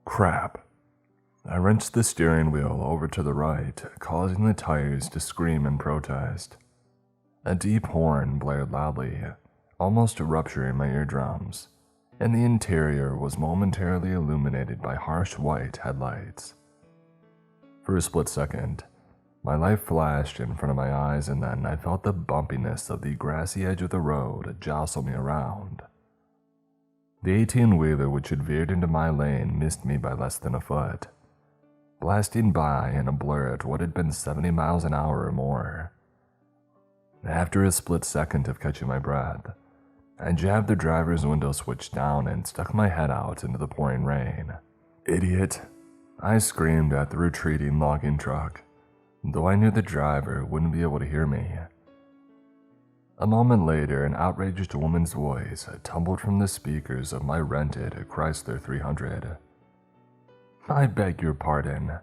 Crap. I wrenched the steering wheel over to the right, causing the tires to scream in protest. A deep horn blared loudly, almost rupturing my eardrums, and the interior was momentarily illuminated by harsh white headlights. For a split second, my life flashed in front of my eyes, and then I felt the bumpiness of the grassy edge of the road jostle me around. The 18-wheeler which had veered into my lane missed me by less than a foot, blasting by in a blur at what had been 70 miles an hour or more. After a split second of catching my breath, I jabbed the driver's window switch down and stuck my head out into the pouring rain. Idiot! I screamed at the retreating logging truck, though I knew the driver wouldn't be able to hear me. A moment later, an outraged woman's voice tumbled from the speakers of my rented Chrysler 300. I beg your pardon.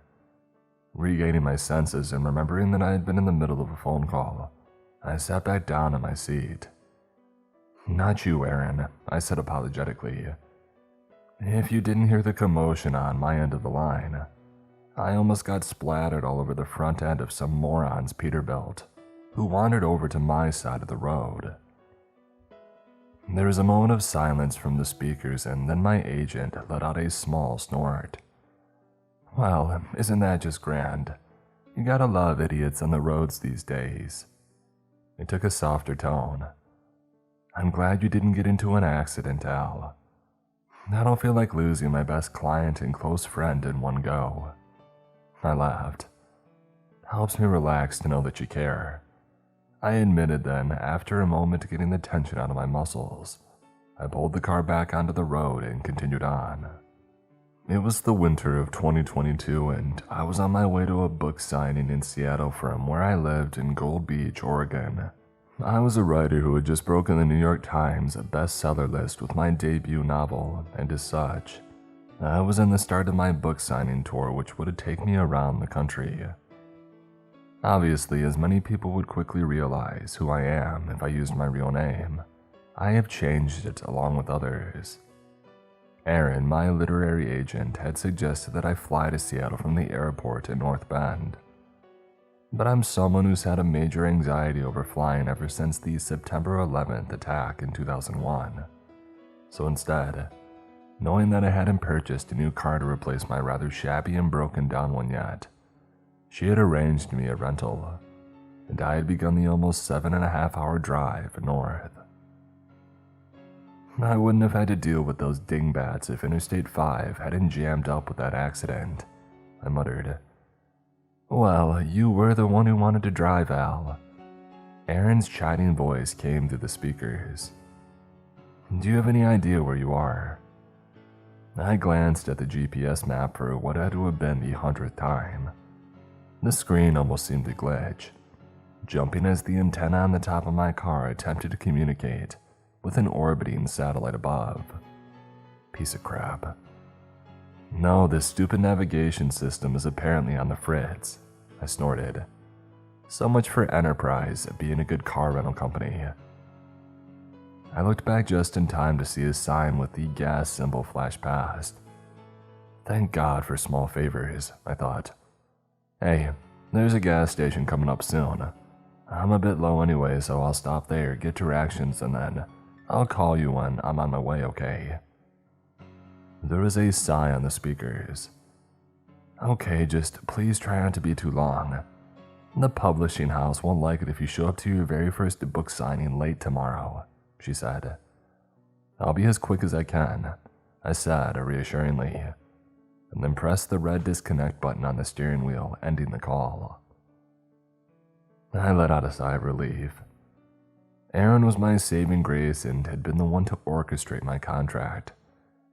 Regaining my senses and remembering that I had been in the middle of a phone call, I sat back down in my seat. Not you, Aaron, I said apologetically. If you didn't hear the commotion on my end of the line, I almost got splattered all over the front end of some moron's Peterbilt, who wandered over to my side of the road. There was a moment of silence from the speakers, and then my agent let out a small snort. Well, isn't that just grand? You gotta love idiots on the roads these days. It took a softer tone. I'm glad you didn't get into an accident, Al. I don't feel like losing my best client and close friend in one go. I laughed. Helps me relax to know that you care. I admitted then, after a moment getting the tension out of my muscles, I pulled the car back onto the road and continued on. It was the winter of 2022, and I was on my way to a book signing in Seattle from where I lived in Gold Beach, Oregon. I was a writer who had just broken the New York Times bestseller list with my debut novel, and as such, I was in the start of my book signing tour, which would take me around the country. Obviously, as many people would quickly realize who I am if I used my real name, I have changed it along with others. Aaron, my literary agent, had suggested that I fly to Seattle from the airport in North Bend. But I'm someone who's had a major anxiety over flying ever since the September 11th attack in 2001. So instead, knowing that I hadn't purchased a new car to replace my rather shabby and broken down one yet, she had arranged me a rental, and I had begun the almost 7.5-hour drive north. I wouldn't have had to deal with those dingbats if Interstate 5 hadn't jammed up with that accident, I muttered. Well, you were the one who wanted to drive, Al. Aaron's chiding voice came through the speakers. Do you have any idea where you are? I glanced at the GPS map for what had to have been the 100th time. The screen almost seemed to glitch, jumping as the antenna on the top of my car attempted to communicate with an orbiting satellite above. Piece of crap. No, this stupid navigation system is apparently on the fritz, I snorted. So much for Enterprise being a good car rental company. I looked back just in time to see a sign with the gas symbol flash past. Thank God for small favors, I thought. Hey, there's a gas station coming up soon. I'm a bit low anyway, so I'll stop there, get directions, and then I'll call you when I'm on my way, okay? There was a sigh on the speakers. Okay, just please try not to be too long. The publishing house won't like it if you show up to your very first book signing late tomorrow, she said. I'll be as quick as I can, I said reassuringly, and then pressed the red disconnect button on the steering wheel, ending the call. I let out a sigh of relief. Aaron was my saving grace and had been the one to orchestrate my contract,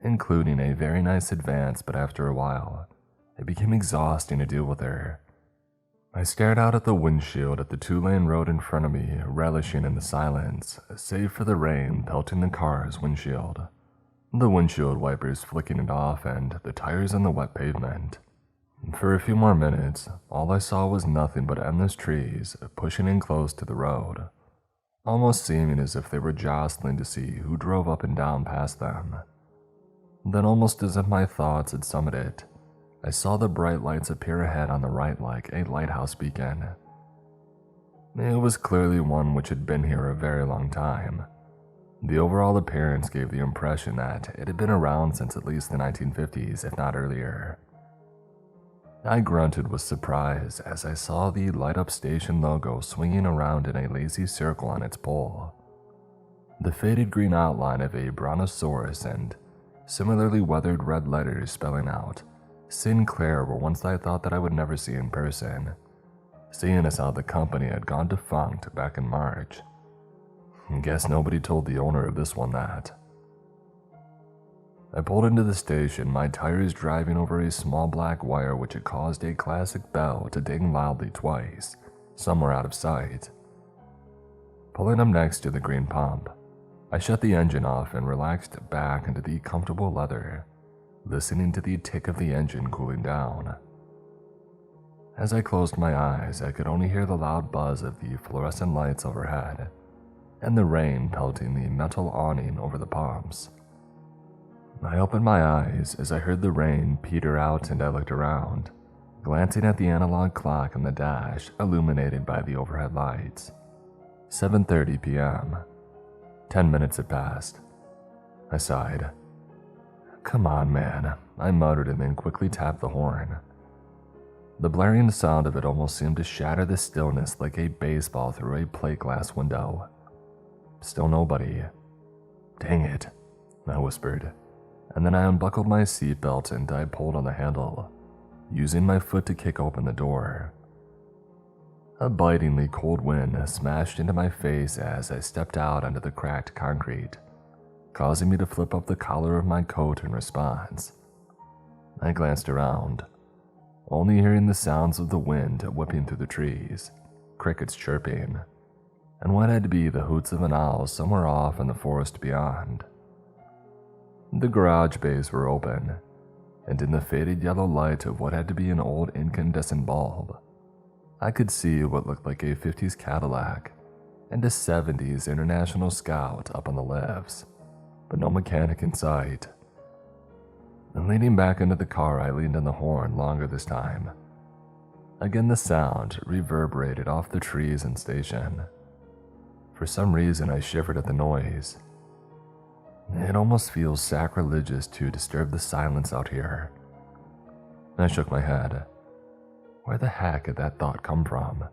including a very nice advance, but after a while, it became exhausting to deal with her. I stared out at the windshield at the 2-lane road in front of me, relishing in the silence, save for the rain pelting the car's windshield, the windshield wipers flicking it off, and the tires on the wet pavement. For a few more minutes, all I saw was nothing but endless trees pushing in close to the road, almost seeming as if they were jostling to see who drove up and down past them. Then, almost as if my thoughts had summoned it, I saw the bright lights appear ahead on the right like a lighthouse beacon. It was clearly one which had been here a very long time. The overall appearance gave the impression that it had been around since at least the 1950s, if not earlier. I grunted with surprise as I saw the light-up station logo swinging around in a lazy circle on its pole. The faded green outline of a brontosaurus and similarly weathered red letters spelling out Sinclair were ones I thought that I would never see in person, seeing as how the company had gone defunct back in March. Guess nobody told the owner of this one that. I pulled into the station, my tires driving over a small black wire which had caused a classic bell to ding loudly twice, somewhere out of sight. Pulling up next to the green pump, I shut the engine off and relaxed back into the comfortable leather, listening to the tick of the engine cooling down. As I closed my eyes, I could only hear the loud buzz of the fluorescent lights overhead and the rain pelting the metal awning over the pumps. I opened my eyes as I heard the rain peter out and I looked around, glancing at the analog clock on the dash illuminated by the overhead lights. 7:30 p.m. 10 minutes had passed. I sighed. Come on, man, I muttered and then quickly tapped the horn. The blaring sound of it almost seemed to shatter the stillness like a baseball through a plate glass window. Still nobody. Dang it, I whispered, and then I unbuckled my seatbelt and I pulled on the handle, using my foot to kick open the door. A bitingly cold wind smashed into my face as I stepped out onto the cracked concrete, causing me to flip up the collar of my coat in response. I glanced around, only hearing the sounds of the wind whipping through the trees, crickets chirping, and what had to be the hoots of an owl somewhere off in the forest beyond. The garage bays were open, and in the faded yellow light of what had to be an old incandescent bulb, I could see what looked like a 50s Cadillac and a 70s International Scout up on the lifts, but no mechanic in sight. And leaning back into the car, I leaned on the horn longer this time. Again, the sound reverberated off the trees and station. For some reason, I shivered at the noise. It almost feels sacrilegious to disturb the silence out here. I shook my head. Where the heck had that thought come from?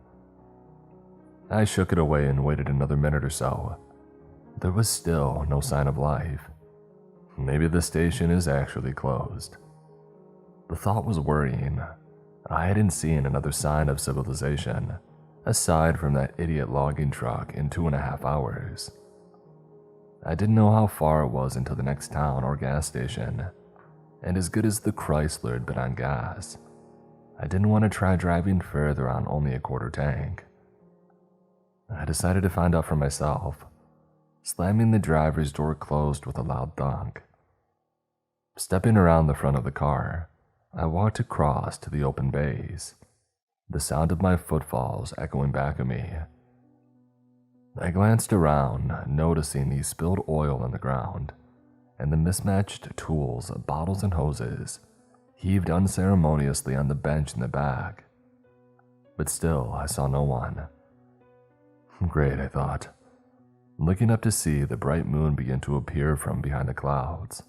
I shook it away and waited another minute or so. There was still no sign of life. Maybe the station is actually closed. The thought was worrying. I hadn't seen another sign of civilization, aside from that idiot logging truck in 2.5 hours. I didn't know how far it was until the next town or gas station, and as good as the Chrysler had been on gas, I didn't want to try driving further on only a quarter tank. I decided to find out for myself, slamming the driver's door closed with a loud thunk. Stepping around the front of the car, I walked across to the open bays, the sound of my footfalls echoing back at me. I glanced around, noticing the spilled oil on the ground, and the mismatched tools, bottles, and hoses heaved unceremoniously on the bench in the back. But still, I saw no one. Great, I thought, looking up to see the bright moon begin to appear from behind the clouds.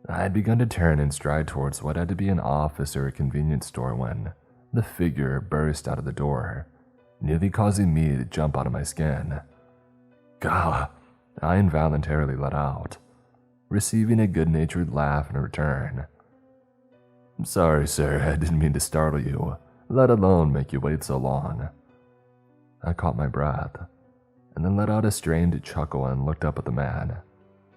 I had begun to turn and stride towards what had to be an office or a convenience store when the figure burst out of the door, nearly causing me to jump out of my skin. Gah! I involuntarily let out, receiving a good-natured laugh in return. Sorry, sir, I didn't mean to startle you, let alone make you wait so long. I caught my breath, and then let out a strained chuckle and looked up at the man.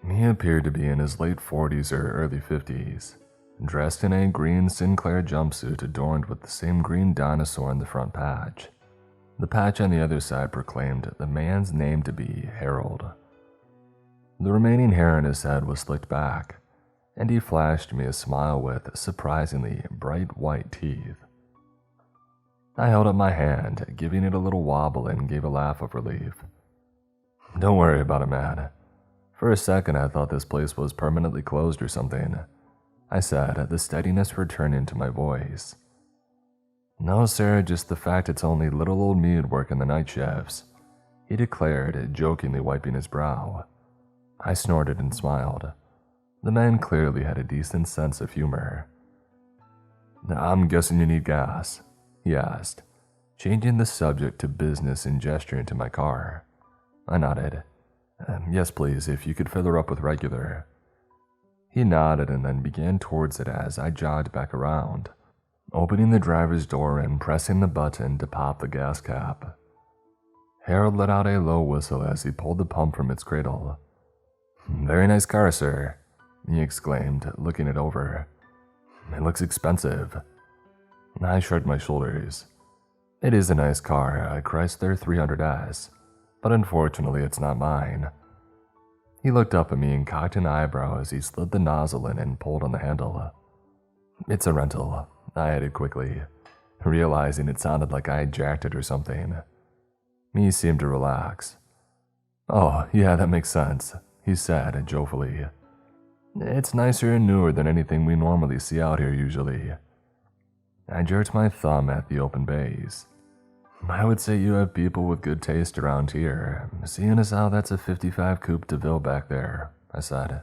He appeared to be in his late 40s or early 50s, dressed in a green Sinclair jumpsuit adorned with the same green dinosaur in the front patch. The patch on the other side proclaimed the man's name to be Harold. The remaining hair on his head was slicked back, and he flashed me a smile with surprisingly bright white teeth. I held up my hand, giving it a little wobble, and gave a laugh of relief. Don't worry about it, man. For a second, I thought this place was permanently closed or something, I said, the steadiness returning to my voice. No, sir, just the fact it's only little old me'd working the night shifts, he declared, jokingly wiping his brow. I snorted and smiled. The man clearly had a decent sense of humor. I'm guessing you need gas, he asked, changing the subject to business and gesturing to my car. I nodded. Yes, please, if you could fill her up with regular. He nodded and then began towards it as I jogged back around, opening the driver's door and pressing the button to pop the gas cap. Harold let out a low whistle as he pulled the pump from its cradle. Very nice car, sir, he exclaimed, looking it over. It looks expensive. I shrugged my shoulders. It is a nice car, a Chrysler 300S, but unfortunately it's not mine. He looked up at me and cocked an eyebrow as he slid the nozzle in and pulled on the handle. It's a rental, I added quickly, realizing it sounded like I had jacked it or something. He seemed to relax. Oh, yeah, that makes sense, he said jovially. It's nicer and newer than anything we normally see out here usually. I jerked my thumb at the open bays. I would say you have people with good taste around here, seeing as how that's a 55 Coupe de Ville back there, I said.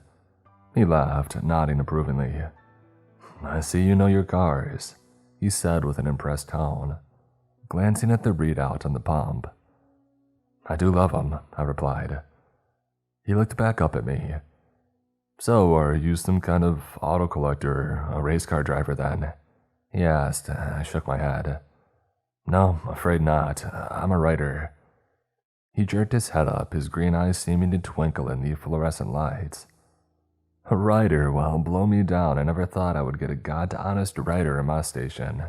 He laughed, nodding approvingly. I see you know your cars, he said with an impressed tone, glancing at the readout on the pump. I do love them, I replied. He looked back up at me. So, are you some kind of auto collector, a race car driver then? He asked. I shook my head. No, afraid not. I'm a writer. He jerked his head up, his green eyes seeming to twinkle in the fluorescent lights. A writer? Well, blow me down. I never thought I would get a god-honest writer in my station,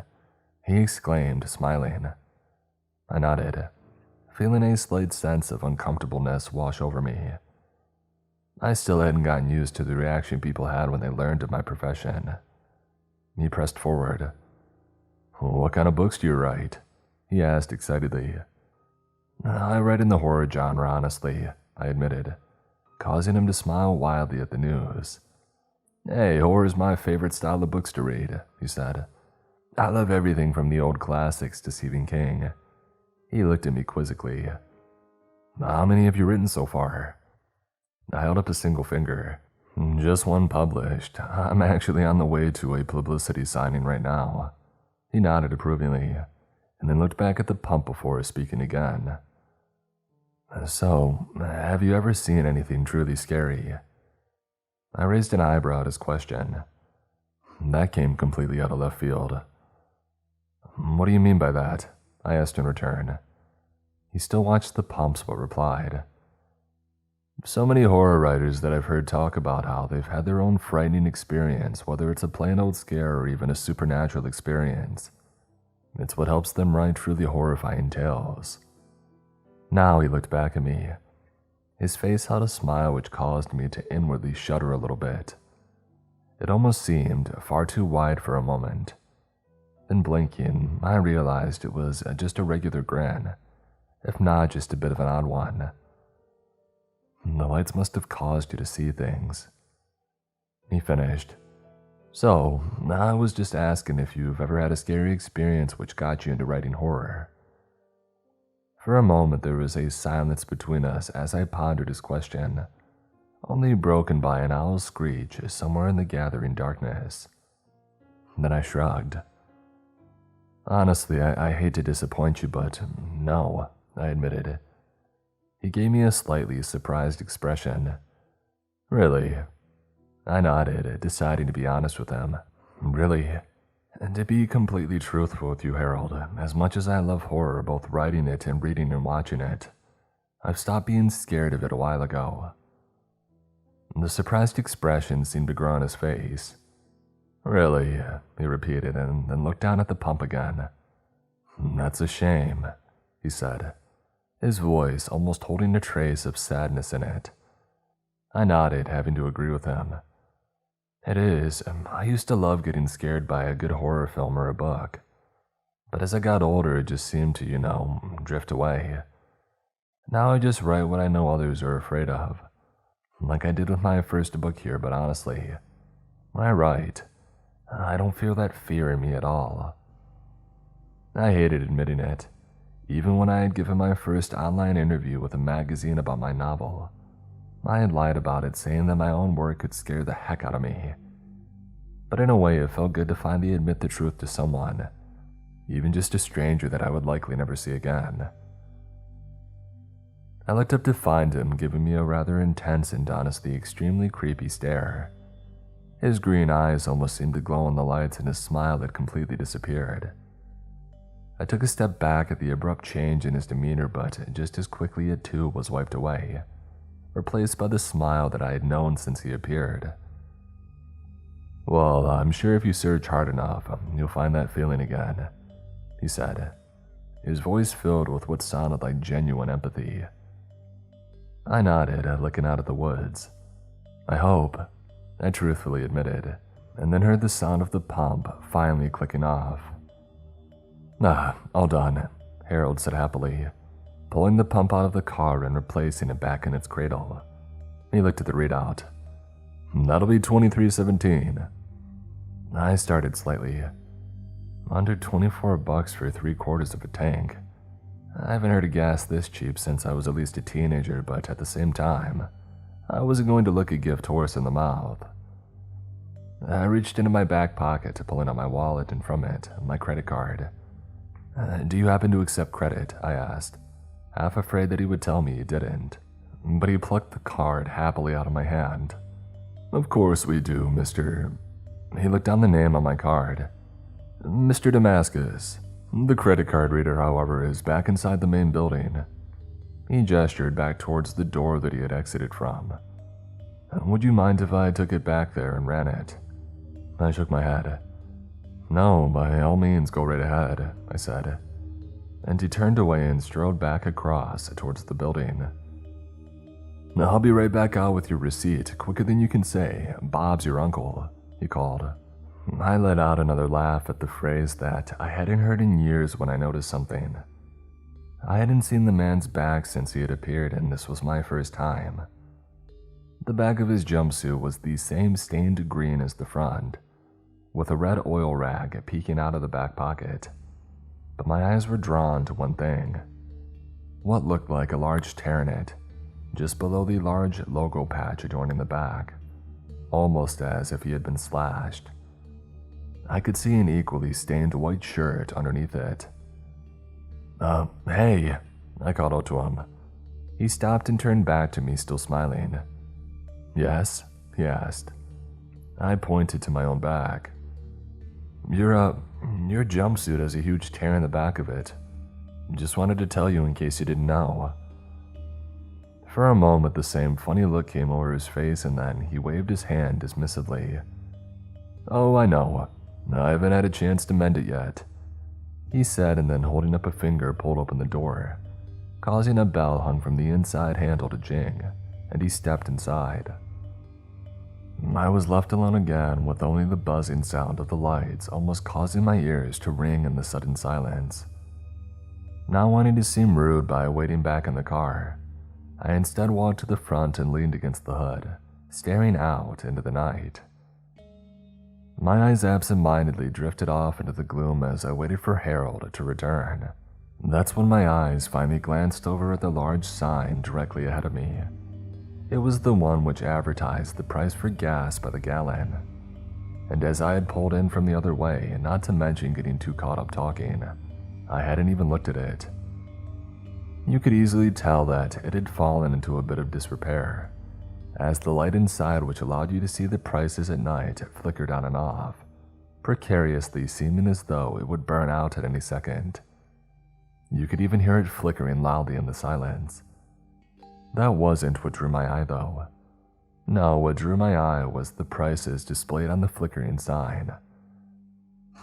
he exclaimed, smiling. I nodded, feeling a slight sense of uncomfortableness wash over me. I still hadn't gotten used to the reaction people had when they learned of my profession. He pressed forward. What kind of books do you write? He asked excitedly. I write in the horror genre, honestly, I admitted, causing him to smile wildly at the news. Hey, horror's my favorite style of books to read, he said. I love everything from the old classics to Stephen King. He looked at me quizzically. How many have you written so far? I held up a single finger. Just one published. I'm actually on the way to a publicity signing right now. He nodded approvingly, and then looked back at the pump before speaking again. So, have you ever seen anything truly scary? I raised an eyebrow at his question. That came completely out of left field. What do you mean by that? I asked in return. He still watched the pumps but replied. So many horror writers that I've heard talk about how they've had their own frightening experience, whether it's a plain old scare or even a supernatural experience. It's what helps them write truly horrifying tales. Now he looked back at me. His face held a smile which caused me to inwardly shudder a little bit. It almost seemed far too wide for a moment. Then blinking, I realized it was just a regular grin, if not just a bit of an odd one. The lights must have caused you to see things. He finished. So, I was just asking if you've ever had a scary experience which got you into writing horror. For a moment there was a silence between us as I pondered his question, only broken by an owl's screech somewhere in the gathering darkness. Then I shrugged. Honestly, I hate to disappoint you, but no, I admitted. He gave me a slightly surprised expression. Really? I nodded, deciding to be honest with him. Really? And to be completely truthful with you, Harold, as much as I love horror, both writing it and reading and watching it, I've stopped being scared of it a while ago. The surprised expression seemed to grow on his face. Really? He repeated and then looked down at the pump again. That's a shame, he said, his voice almost holding a trace of sadness in it. I nodded, having to agree with him. It is. I used to love getting scared by a good horror film or a book. But as I got older, it just seemed to, drift away. Now I just write what I know others are afraid of. like I did with my first book here, but honestly, when I write, I don't feel that fear in me at all. I hated admitting it, even when I had given my first online interview with a magazine about my novel. I had lied about it, saying that my own work could scare the heck out of me. But in a way, it felt good to finally admit the truth to someone, even just a stranger that I would likely never see again. I looked up to find him giving me a rather intense and honestly extremely creepy stare. His green eyes almost seemed to glow in the lights and his smile had completely disappeared. I took a step back at the abrupt change in his demeanor, but just as quickly it too was wiped away, replaced by the smile that I had known since he appeared. "Well, I'm sure if you search hard enough, you'll find that feeling again," he said, his voice filled with what sounded like genuine empathy. I nodded, looking out at the woods. "I hope," I truthfully admitted, and then heard the sound of the pump finally clicking off. All done," Harold said happily, pulling the pump out of the car and replacing it back in its cradle. He looked at the readout. "That'll be 2317. I started slightly. Under $24 for 3/4 of a tank. I haven't heard of gas this cheap since I was at least a teenager, but at the same time, I wasn't going to look a gift horse in the mouth. I reached into my back pocket, pulling out my wallet, and from it, my credit card. "Do you happen to accept credit?" I asked, half afraid that he would tell me he didn't. But he plucked the card happily out of my hand. "Of course we do, Mr. He looked down the name on my card. "Mr. Damascus. The credit card reader, however, is back inside the main building." He gestured back towards the door that he had exited from. "Would you mind if I took it back there and ran it?" I shook my head. "No, by all means, go right ahead," I said. And he turned away and strode back across towards the building. "I'll be right back out with your receipt, quicker than you can say. Bob's your uncle," he called. I let out another laugh at the phrase that I hadn't heard in years when I noticed something. I hadn't seen the man's back since he had appeared, and this was my first time. The back of his jumpsuit was the same stained green as the front, with a red oil rag peeking out of the back pocket. But my eyes were drawn to one thing. What looked like a large tear in it, just below the large logo patch adjoining the back, almost as if he had been slashed. I could see an equally stained white shirt underneath it. Hey, I called out to him. He stopped and turned back to me, still smiling. "Yes?" he asked. I pointed to my own back. Your jumpsuit has a huge tear in the back of it. Just wanted to tell you in case you didn't know." For a moment, the same funny look came over his face, and then he waved his hand dismissively. "Oh, I know. I haven't had a chance to mend it yet," he said, and then holding up a finger pulled open the door, causing a bell hung from the inside handle to jing, and he stepped inside. I was left alone again with only the buzzing sound of the lights almost causing my ears to ring in the sudden silence. Not wanting to seem rude by waiting back in the car, I instead walked to the front and leaned against the hood, staring out into the night. My eyes absent-mindedly drifted off into the gloom as I waited for Harold to return. That's when my eyes finally glanced over at the large sign directly ahead of me. It was the one which advertised the price for gas by the gallon. And as I had pulled in from the other way, not to mention getting too caught up talking, I hadn't even looked at it. You could easily tell that it had fallen into a bit of disrepair, as the light inside, which allowed you to see the prices at night, flickered on and off, precariously, seeming as though it would burn out at any second. You could even hear it flickering loudly in the silence. That wasn't what drew my eye, though. No, what drew my eye was the prices displayed on the flickering sign.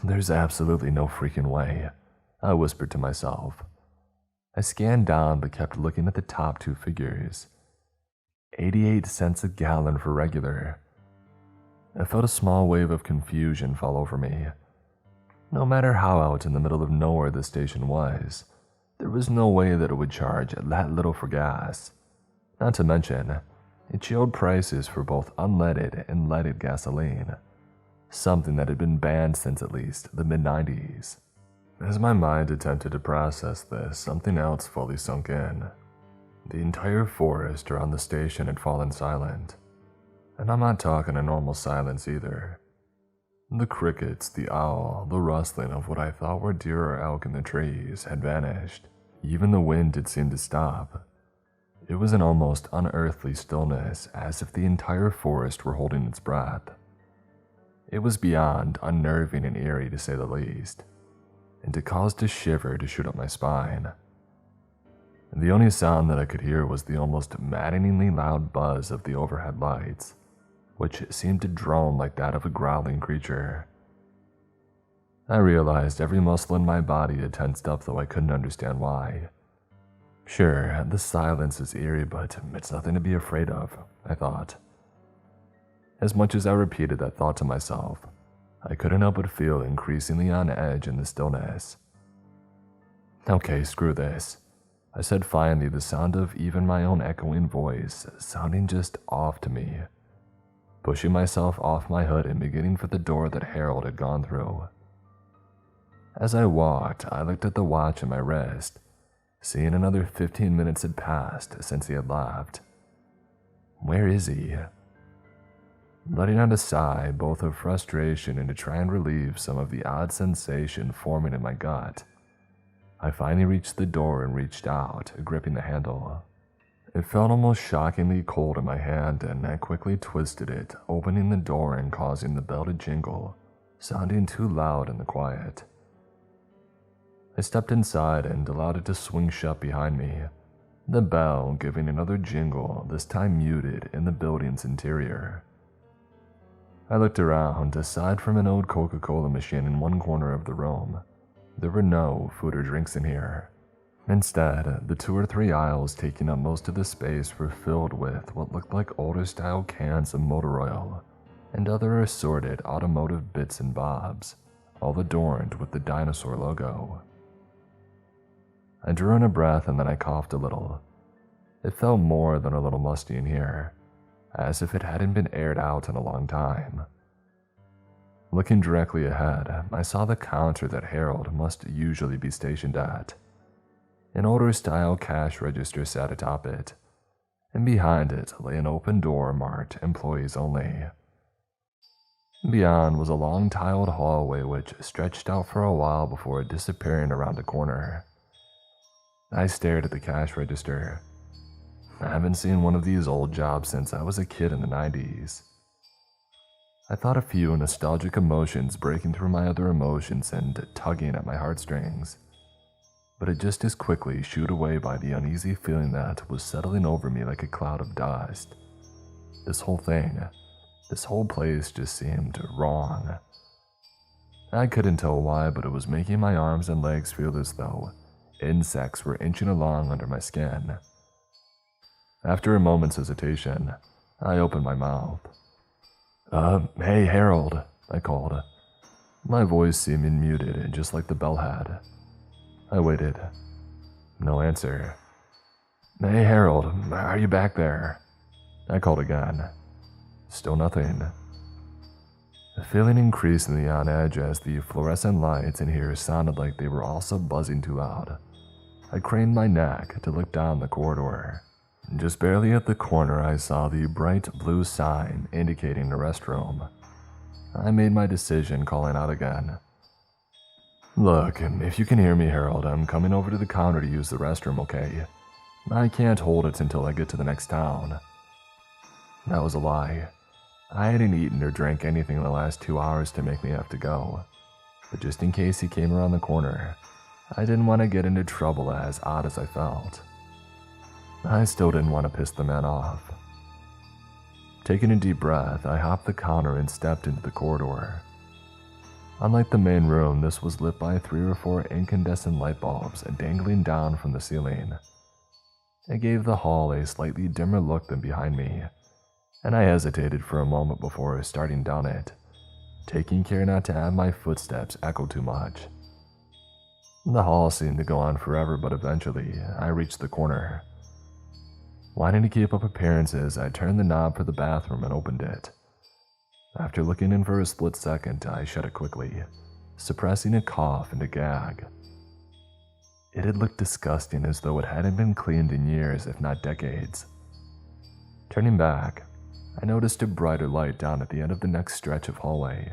"There's absolutely no freaking way," I whispered to myself. I scanned down but kept looking at the top two figures. 88 cents a gallon for regular. I felt a small wave of confusion fall over me. No matter how out in the middle of nowhere the station was, there was no way that it would charge that little for gas. Not to mention, It showed prices for both unleaded and leaded gasoline, something that had been banned since at least the mid-90s. As my mind attempted to process this, something else fully sunk in. The entire forest around the station had fallen silent, and I'm not talking a normal silence either. The crickets, the owl, the rustling of what I thought were deer or elk in the trees had vanished. Even the wind had seemed to stop. It was an almost unearthly stillness, as if the entire forest were holding its breath. It was beyond unnerving and eerie, to say the least, and it caused a shiver to shoot up my spine. The only sound that I could hear was the almost maddeningly loud buzz of the overhead lights, which seemed to drone like that of a growling creature. I realized every muscle in my body had tensed up, though I couldn't understand why. Sure, the silence is eerie, but it's nothing to be afraid of, I thought. As much as I repeated that thought to myself, I couldn't help but feel increasingly on edge in the stillness. Okay, screw this, I said finally, the sound of even my own echoing voice sounding just off to me. Pushing myself off my hood and beginning for the door that Harold had gone through. As I walked, I looked at the watch on my wrist, seeing another 15 minutes had passed since he had left. Where is he? Letting out a sigh, both of frustration and to try and relieve some of the odd sensation forming in my gut, I finally reached the door and reached out, gripping the handle. It felt almost shockingly cold in my hand, and I quickly twisted it, opening the door and causing the bell to jingle, sounding too loud in the quiet. I stepped inside and allowed it to swing shut behind me, the bell giving another jingle, this time muted, in the building's interior. I looked around. Aside from an old Coca-Cola machine in one corner of the room, there were no food or drinks in here. Instead, the 2 or 3 aisles taking up most of the space were filled with what looked like older-style cans of motor oil and other assorted automotive bits and bobs, all adorned with the dinosaur logo. I drew in a breath and then I coughed a little. It felt more than a little musty in here, as if it hadn't been aired out in a long time. Looking directly ahead, I saw the counter that Harold must usually be stationed at. An older-style cash register sat atop it, and behind it lay an open door marked Employees Only. Beyond was a long tiled hallway which stretched out for a while before disappearing around a corner. I stared at the cash register. I haven't seen one of these old jobs since I was a kid in the 90s. I thought a few nostalgic emotions breaking through my other emotions and tugging at my heartstrings, but it just as quickly shooed away by the uneasy feeling that was settling over me like a cloud of dust. This whole place just seemed wrong. I couldn't tell why, but it was making my arms and legs feel as though insects were inching along under my skin. After a moment's hesitation, I opened my mouth. Hey Harold, I called, my voice seeming muted just like the bell had. I waited. No answer. Hey Harold, are you back there? I called again. Still nothing. The feeling increasingly on edge as the fluorescent lights in here sounded like they were also buzzing too loud. I craned my neck to look down the corridor. Just barely at the corner, I saw the bright blue sign indicating a restroom. I made my decision, calling out again. Look, if you can hear me, Harold, I'm coming over to the counter to use the restroom, okay? I can't hold it until I get to the next town. That was a lie. I hadn't eaten or drank anything in the last 2 hours to make me have to go. But just in case he came around the corner, I didn't want to get into trouble, as odd as I felt. I still didn't want to piss the man off. Taking a deep breath, I hopped the counter and stepped into the corridor. Unlike the main room, this was lit by 3 or 4 incandescent light bulbs dangling down from the ceiling. It gave the hall a slightly dimmer look than behind me, and I hesitated for a moment before starting down it, taking care not to have my footsteps echo too much. The hall seemed to go on forever, but eventually I reached the corner. Wanting to keep up appearances, I turned the knob for the bathroom and opened it. After looking in for a split second, I shut it quickly, suppressing a cough and a gag. It had looked disgusting, as though it hadn't been cleaned in years, if not decades. Turning back, I noticed a brighter light down at the end of the next stretch of hallway.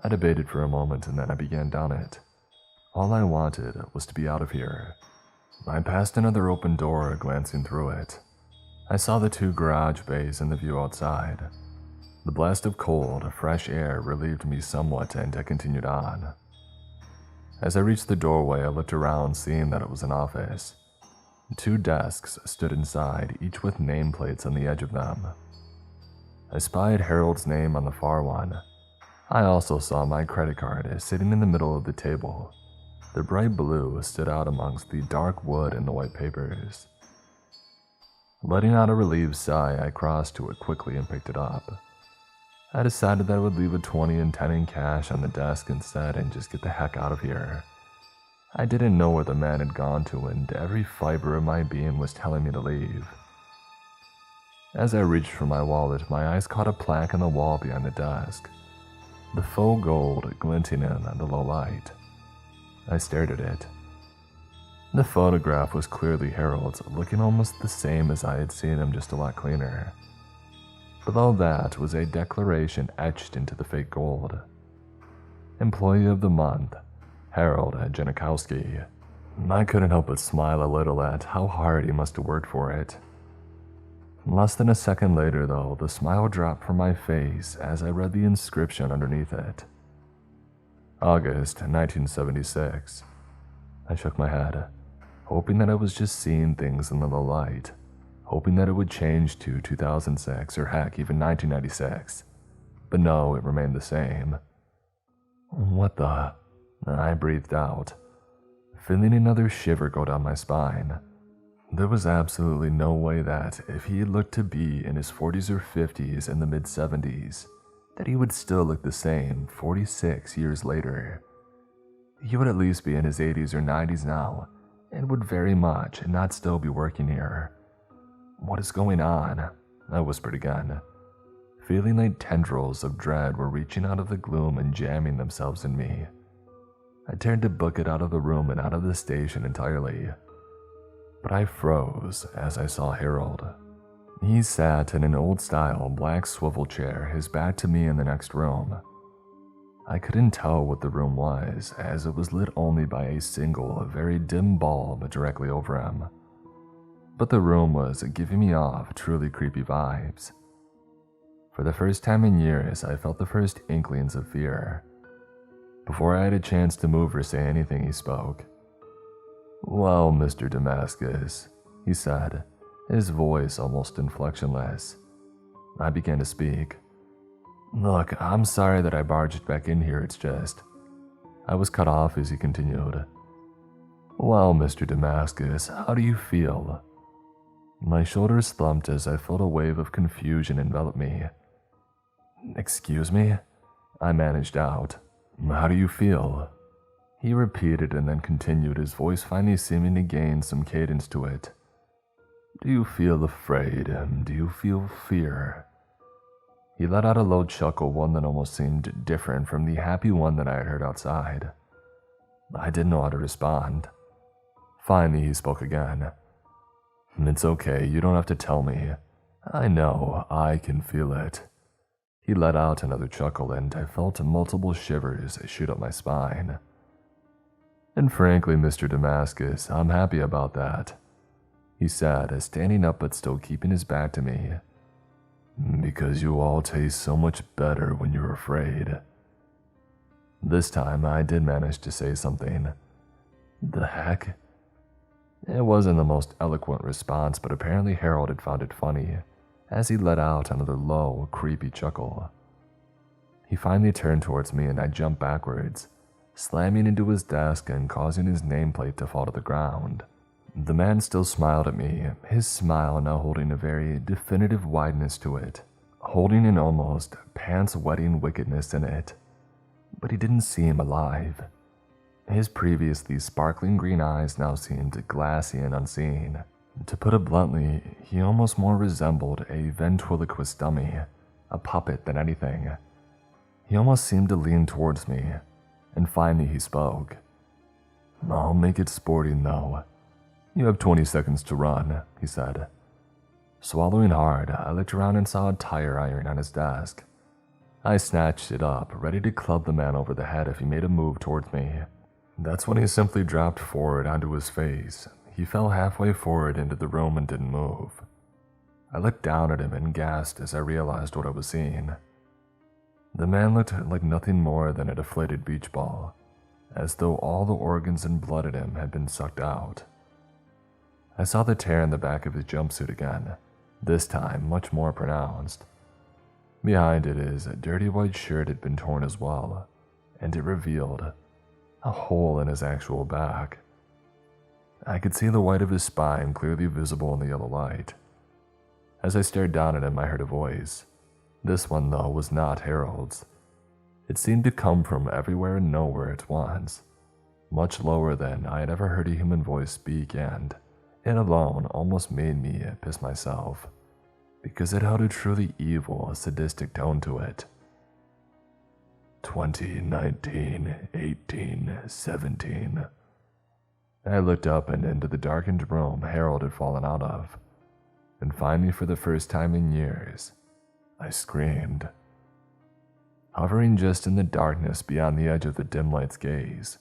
I debated for a moment and then I began down it. All I wanted was to be out of here. I passed another open door, glancing through it. I saw the 2 garage bays and the view outside. The blast of cold, fresh air relieved me somewhat, and I continued on. As I reached the doorway, I looked around, seeing that it was an office. 2 desks stood inside, each with nameplates on the edge of them. I spied Harold's name on the far one. I also saw my credit card sitting in the middle of the table. The bright blue stood out amongst the dark wood and the white papers. Letting out a relieved sigh, I crossed to it quickly and picked it up. I decided that I would leave a 20 and 10 in cash on the desk instead and just get the heck out of here. I didn't know where the man had gone to, and every fiber of my being was telling me to leave. As I reached for my wallet, my eyes caught a plaque on the wall behind the desk, the faux gold glinting in the low light. I stared at it. The photograph was clearly Harold's, looking almost the same as I had seen him, just a lot cleaner. Below that was a declaration etched into the fake gold. Employee of the month, Harold Janikowski. I couldn't help but smile a little at how hard he must have worked for it. Less than a second later, though, the smile dropped from my face as I read the inscription underneath it. August 1976. I shook my head, hoping that I was just seeing things in the low light, hoping that it would change to 2006 or heck, even 1996. But no, it remained the same. What the? I breathed out, feeling another shiver go down my spine. There was absolutely no way that, if he looked to be in his 40s or 50s in the mid-70s, that he would still look the same 46 years later. He would at least be in his 80s or 90s now, and would very much not still be working here. What is going on? I whispered again, feeling like tendrils of dread were reaching out of the gloom and jamming themselves in me. I turned to book it out of the room and out of the station entirely. But I froze as I saw Harold. He sat in an old-style black swivel chair, his back to me in the next room. I couldn't tell what the room was, as it was lit only by a single, very dim bulb directly over him. But the room was giving me off truly creepy vibes. For the first time in years, I felt the first inklings of fear. Before I had a chance to move or say anything, he spoke. "Well, Mr. Damascus," he said, his voice almost inflectionless. I began to speak. "Look, I'm sorry that I barged back in here, it's just..." I was cut off as he continued. "Well, Mr. Damascus, how do you feel?" My shoulders thumped as I felt a wave of confusion envelop me. "Excuse me?" I managed out. "How do you feel?" He repeated and then continued, his voice finally seeming to gain some cadence to it. "Do you feel afraid? Do you feel fear?" He let out a low chuckle, one that almost seemed different from the happy one that I had heard outside. I didn't know how to respond. Finally, he spoke again. "It's okay, you don't have to tell me. I know, I can feel it." He let out another chuckle, and I felt multiple shivers shoot up my spine. "And frankly, Mr. Damascus, I'm happy about that," he said, standing up but still keeping his back to me. "Because you all taste so much better when you're afraid." This time, I did manage to say something. "The heck?" It wasn't the most eloquent response, but apparently Harold had found it funny, as he let out another low, creepy chuckle. He finally turned towards me and I jumped backwards, slamming into his desk and causing his nameplate to fall to the ground. The man still smiled at me, his smile now holding a very definitive wideness to it, holding an almost pants-wetting wickedness in it. But he didn't seem alive. His previously sparkling green eyes now seemed glassy and unseeing, To put it bluntly, he almost more resembled a ventriloquist dummy, a puppet than anything. He almost seemed to lean towards me, and finally he spoke. "I'll make it sporting though. You have 20 seconds to run," he said. Swallowing hard, I looked around and saw a tire iron on his desk. I snatched it up, ready to club the man over the head if he made a move towards me. That's when he simply dropped forward onto his face. He fell halfway forward into the room and didn't move. I looked down at him and gasped as I realized what I was seeing. The man looked like nothing more than a deflated beach ball, as though all the organs and blood in him had been sucked out. I saw the tear in the back of his jumpsuit again, this time much more pronounced. Behind it, his dirty white shirt had been torn as well, and it revealed a hole in his actual back. I could see the white of his spine clearly visible in the yellow light. As I stared down at him, I heard a voice. This one, though, was not Harold's. It seemed to come from everywhere and nowhere at once, much lower than I had ever heard a human voice speak, and it alone almost made me piss myself, because it held a truly evil, sadistic tone to it. 20, 19, 18, 17. I looked up and into the darkened room Harold had fallen out of, and finally, for the first time in years, I screamed. Hovering just in the darkness beyond the edge of the dim light's gaze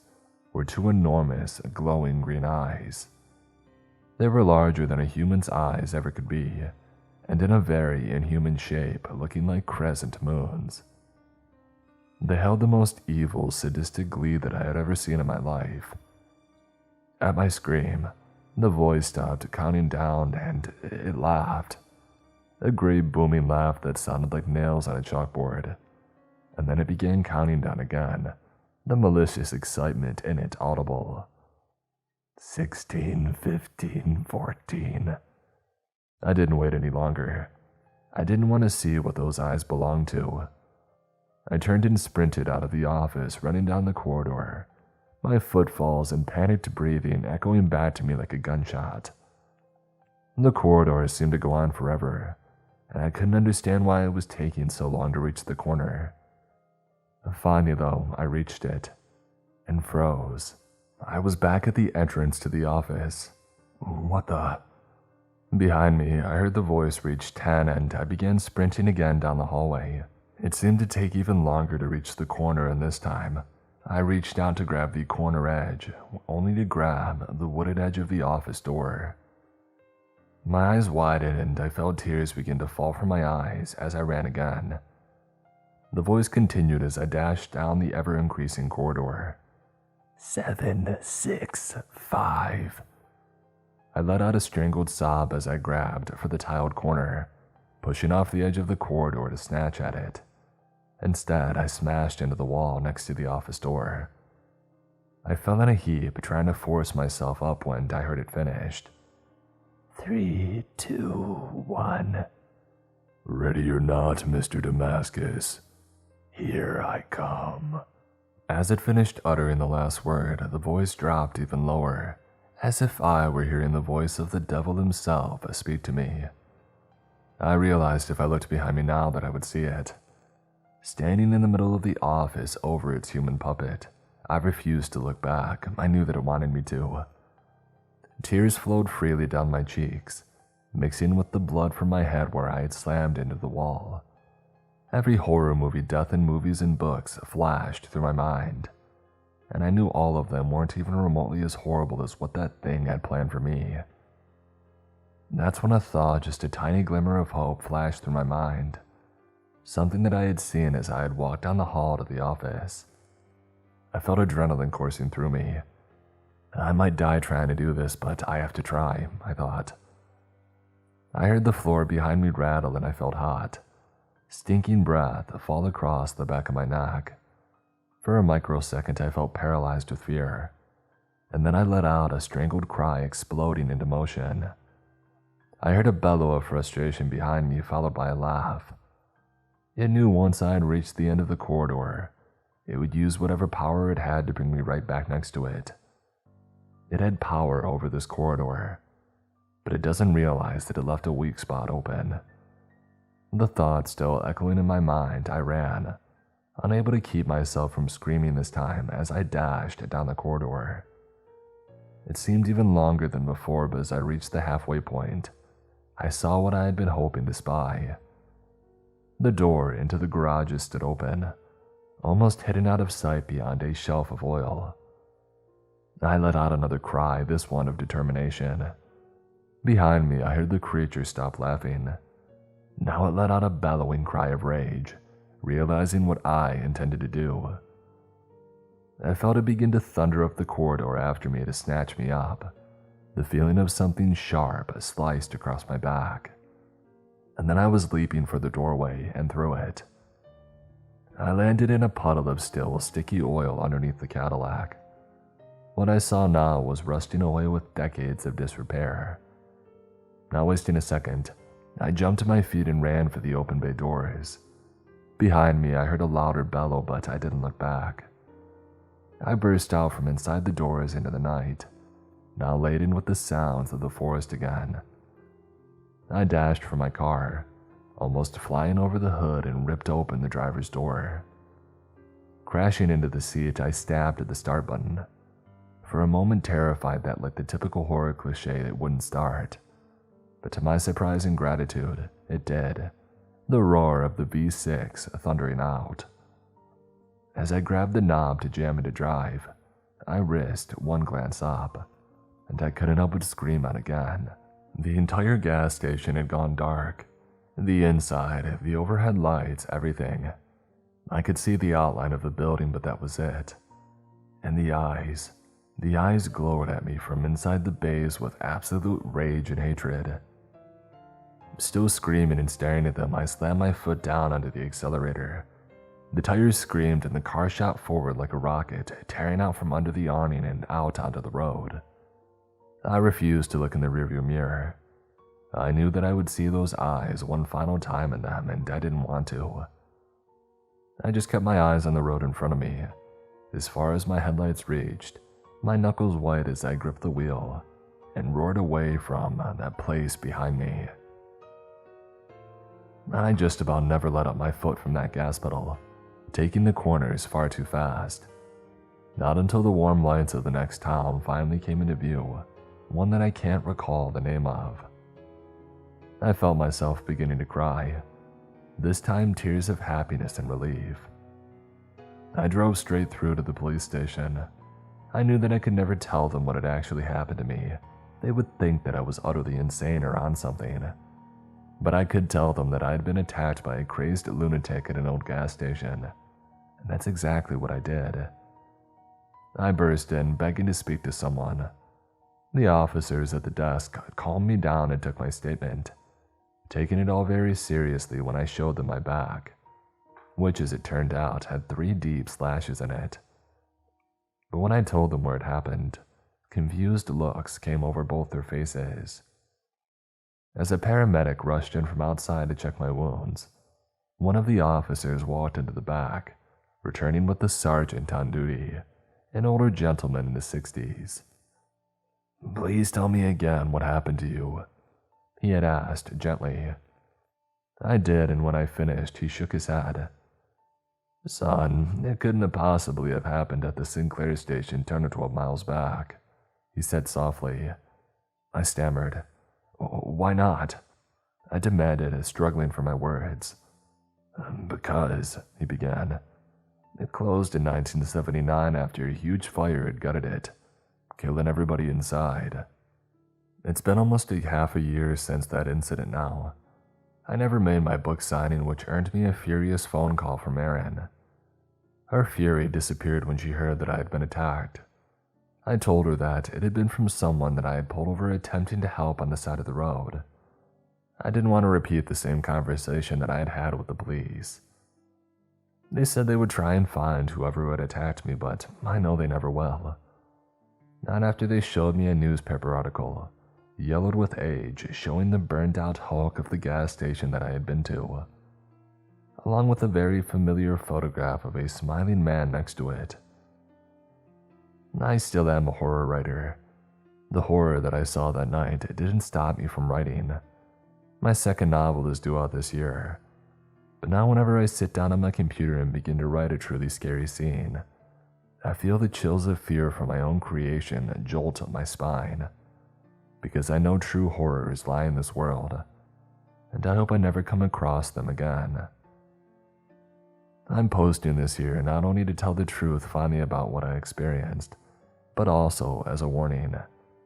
were two enormous, glowing green eyes. They were larger than a human's eyes ever could be, and in a very inhuman shape, looking like crescent moons. They held the most evil, sadistic glee that I had ever seen in my life. At my scream, the voice stopped counting down and it laughed. A great booming laugh that sounded like nails on a chalkboard. And then it began counting down again, the malicious excitement in it audible. 16, 15, 14. I didn't wait any longer. I didn't want to see what those eyes belonged to. I turned and sprinted out of the office, running down the corridor, my footfalls and panicked breathing echoing back to me like a gunshot. The corridor seemed to go on forever, and I couldn't understand why it was taking so long to reach the corner. Finally, though, I reached it, and froze. I was back at the entrance to the office. What the? Behind me, I heard the voice reach 10, and I began sprinting again down the hallway. It seemed to take even longer to reach the corner, and this time, I reached out to grab the corner edge, only to grab the wooded edge of the office door. My eyes widened, and I felt tears begin to fall from my eyes as I ran again. The voice continued as I dashed down the ever-increasing corridor. 7, 6, 5. I let out a strangled sob as I grabbed for the tiled corner, pushing off the edge of the corridor to snatch at it. Instead, I smashed into the wall next to the office door. I fell in a heap, trying to force myself up when I heard it finished. 3, 2, 1. Ready or not, Mr. Damascus. Here I come. As it finished uttering the last word, the voice dropped even lower, as if I were hearing the voice of the devil himself speak to me. I realized if I looked behind me now that I would see it. Standing in the middle of the office over its human puppet, I refused to look back. I knew that it wanted me to. Tears flowed freely down my cheeks, mixing with the blood from my head where I had slammed into the wall. Every horror movie death in movies and books flashed through my mind, and I knew all of them weren't even remotely as horrible as what that thing had planned for me. That's when I thought just a tiny glimmer of hope flashed through my mind, something that I had seen as I had walked down the hall to the office. I felt adrenaline coursing through me. I might die trying to do this, but I have to try, I thought. I heard the floor behind me rattle and I felt hot, stinking breath fall across the back of my neck. For a microsecond, I felt paralyzed with fear, and then I let out a strangled cry exploding into motion. I heard a bellow of frustration behind me, followed by a laugh. It knew once I had reached the end of the corridor, it would use whatever power it had to bring me right back next to it. It had power over this corridor. but it doesn't realize that it left a weak spot open. The thought still echoing in my mind, I ran, unable to keep myself from screaming this time as I dashed down the corridor. It seemed even longer than before, but as I reached the halfway point, I saw what I had been hoping to spy. The door into the garages stood open, almost hidden out of sight beyond a shelf of oil. I let out another cry, this one of determination. Behind me, I heard the creature stop laughing. Now it let out a bellowing cry of rage, realizing what I intended to do. I felt it begin to thunder up the corridor after me to snatch me up, the feeling of something sharp sliced across my back. And then I was leaping for the doorway and through it. I landed in a puddle of still, sticky oil underneath the Cadillac. What I saw now was rusting away with decades of disrepair. Not wasting a second, I jumped to my feet and ran for the open bay doors. Behind me, I heard a louder bellow, but I didn't look back. I burst out from inside the doors into the night, now laden with the sounds of the forest again. I dashed for my car, almost flying over the hood, and ripped open the driver's door. Crashing into the seat, I stabbed at the start button, for a moment terrified that, like the typical horror cliche, it wouldn't start. But to my surprise and gratitude, it did, the roar of the V6 thundering out. As I grabbed the knob to jam into drive, I risked one glance up, and I couldn't help but scream out again. The entire gas station had gone dark. The inside, the overhead lights, everything. I could see the outline of the building, but that was it. And the eyes glowed at me from inside the bays with absolute rage and hatred. Still screaming and staring at them, I slammed my foot down onto the accelerator. The tires screamed and the car shot forward like a rocket, tearing out from under the awning and out onto the road. I refused to look in the rearview mirror. I knew that I would see those eyes one final time in them, and I didn't want to. I just kept my eyes on the road in front of me, as far as my headlights reached, my knuckles white as I gripped the wheel and roared away from that place behind me. I just about never let up my foot from that gas pedal, taking the corners far too fast. Not until the warm lights of the next town finally came into view, one that I can't recall the name of. I felt myself beginning to cry, this time tears of happiness and relief. I drove straight through to the police station. I knew that I could never tell them what had actually happened to me. They would think that I was utterly insane or on something. But I could tell them that I had been attacked by a crazed lunatic at an old gas station, and that's exactly what I did. I burst in, begging to speak to someone. The officers at the desk calmed me down and took my statement, taking it all very seriously when I showed them my back, which, as it turned out, had 3 deep slashes in it. But when I told them where it happened, confused looks came over both their faces. As a paramedic rushed in from outside to check my wounds, one of the officers walked into the back, returning with the sergeant on duty, an older gentleman in his 60s. "Please tell me again what happened to you," he had asked gently. I did, and when I finished, he shook his head. "Son, it couldn't have possibly have happened at the Sinclair station 10 or 12 miles back," he said softly. I stammered. "Why not?" I demanded, struggling for my words. "Because," he began, "it closed in 1979 after a huge fire had gutted it, killing everybody inside. It's been almost half a year since that incident now. I never made my book signing, which earned me a furious phone call from Erin. Her fury disappeared when she heard that I had been attacked. I told her that it had been from someone that I had pulled over attempting to help on the side of the road. I didn't want to repeat the same conversation that I had had with the police. They said they would try and find whoever had attacked me, but I know they never will. Not after they showed me a newspaper article, yellowed with age, showing the burned-out hulk of the gas station that I had been to, along with a very familiar photograph of a smiling man next to it. I still am a horror writer. The horror that I saw that night didn't stop me from writing. My second novel is due out this year, but now whenever I sit down on my computer and begin to write a truly scary scene, I feel the chills of fear from my own creation jolt up my spine, because I know true horrors lie in this world, and I hope I never come across them again. I'm posting this here not only to tell the truth finally about what I experienced, but also as a warning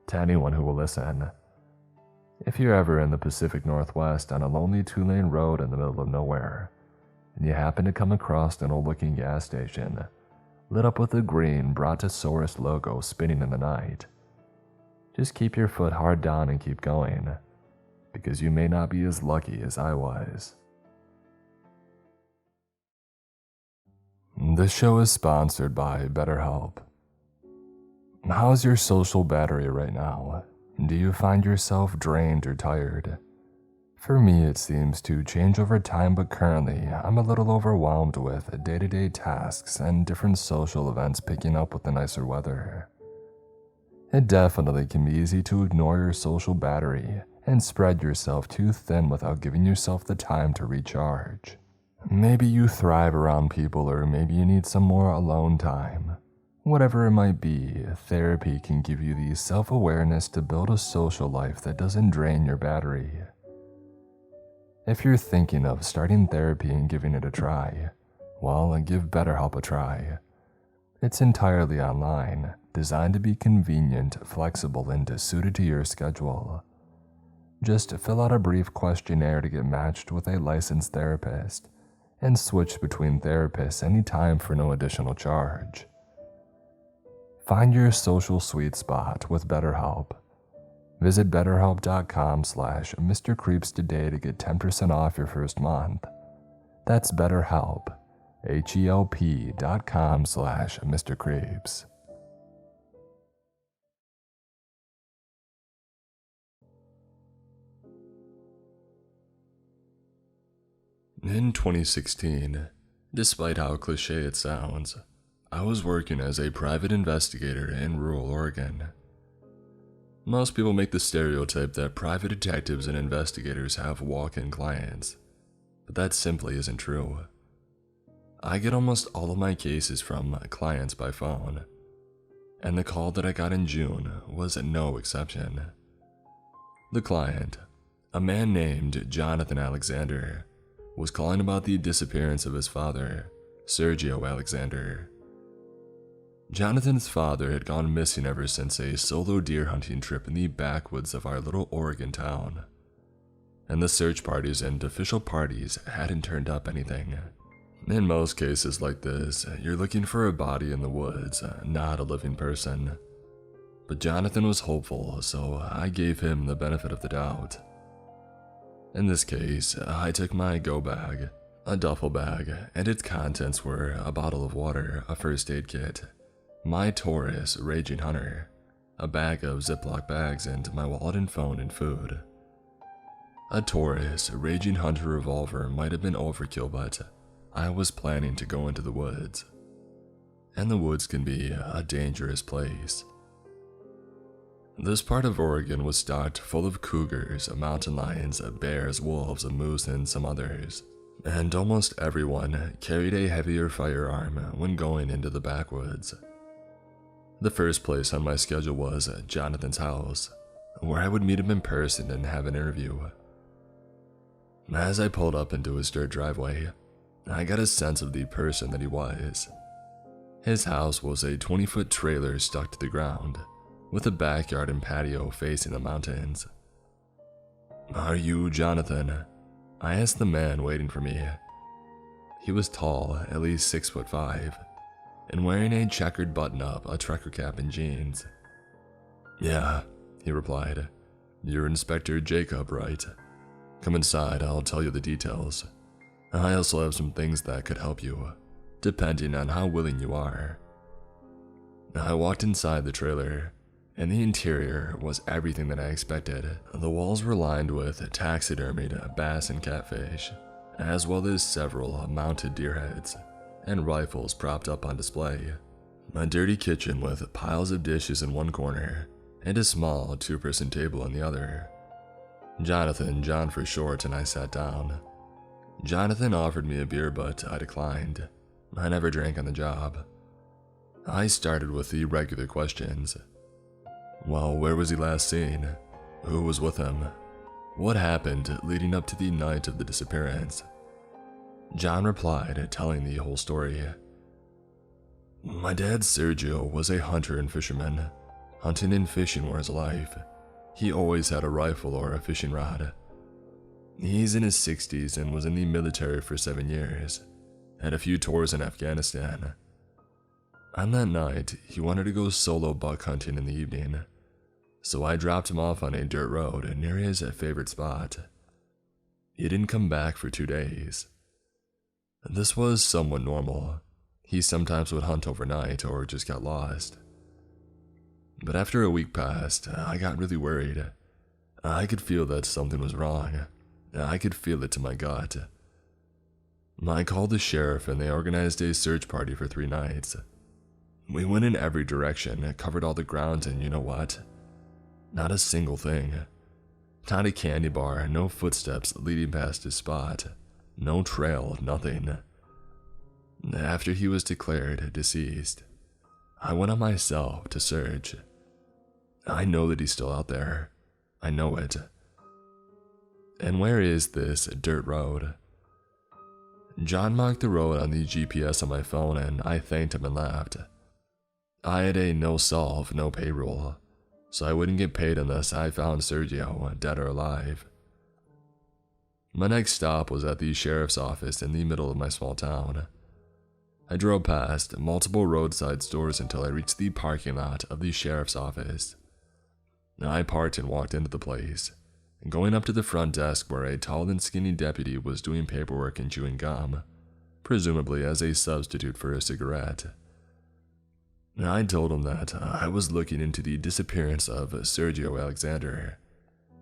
to anyone who will listen. If you're ever in the Pacific Northwest on a lonely 2-lane road in the middle of nowhere, and you happen to come across an old-looking gas station lit up with a green Brontosaurus logo spinning in the night, just keep your foot hard down and keep going, because you may not be as lucky as I was. This show is sponsored by BetterHelp. How's your social battery right now? Do you find yourself drained or tired? For me, it seems to change over time, but currently, I'm a little overwhelmed with day-to-day tasks and different social events picking up with the nicer weather. It definitely can be easy to ignore your social battery and spread yourself too thin without giving yourself the time to recharge. Maybe you thrive around people, or maybe you need some more alone time. Whatever it might be, therapy can give you the self-awareness to build a social life that doesn't drain your battery. If you're thinking of starting therapy and giving it a try, well, give BetterHelp a try. It's entirely online, designed to be convenient, flexible, and suited to your schedule. Just fill out a brief questionnaire to get matched with a licensed therapist, and switch between therapists anytime for no additional charge. Find your social sweet spot with BetterHelp. Visit betterhelp.com/MrCreeps today to get 10% off your first month. That's BetterHelp, HELP.com/MrCreeps. In 2016, despite how cliche it sounds, I was working as a private investigator in rural Oregon. Most people make the stereotype that private detectives and investigators have walk-in clients, but that simply isn't true. I get almost all of my cases from clients by phone, and the call that I got in June was no exception. The client, a man named Jonathan Alexander, was calling about the disappearance of his father, Sergio Alexander. Jonathan's father had gone missing ever since a solo deer hunting trip in the backwoods of our little Oregon town, and the search parties and official parties hadn't turned up anything. In most cases like this, you're looking for a body in the woods, not a living person. But Jonathan was hopeful, so I gave him the benefit of the doubt. In this case, I took my go bag, a duffel bag, and its contents were a bottle of water, a first aid kit, my Taurus Raging Hunter, a bag of Ziploc bags, and my wallet and phone and food. A Taurus Raging Hunter revolver might have been overkill, but I was planning to go into the woods. And the woods can be a dangerous place. This part of Oregon was stocked full of cougars, mountain lions, bears, wolves, moose, and some others. And almost everyone carried a heavier firearm when going into the backwoods. The first place on my schedule was Jonathan's house, where I would meet him in person and have an interview. As I pulled up into his dirt driveway, I got a sense of the person that he was. His house was a 20-foot trailer stuck to the ground, with a backyard and patio facing the mountains. "Are you Jonathan?" I asked the man waiting for me. He was tall, at least 6'5", and wearing a checkered button-up, a trucker cap, and jeans. "Yeah," he replied. "You're Inspector Jacob, right? Come inside, I'll tell you the details. I also have some things that could help you, depending on how willing you are." I walked inside the trailer, and the interior was everything that I expected. The walls were lined with taxidermied bass and catfish, as well as several mounted deer heads and rifles propped up on display. A dirty kitchen with piles of dishes in one corner, and a small two-person table on the other. Jonathan, John for short, and I sat down. Jonathan offered me a beer, but I declined. I never drank on the job. I started with the regular questions. Well, where was he last seen? Who was with him? What happened leading up to the night of the disappearance? John replied, telling the whole story. My dad, Sergio, was a hunter and fisherman. Hunting and fishing were his life. He always had a rifle or a fishing rod. He's in his 60s and was in the military for 7 years. Had a few tours in Afghanistan. On that night, he wanted to go solo buck hunting in the evening, so I dropped him off on a dirt road near his favorite spot. He didn't come back for 2 days. This was somewhat normal. He sometimes would hunt overnight or just got lost. But after a week passed, I got really worried. I could feel that something was wrong. I could feel it to my gut. I called the sheriff and they organized a search party for 3 nights. We went in every direction, covered all the ground, and you know what? Not a single thing. Not a candy bar, no footsteps leading past his spot. No trail, nothing. After he was declared deceased, I went on myself to search. I know that he's still out there. I know it. And where is this dirt road? John marked the road on the GPS on my phone and I thanked him and laughed. I had a no solve, no pay rule, so I wouldn't get paid unless I found Sergio, dead or alive. My next stop was at the sheriff's office in the middle of my small town. I drove past multiple roadside stores until I reached the parking lot of the sheriff's office. I parked and walked into the place, going up to the front desk where a tall and skinny deputy was doing paperwork and chewing gum, presumably as a substitute for a cigarette. I told him that I was looking into the disappearance of Sergio Alexander,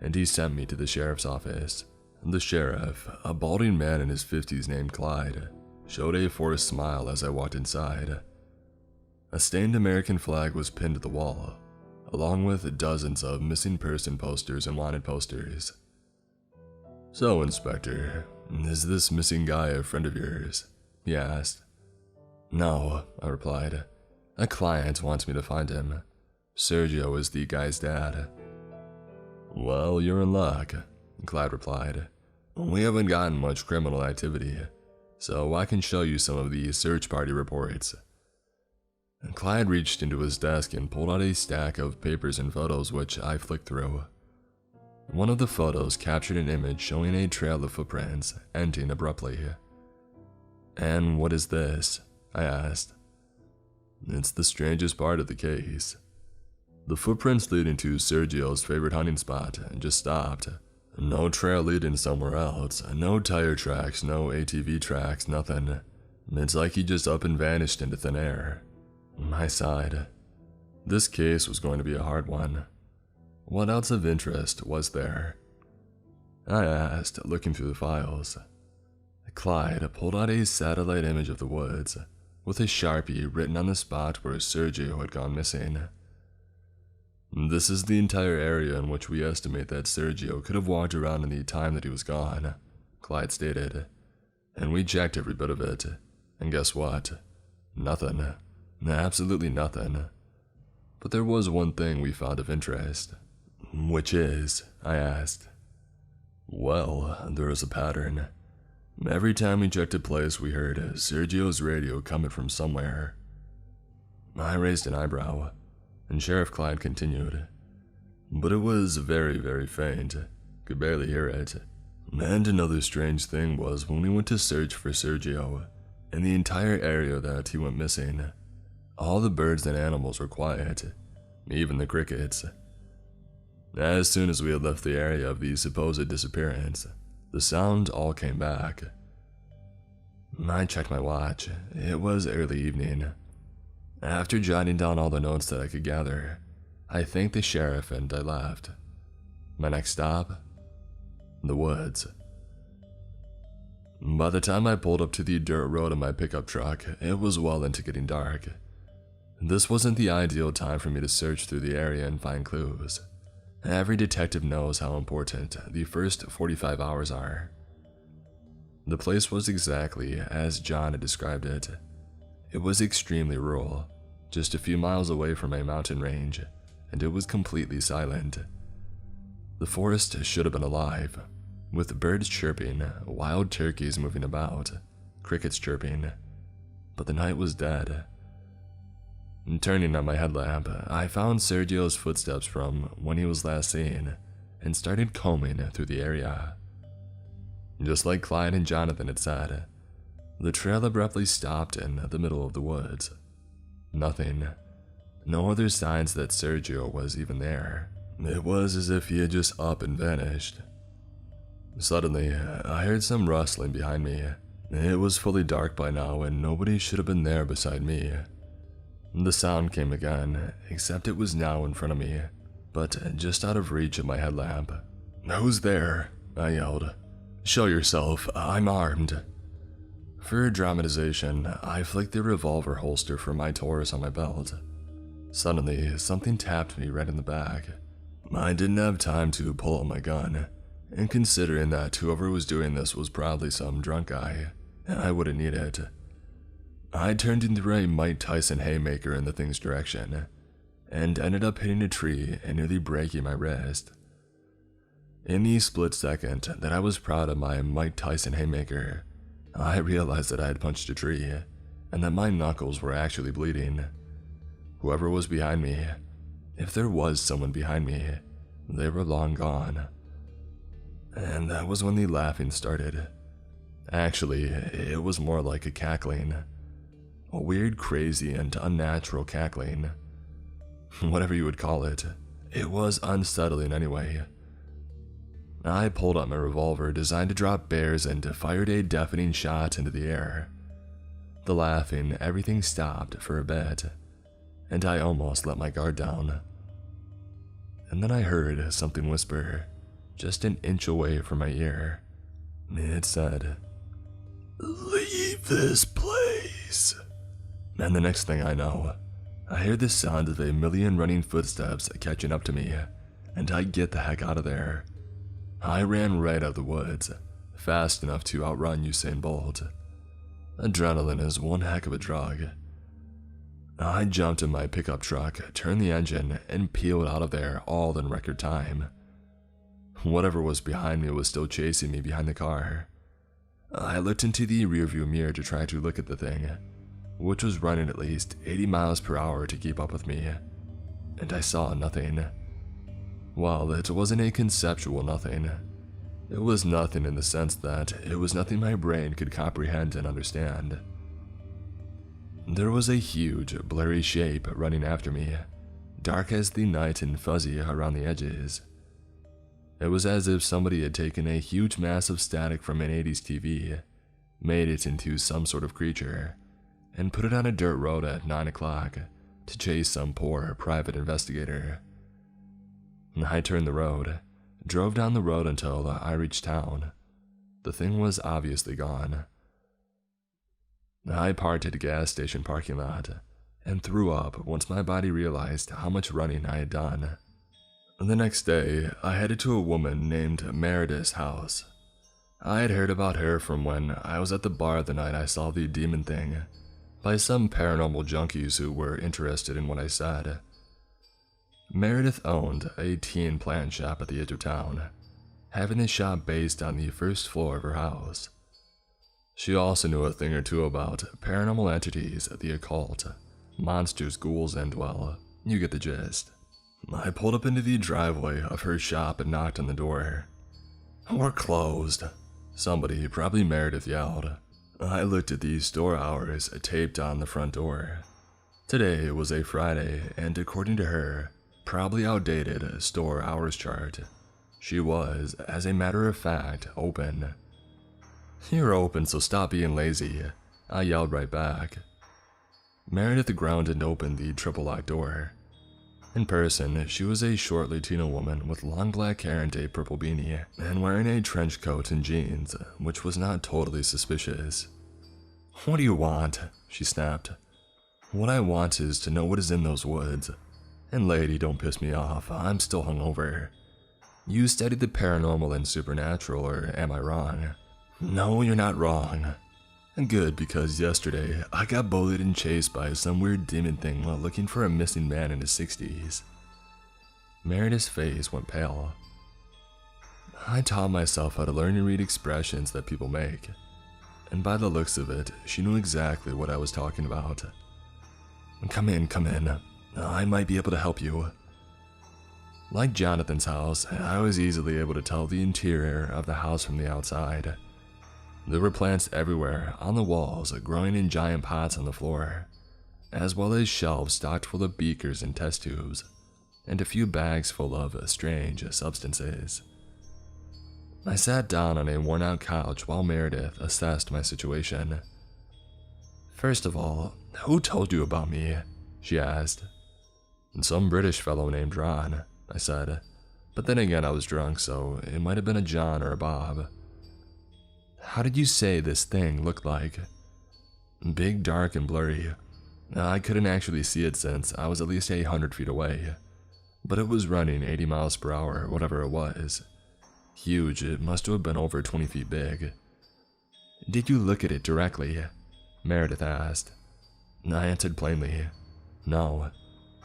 and he sent me to the sheriff's office. The sheriff, a balding man in his 50s named Clyde, showed a forced smile as I walked inside. A stained American flag was pinned to the wall, along with dozens of missing person posters and wanted posters. So, Inspector, is this missing guy a friend of yours? He asked. No, I replied. A client wants me to find him. Sergio is the guy's dad. Well, you're in luck, Clyde replied. We haven't gotten much criminal activity, so I can show you some of the search party reports. Clyde reached into his desk and pulled out a stack of papers and photos which I flicked through. One of the photos captured an image showing a trail of footprints ending abruptly. And what is this? I asked. It's the strangest part of the case. The footprints leading to Sergio's favorite hunting spot just stopped. No trail leading somewhere else, no tire tracks, no ATV tracks, nothing. It's like he just up and vanished into thin air. I sighed. This case was going to be a hard one. What else of interest was there? I asked, looking through the files. Clyde pulled out a satellite image of the woods, with a Sharpie written on the spot where Sergio had gone missing. This is the entire area in which we estimate that Sergio could have walked around in the time that he was gone, Clyde stated. And we checked every bit of it. And guess what? Nothing. Absolutely nothing. But there was one thing we found of interest. Which is? I asked. Well, there is a pattern. Every time we checked a place, we heard Sergio's radio coming from somewhere. I raised an eyebrow, and Sheriff Clyde continued. But it was very, very faint. Could barely hear it. And another strange thing was when we went to search for Sergio, in the entire area that he went missing, all the birds and animals were quiet, even the crickets. As soon as we had left the area of the supposed disappearance, the sound all came back. I checked my watch. It was early evening. After jotting down all the notes that I could gather, I thanked the sheriff and I left. My next stop? The woods. By the time I pulled up to the dirt road in my pickup truck, it was well into getting dark. This wasn't the ideal time for me to search through the area and find clues. Every detective knows how important the first 45 hours are. The place was exactly as John had described it. It was extremely rural, just a few miles away from a mountain range, and it was completely silent. The forest should have been alive, with birds chirping, wild turkeys moving about, crickets chirping, but the night was dead. Turning on my headlamp, I found Sergio's footsteps from when he was last seen and started combing through the area. Just like Clyde and Jonathan had said, the trail abruptly stopped in the middle of the woods. Nothing. No other signs that Sergio was even there. It was as if he had just up and vanished. Suddenly, I heard some rustling behind me. It was fully dark by now and nobody should have been there beside me. The sound came again, except it was now in front of me, but just out of reach of my headlamp. "Who's there?" I yelled. "Show yourself, I'm armed." For dramatization, I flicked the revolver holster from my Taurus on my belt. Suddenly, something tapped me right in the back. I didn't have time to pull out my gun, and considering that whoever was doing this was probably some drunk guy, I wouldn't need it. I turned into a Mike Tyson haymaker in the thing's direction, and ended up hitting a tree and nearly breaking my wrist. In the split second that I was proud of my Mike Tyson haymaker, I realized that I had punched a tree, and that my knuckles were actually bleeding. Whoever was behind me, if there was someone behind me, they were long gone. And that was when the laughing started. Actually, it was more like a cackling. A weird, crazy, and unnatural cackling. Whatever you would call it, it was unsettling anyway. I pulled out my revolver designed to drop bears and fired a deafening shot into the air. The laughing, everything stopped for a bit, and I almost let my guard down. And then I heard something whisper, just an inch away from my ear. It said, "Leave this place." And the next thing I know, I hear the sound of a million running footsteps catching up to me, and I get the heck out of there. I ran right out of the woods, fast enough to outrun Usain Bolt. Adrenaline is one heck of a drug. I jumped in my pickup truck, turned the engine, and peeled out of there all in record time. Whatever was behind me was still chasing me behind the car. I looked into the rearview mirror to try to look at the thing, which was running at least 80 miles per hour to keep up with me, and I saw nothing. Well, it wasn't a conceptual nothing. It was nothing in the sense that it was nothing my brain could comprehend and understand. There was a huge, blurry shape running after me, dark as the night and fuzzy around the edges. It was as if somebody had taken a huge mass of static from an 80s TV, made it into some sort of creature, and put it on a dirt road at 9 o'clock to chase some poor private investigator. I turned the road, drove down the road until I reached town. The thing was obviously gone. I parked at a gas station parking lot and threw up once my body realized how much running I had done. The next day, I headed to a woman named Meredith's house. I had heard about her from when I was at the bar the night I saw the demon thing by some paranormal junkies who were interested in what I said. Meredith owned a teen plant shop at the edge of town, having the shop based on the first floor of her house. She also knew a thing or two about paranormal entities, the occult, monsters, ghouls, and, well, you get the gist. I pulled up into the driveway of her shop and knocked on the door. "We're closed," somebody, probably Meredith, yelled. I looked at the store hours taped on the front door. Today was a Friday, and according to her, probably outdated store hours chart, she was, as a matter of fact, open. "You're open, so stop being lazy," I yelled right back. Meredith ground and opened the triple lock door. In person, she was a short Latino woman with long black hair and a purple beanie, and wearing a trench coat and jeans, which was not totally suspicious. "What do you want?" she snapped. What I want is to know what is in those woods. And lady, don't piss me off, I'm still hungover. You studied the paranormal and supernatural, or am I wrong? No, you're not wrong. Good, because yesterday I got bullied and chased by some weird demon thing while looking for a missing man in his 60s. Meredith's face went pale. I taught myself how to learn and read expressions that people make, and by the looks of it, she knew exactly what I was talking about. Come in, come in. I might be able to help you. Like Jonathan's house, I was easily able to tell the interior of the house from the outside. There were plants everywhere, on the walls, growing in giant pots on the floor, as well as shelves stocked full of beakers and test tubes, and a few bags full of strange substances. I sat down on a worn-out couch while Meredith assessed my situation. First of all, who told you about me? She asked. Some British fellow named Ron, I said, but then again I was drunk, so it might have been a John or a Bob. How did you say this thing looked like? Big, dark, and blurry. I couldn't actually see it since I was at least 800 feet away, but it was running 80 miles per hour, whatever it was. Huge, it must have been over 20 feet big. Did you look at it directly? Meredith asked. I answered plainly, no.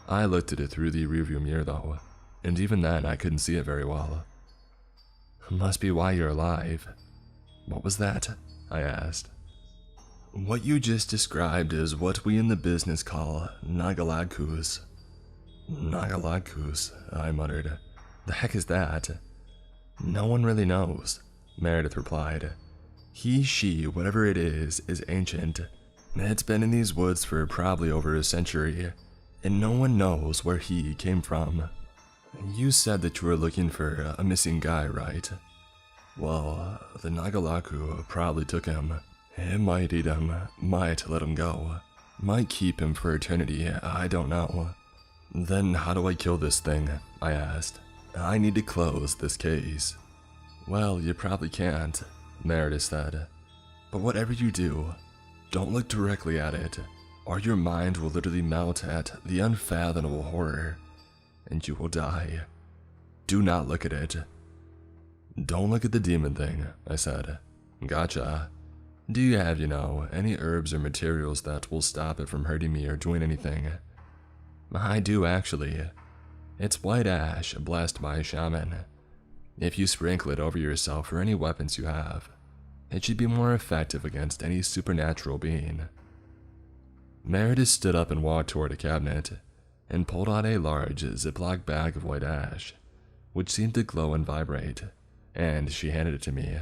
I looked at it through the rearview mirror though, and even then I couldn't see it very well. Must be why you're alive. What was that? I asked. What you just described is what we in the business call nagalagkus. Nagalagkus, I muttered. The heck is that? No one really knows, Meredith replied. He, she, whatever it is ancient. It's been in these woods for probably over a century, and no one knows where he came from. You said that you were looking for a missing guy, right? Well, the Nagalaku probably took him. It might eat him, might let him go, might keep him for eternity, I don't know. Then how do I kill this thing? I asked. I need to close this case. Well, you probably can't, Meredith said. But whatever you do, don't look directly at it, or your mind will literally melt at the unfathomable horror, and you will die. Do not look at it. Don't look at the demon thing, I said. Gotcha. Do you have, any herbs or materials that will stop it from hurting me or doing anything? I do, actually. It's white ash, blessed by a shaman. If you sprinkle it over yourself or any weapons you have, it should be more effective against any supernatural being. Meredith stood up and walked toward a cabinet, and pulled out a large Ziploc bag of white ash, which seemed to glow and vibrate, and she handed it to me.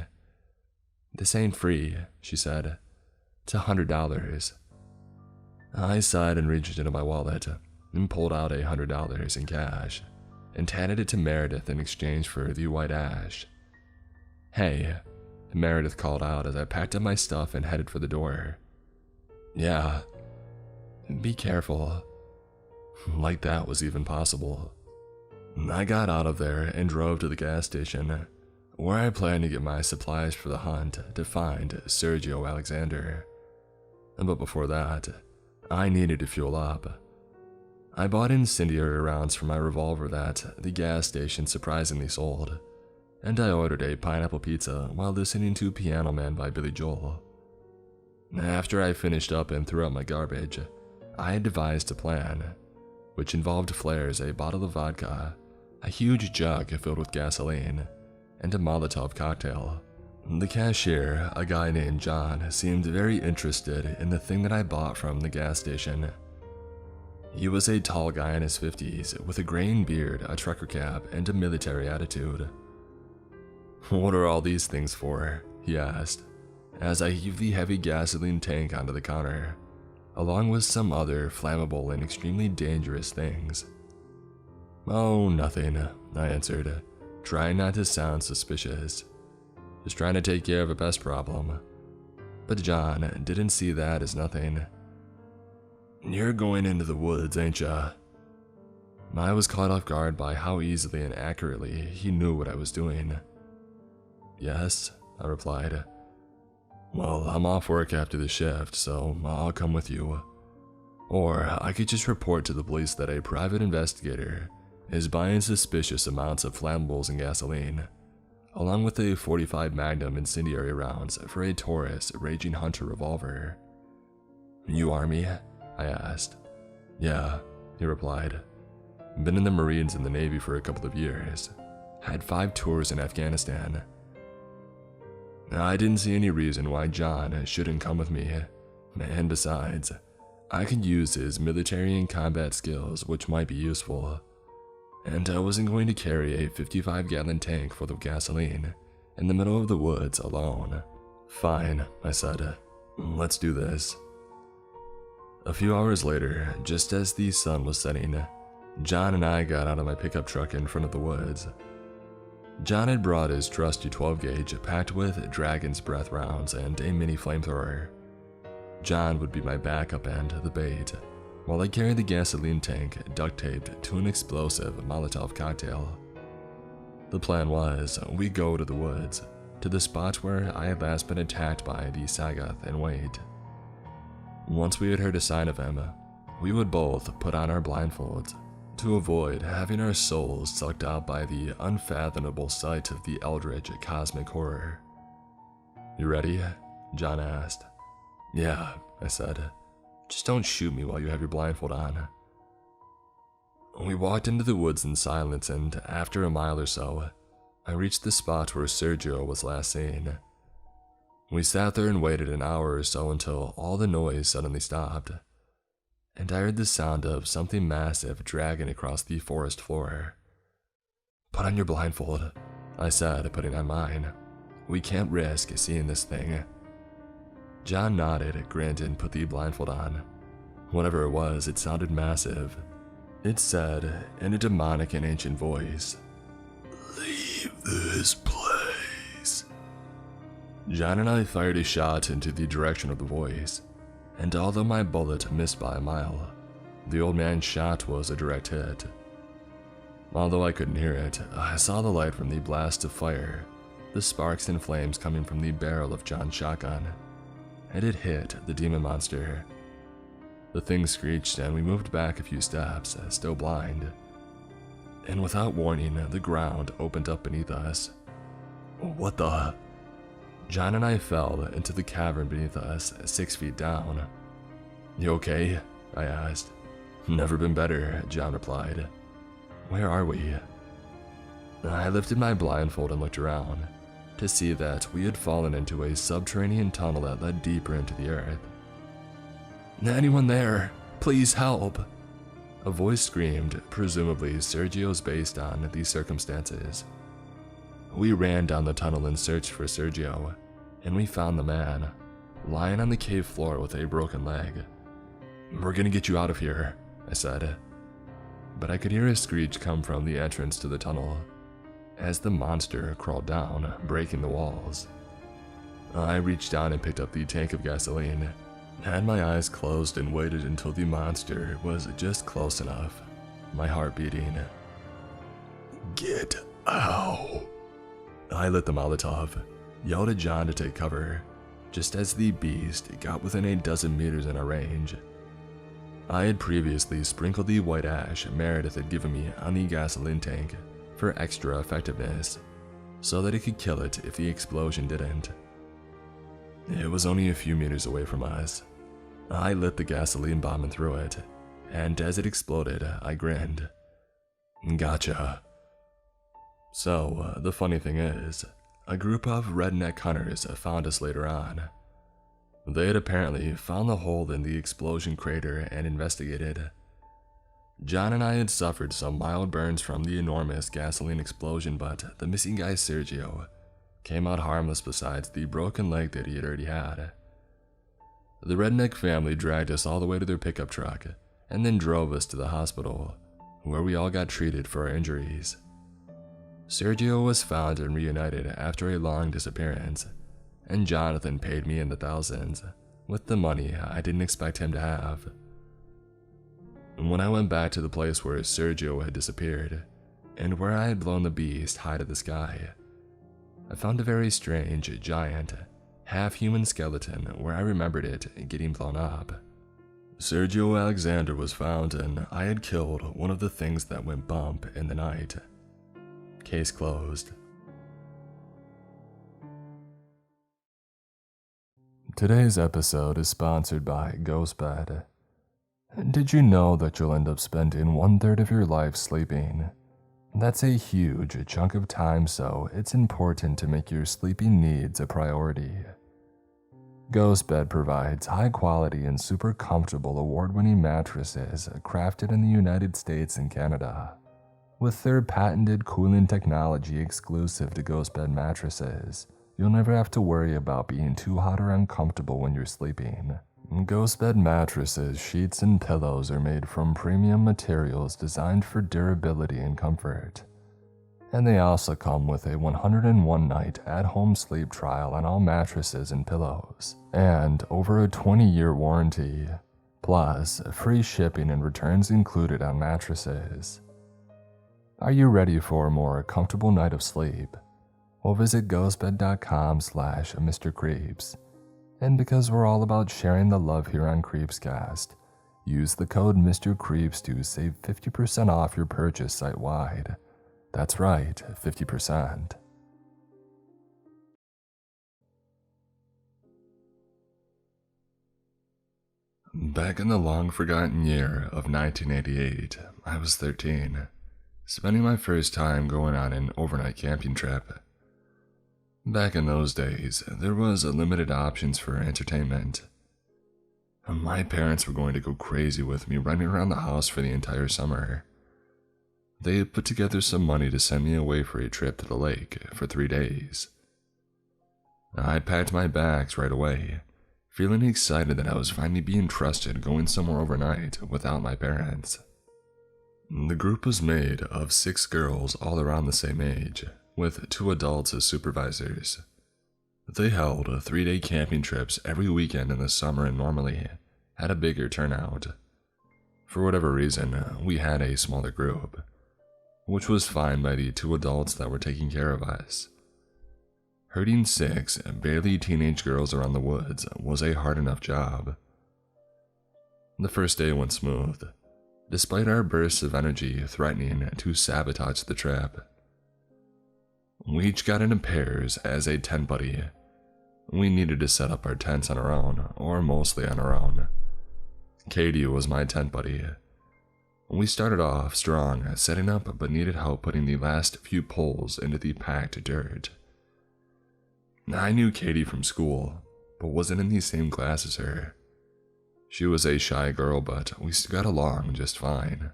This ain't free, she said. It's $100. I sighed and reached into my wallet, and pulled out $100 in cash, and handed it to Meredith in exchange for the white ash. Hey, Meredith called out as I packed up my stuff and headed for the door. Yeah. Be careful. Like that was even possible. I got out of there and drove to the gas station, where I planned to get my supplies for the hunt to find Sergio Alexander. But before that, I needed to fuel up. I bought incendiary rounds for my revolver that the gas station surprisingly sold, and I ordered a pineapple pizza while listening to Piano Man by Billy Joel. After I finished up and threw out my garbage, I had devised a plan, which involved flares, a bottle of vodka, a huge jug filled with gasoline, and a Molotov cocktail. The cashier, a guy named John, seemed very interested in the thing that I bought from the gas station. He was a tall guy in his 50s with a graying beard, a trucker cap, and a military attitude. What are all these things for? He asked, as I heaved the heavy gasoline tank onto the counter, along with some other flammable and extremely dangerous things. Oh, nothing, I answered, trying not to sound suspicious. Just trying to take care of a pest problem. But John didn't see that as nothing. You're going into the woods, ain't ya? I was caught off guard by how easily and accurately he knew what I was doing. Yes, I replied. Well, I'm off work after the shift, so I'll come with you. Or I could just report to the police that a private investigator is buying suspicious amounts of flammables and gasoline, along with a .45 Magnum incendiary rounds for a Taurus Raging Hunter revolver. "You Army?" I asked. "Yeah," he replied. "Been in the Marines and the Navy for a couple of years. Had 5 tours in Afghanistan." I didn't see any reason why John shouldn't come with me, and besides, I could use his military and combat skills, which might be useful. And I wasn't going to carry a 55-gallon tank full of gasoline in the middle of the woods alone. "Fine," I said. "Let's do this." A few hours later, just as the sun was setting, John and I got out of my pickup truck in front of the woods. John had brought his trusty 12-gauge packed with Dragon's Breath rounds and a mini flamethrower. John would be my backup and the bait, while I carried the gasoline tank duct-taped to an explosive Molotov cocktail. The plan was, we go to the woods, to the spot where I had last been attacked by the Sagoth, and wait. Once we had heard a sign of him, we would both put on our blindfolds to avoid having our souls sucked out by the unfathomable sight of the eldritch cosmic horror. "You ready?" John asked. "Yeah," I said. "Just don't shoot me while you have your blindfold on." We walked into the woods in silence, and after a mile or so, I reached the spot where Sergio was last seen. We sat there and waited an hour or so until all the noise suddenly stopped, and I heard the sound of something massive dragging across the forest floor. "Put on your blindfold," I said, putting on mine. "We can't risk seeing this thing." John nodded, grinned, and put the blindfold on. Whatever it was, it sounded massive. It said, in a demonic and ancient voice, "Leave this place." John and I fired a shot into the direction of the voice, and although my bullet missed by a mile, the old man's shot was a direct hit. Although I couldn't hear it, I saw the light from the blast of fire, the sparks and flames coming from the barrel of John's shotgun, and it hit the demon monster. The thing screeched and we moved back a few steps, still blind. And without warning, the ground opened up beneath us. "What the?" John and I fell into the cavern beneath us, 6 feet down. "You okay?" I asked. "Never been better," John replied. "Where are we?" I lifted my blindfold and looked around to see that we had fallen into a subterranean tunnel that led deeper into the earth. "Anyone there? Please help!" A voice screamed, presumably Sergio's based on these circumstances. We ran down the tunnel and searched for Sergio, and we found the man, lying on the cave floor with a broken leg. "We're gonna get you out of here," I said. But I could hear a screech come from the entrance to the tunnel, as the monster crawled down, breaking the walls. I reached down and picked up the tank of gasoline, had my eyes closed and waited until the monster was just close enough, my heart beating. "Get out!" I lit the Molotov, yelled at John to take cover, just as the beast got within a dozen meters in our range. I had previously sprinkled the white ash Meredith had given me on the gasoline tank for extra effectiveness, so that it could kill it if the explosion didn't. It was only a few meters away from us. I lit the gasoline bomb and threw it, and as it exploded, I grinned. "Gotcha." So, the funny thing is, a group of redneck hunters found us later on. They had apparently found the hole in the explosion crater and investigated. John and I had suffered some mild burns from the enormous gasoline explosion, but the missing guy Sergio came out harmless besides the broken leg that he had already had. The redneck family dragged us all the way to their pickup truck and then drove us to the hospital, where we all got treated for our injuries. Sergio was found and reunited after a long disappearance, and Jonathan paid me in the thousands, with the money I didn't expect him to have. When I went back to the place where Sergio had disappeared, and where I had blown the beast high to the sky, I found a very strange, giant, half-human skeleton where I remembered it getting blown up. Sergio Alexander was found and I had killed one of the things that went bump in the night. Case closed. Today's episode is sponsored by Ghostbed. Did you know that you'll end up spending 1/3 of your life sleeping? That's a huge chunk of time, so it's important to make your sleeping needs a priority. Ghostbed provides high-quality and super comfortable award-winning mattresses crafted in the United States and Canada. With their patented cooling technology exclusive to Ghostbed mattresses, you'll never have to worry about being too hot or uncomfortable when you're sleeping. Ghostbed mattresses, sheets, and pillows are made from premium materials designed for durability and comfort. And they also come with a 101-night at-home sleep trial on all mattresses and pillows, and over a 20-year warranty, plus free shipping and returns included on mattresses. Are you ready for a more comfortable night of sleep? Well, visit ghostbed.com/MrCreeps. And because we're all about sharing the love here on Creepscast, use the code MrCreeps to save 50% off your purchase site-wide. That's right, 50%. Back in the long-forgotten year of 1988, I was 13, spending my first time going on an overnight camping trip. Back in those days, there was limited options for entertainment. My parents were going to go crazy with me running around the house for the entire summer. They had put together some money to send me away for a trip to the lake for 3 days. I packed my bags right away, feeling excited that I was finally being trusted going somewhere overnight without my parents. The group was made of 6 girls all around the same age, with 2 adults as supervisors. They held 3-day camping trips every weekend in the summer and normally had a bigger turnout. For whatever reason, we had a smaller group, which was fine by the 2 adults that were taking care of us. Herding 6 barely teenage girls around the woods was a hard enough job. The first day went smooth, despite our bursts of energy threatening to sabotage the trip. We each got into pairs as a tent buddy. We needed to set up our tents on our own, or mostly on our own. Katie was my tent buddy. We started off strong, setting up, but needed help putting the last few poles into the packed dirt. I knew Katie from school, but wasn't in the same class as her. She was a shy girl, but we got along just fine.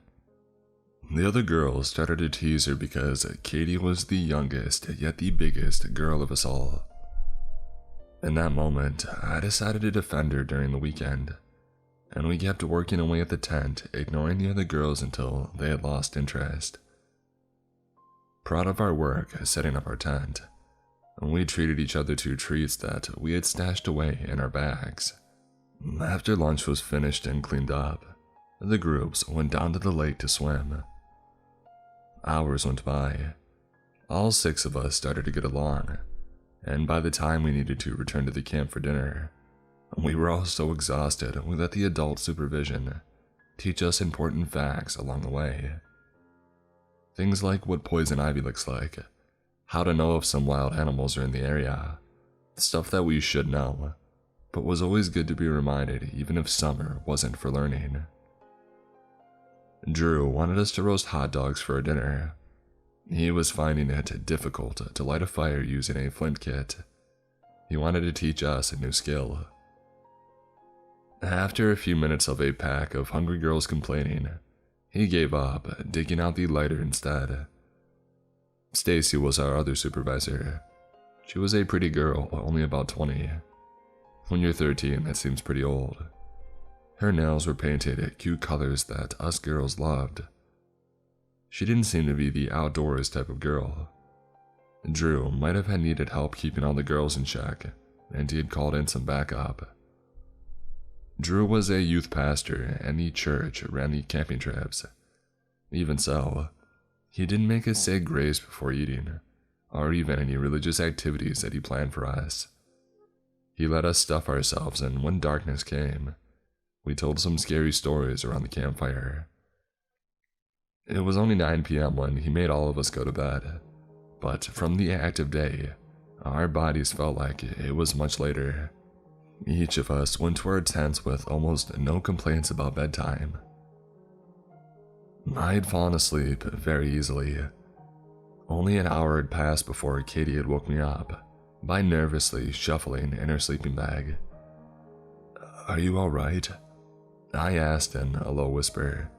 The other girls started to tease her because Katie was the youngest, yet the biggest girl of us all. In that moment, I decided to defend her during the weekend, and we kept working away at the tent, ignoring the other girls until they had lost interest. Proud of our work setting up our tent, we treated each other to treats that we had stashed away in our bags. After lunch was finished and cleaned up, the groups went down to the lake to swim. Hours went by. All 6 of us started to get along, and by the time we needed to return to the camp for dinner, we were all so exhausted we let the adult supervision teach us important facts along the way. Things like what poison ivy looks like, how to know if some wild animals are in the area, stuff that we should know, but was always good to be reminded even if summer wasn't for learning. Drew wanted us to roast hot dogs for our dinner. He was finding it difficult to light a fire using a flint kit. He wanted to teach us a new skill. After a few minutes of a pack of hungry girls complaining, he gave up, digging out the lighter instead. Stacy was our other supervisor. She was a pretty girl, only about 20. When you're 13, that seems pretty old. Her nails were painted cute colors that us girls loved. She didn't seem to be the outdoors type of girl. Drew might have had needed help keeping all the girls in check, and he had called in some backup. Drew was a youth pastor, and the church ran the camping trips. Even so, he didn't make us say grace before eating, or even any religious activities that he planned for us. He let us stuff ourselves, and when darkness came, We told some scary stories around the campfire. It was only 9 p.m. when he made all of us go to bed, but from the active day, our bodies felt like it was much later. Each of us went to our tents with almost no complaints about bedtime. I had fallen asleep very easily. Only an hour had passed before Katie had woke me up by nervously shuffling in her sleeping bag. "Are you all right?" I asked in a low whisper.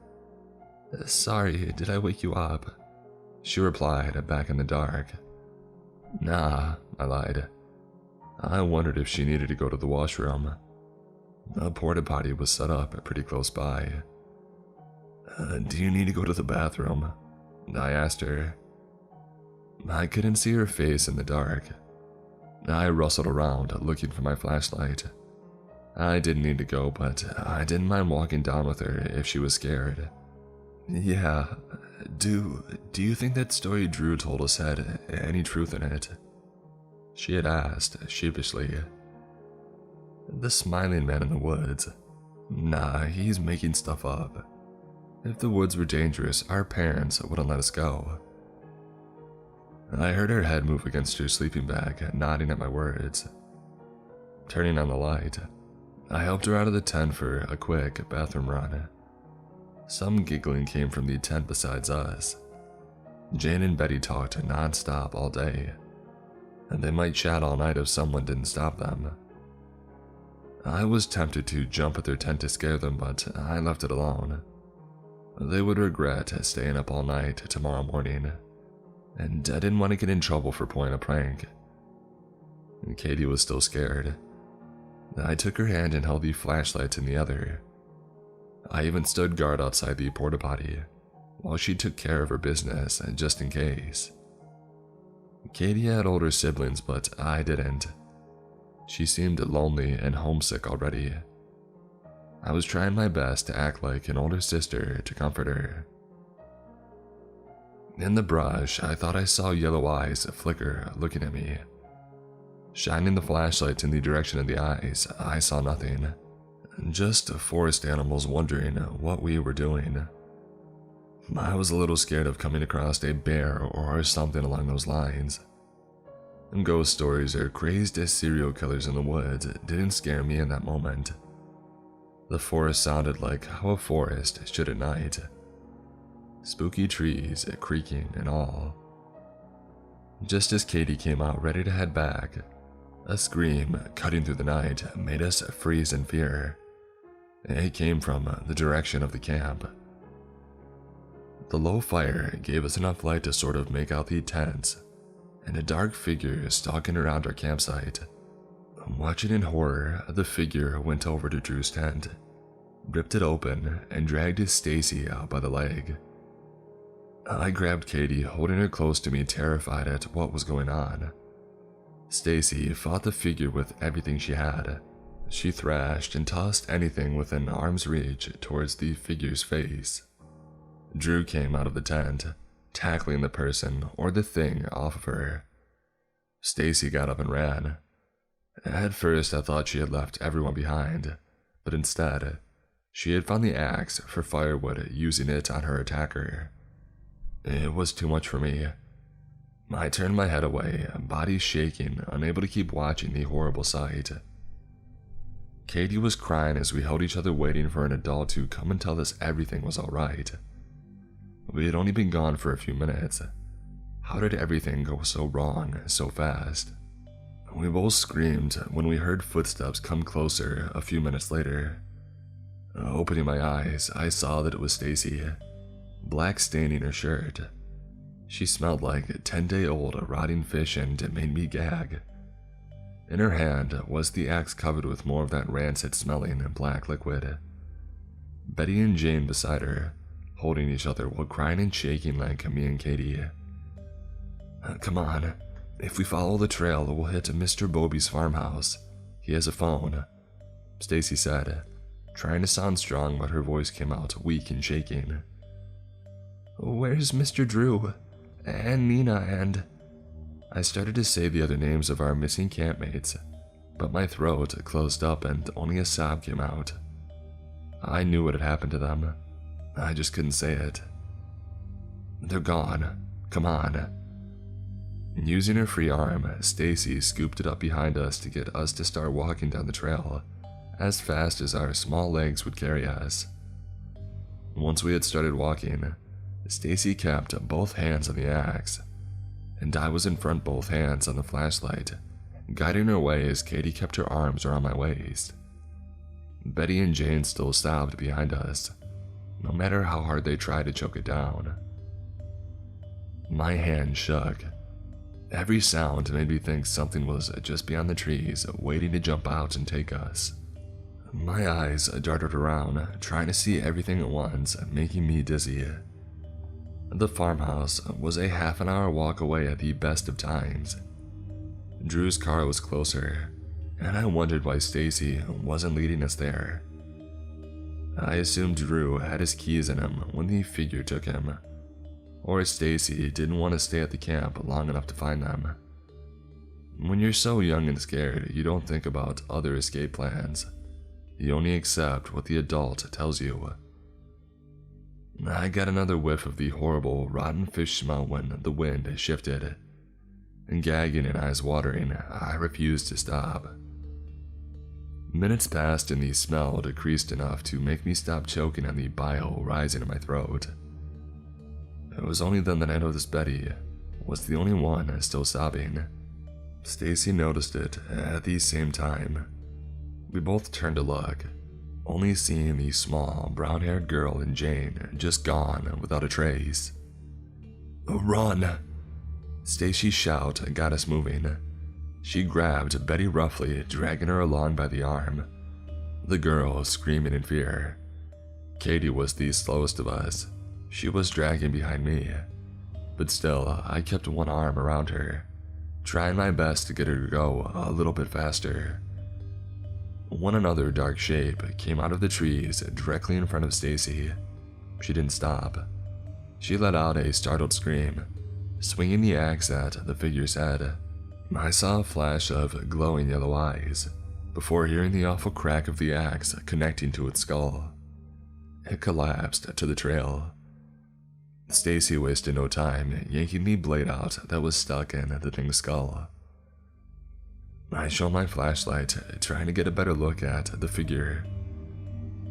"Sorry, did I wake you up?" she replied back in the dark. "Nah," I lied. I wondered if she needed to go to the washroom. A porta potty was set up pretty close by. "Do you need to go to the bathroom?" I asked her. I couldn't see her face in the dark. I rustled around looking for my flashlight. I didn't need to go, but I didn't mind walking down with her if she was scared. "Yeah, do you think that story Drew told us had any truth in it?" she had asked sheepishly. "The smiling man in the woods? Nah, he's making stuff up. If the woods were dangerous, our parents wouldn't let us go." I heard her head move against her sleeping bag, nodding at my words. Turning on the light, I helped her out of the tent for a quick bathroom run. Some giggling came from the tent besides us. Jane and Betty talked non-stop all day, and they might chat all night if someone didn't stop them. I was tempted to jump at their tent to scare them, but I left it alone. They would regret staying up all night tomorrow morning, and I didn't want to get in trouble for pulling a prank. Katie was still scared. I took her hand and held the flashlight in the other. I even stood guard outside the porta potty while she took care of her business just in case. Katie had older siblings, but I didn't. She seemed lonely and homesick already. I was trying my best to act like an older sister to comfort her. In the brush, I thought I saw yellow eyes flicker looking at me. Shining the flashlight in the direction of the eyes, I saw nothing. Just forest animals wondering what we were doing. I was a little scared of coming across a bear or something along those lines. Ghost stories or crazed serial killers in the woods didn't scare me in that moment. The forest sounded like how a forest should at night. Spooky trees creaking and all. Just as Katie came out ready to head back, a scream cutting through the night made us freeze in fear. It came from the direction of the camp. The low fire gave us enough light to sort of make out the tents and a dark figure stalking around our campsite. Watching in horror, the figure went over to Drew's tent, ripped it open, and dragged Stacy out by the leg. I grabbed Katie, holding her close to me, terrified at what was going on. Stacy fought the figure with everything she had. She thrashed and tossed anything within arm's reach towards the figure's face. Drew came out of the tent, tackling the person or the thing off of her. Stacy got up and ran. At first, I thought she had left everyone behind, but instead, she had found the axe for firewood, using it on her attacker. It was too much for me. I turned my head away, body shaking, unable to keep watching the horrible sight. Katie was crying as we held each other, waiting for an adult to come and tell us everything was alright. We had only been gone for a few minutes. How did everything go so wrong so fast? We both screamed when we heard footsteps come closer a few minutes later. Opening my eyes, I saw that it was Stacy, black staining her shirt. She smelled like 10-day-old rotting fish, and it made me gag. In her hand was the axe covered with more of that rancid-smelling black liquid. Betty and Jane beside her, holding each other while crying and shaking like me and Katie. "Come on, if we follow the trail, we'll hit Mr. Bobby's farmhouse. He has a phone," Stacy said, trying to sound strong, but her voice came out weak and shaking. "Where's Mr. Drew? And Nina and..." I started to say the other names of our missing campmates, but my throat closed up and only a sob came out. I knew what had happened to them. I just couldn't say it. They're gone. Come on. Using her free arm, Stacy scooped it up behind us to get us to start walking down the trail as fast as our small legs would carry us. Once we had started walking, Stacy kept both hands on the axe, and I was in front both hands on the flashlight, guiding her way as Katie kept her arms around my waist. Betty and Jane still sobbed behind us, no matter how hard they tried to choke it down. My hand shook. Every sound made me think something was just beyond the trees, waiting to jump out and take us. My eyes darted around, trying to see everything at once, making me dizzy. The farmhouse was a half-an-hour walk away at the best of times. Drew's car was closer, and I wondered why Stacy wasn't leading us there. I assumed Drew had his keys in him when the figure took him, or Stacy didn't want to stay at the camp long enough to find them. When you're so young and scared, you don't think about other escape plans. You only accept what the adult tells you. I got another whiff of the horrible, rotten fish smell when the wind shifted. And gagging and eyes watering, I refused to stop. Minutes passed and the smell decreased enough to make me stop choking on the bile rising in my throat. It was only then that I noticed Betty was the only one still sobbing. Stacy noticed it at the same time. We both turned to look, only seeing the small, brown-haired girl and Jane just gone without a trace. "Run!" Stacy's shout got us moving. She grabbed Betty roughly, dragging her along by the arm, the girl screaming in fear. Katie was the slowest of us. She was dragging behind me, but still, I kept one arm around her, trying my best to get her to go a little bit faster. When another dark shape came out of the trees directly in front of Stacy, she didn't stop. She let out a startled scream, swinging the axe at the figure's head. I saw a flash of glowing yellow eyes before hearing the awful crack of the axe connecting to its skull. It collapsed to the trail. Stacy wasted no time yanking the blade out that was stuck in the thing's skull. I shone my flashlight, trying to get a better look at the figure.